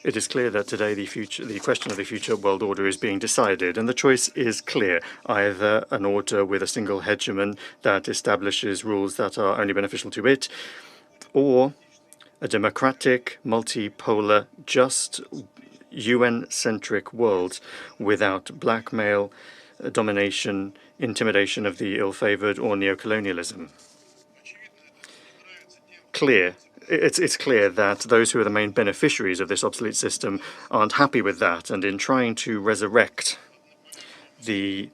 It is clear that today the question of the future world order is being decided, and the choice is clear. Either an order with a single hegemon that establishes rules that are only beneficial to it, or a democratic, multipolar, just UN-centric world without blackmail, domination, intimidation of the ill-favored, or neocolonialism. It's clear that those who are the main beneficiaries of this obsolete system aren't happy with that, and in trying to resurrect the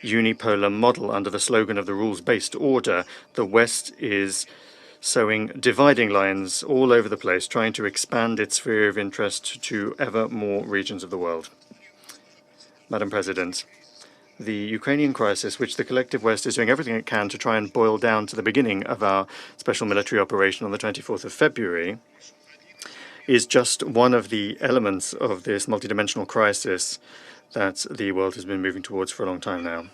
unipolar model under the slogan of the rules-based order, the West is sowing dividing lines all over the place, trying to expand its sphere of interest to ever more regions of the world. Madam President, the Ukrainian crisis, which the collective West is doing everything it can to try and boil down to the beginning of our special military operation on the 24th of February, is just one of the elements of this multidimensional crisis that the world has been moving towards for a long time now.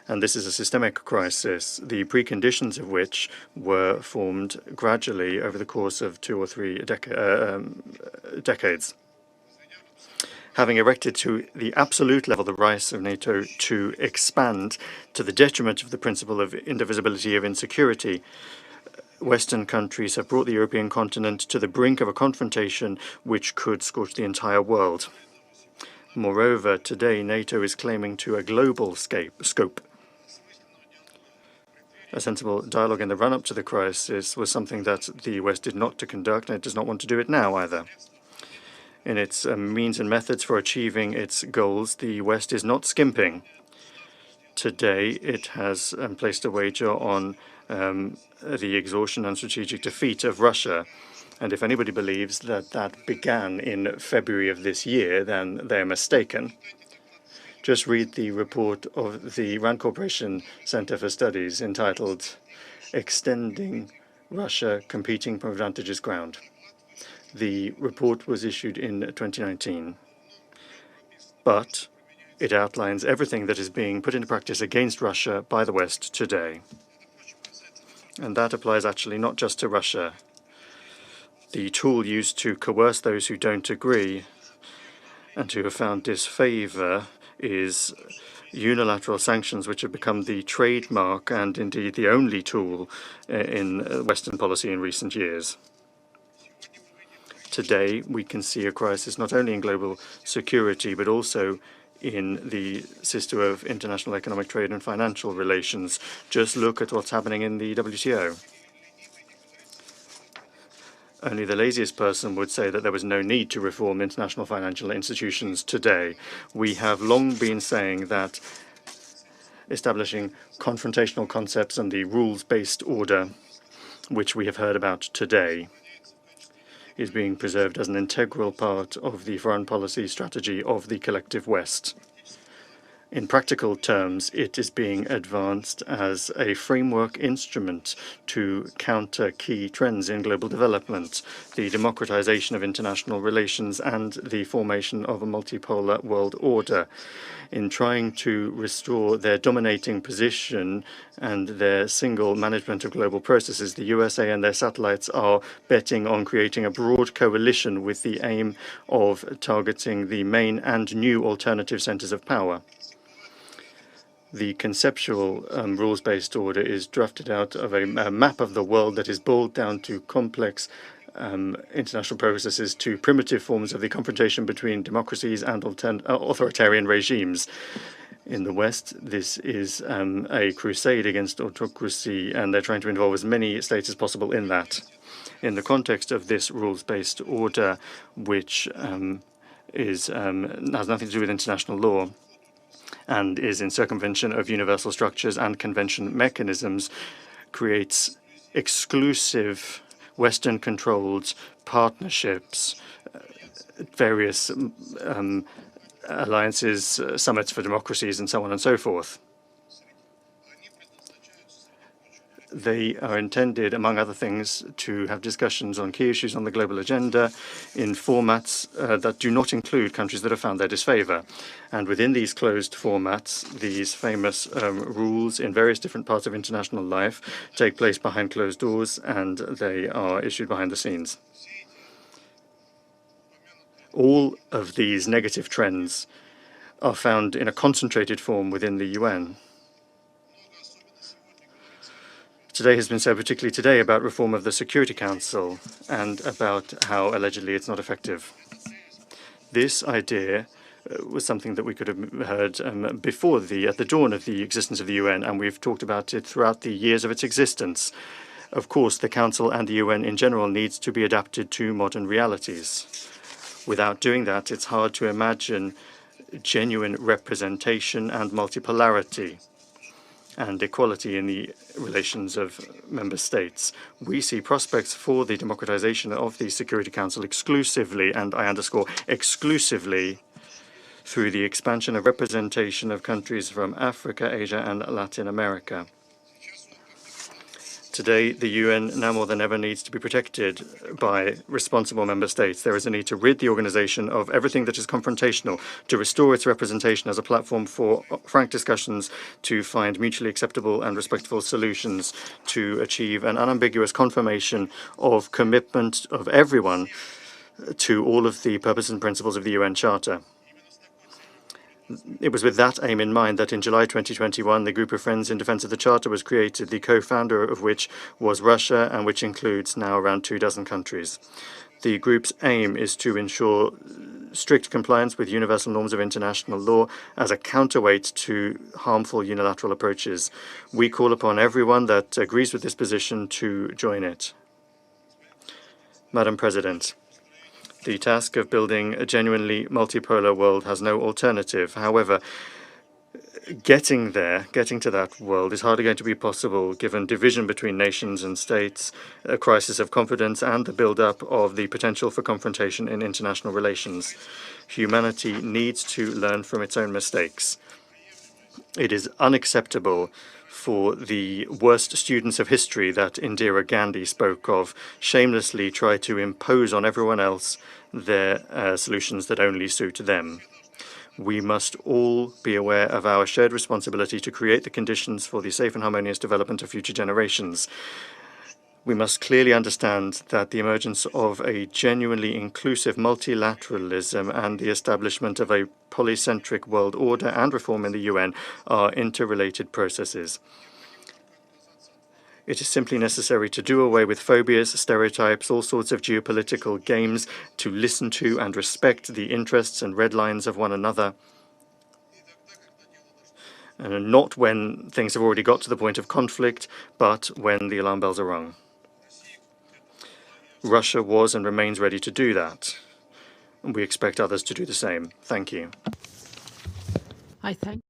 And this is a systemic crisis, the preconditions of which were formed gradually over the course of 2 or 3 decades. Having erected to the absolute level the rise of NATO to expand to the detriment of the principle of indivisibility of insecurity, Western countries have brought the European continent to the brink of a confrontation which could scorch the entire world. Moreover, today NATO is claiming to a global scope. A sensible dialogue in the run-up to the crisis was something that the West did not to conduct, and it does not want to do it now either. In its means and methods for achieving its goals, the West is not skimping. Today, it has placed a wager on the exhaustion and strategic defeat of Russia. And if anybody believes that that began in February of this year, then they're mistaken. Just read the report of the RAND Corporation Center for Studies entitled Extending Russia Competing from Advantageous Ground. The report was issued in 2019, but it outlines everything that is being put into practice against Russia by the West today. And that applies actually not just to Russia. The tool used to coerce those who don't agree and who have found disfavor is unilateral sanctions, which have become the trademark and indeed the only tool in Western policy in recent years. Today, we can see a crisis not only in global security, but also in the system of international economic trade and financial relations. Just look at what's happening in the WTO. Only the laziest person would say that there was no need to reform international financial institutions today. We have long been saying that establishing confrontational concepts and the rules-based order, which we have heard about today, is being preserved as an integral part of the foreign policy strategy of the collective West. In practical terms, it is being advanced as a framework instrument to counter key trends in global development, the democratization of international relations and the formation of a multipolar world order. In trying to restore their dominating position and their single management of global processes, the USA and their satellites are betting on creating a broad coalition with the aim of targeting the main and new alternative centers of power. The conceptual rules-based order is drafted out of a map of the world that is boiled down to complex international processes, to primitive forms of the confrontation between democracies and authoritarian regimes. In the West, this is a crusade against autocracy, and they're trying to involve as many states as possible in that. In the context of this rules-based order, which has nothing to do with international law, and is in circumvention of universal structures and convention mechanisms, creates exclusive Western-controlled partnerships, various alliances, summits for democracies, and so on and so forth. They are intended, among other things, to have discussions on key issues on the global agenda in formats that do not include countries that have found their disfavor. And within these closed formats, these famous rules in various different parts of international life take place behind closed doors, and they are issued behind the scenes. All of these negative trends are found in a concentrated form within the UN. Today has been said, particularly today, about reform of the Security Council and about how allegedly it's not effective. This idea was something that we could have heard before at the dawn of the existence of the UN, and we've talked about it throughout the years of its existence. Of course, the Council and the UN in general needs to be adapted to modern realities. Without doing that, it's hard to imagine genuine representation and multipolarity and equality in the relations of member states. We see prospects for the democratization of the Security Council exclusively, and I underscore exclusively, through the expansion of representation of countries from Africa, Asia, and Latin America. Today, the UN now more than ever needs to be protected by responsible member states. There is a need to rid the organization of everything that is confrontational, to restore its representation as a platform for frank discussions, to find mutually acceptable and respectful solutions, to achieve an unambiguous confirmation of commitment of everyone to all of the purposes and principles of the UN Charter. It was with that aim in mind that in July 2021, the Group of Friends in Defense of the Charter was created, the co-founder of which was Russia, and which includes now around 24 countries. The group's aim is to ensure strict compliance with universal norms of international law as a counterweight to harmful unilateral approaches. We call upon everyone that agrees with this position to join it. Madam President, the task of building a genuinely multipolar world has no alternative. However, getting to that world is hardly going to be possible given division between nations and states, a crisis of confidence, and the build-up of the potential for confrontation in international relations. Humanity needs to learn from its own mistakes. It is unacceptable for the worst students of history that Indira Gandhi spoke of shamelessly try to impose on everyone else their solutions that only suit them. We must all be aware of our shared responsibility to create the conditions for the safe and harmonious development of future generations. We must clearly understand that the emergence of a genuinely inclusive multilateralism and the establishment of a polycentric world order and reform in the UN are interrelated processes. It is simply necessary to do away with phobias, stereotypes, all sorts of geopolitical games, to listen to and respect the interests and red lines of one another, and not when things have already got to the point of conflict, but when the alarm bells are rung. Russia was and remains ready to do that, and we expect others to do the same. Thank you.
I thank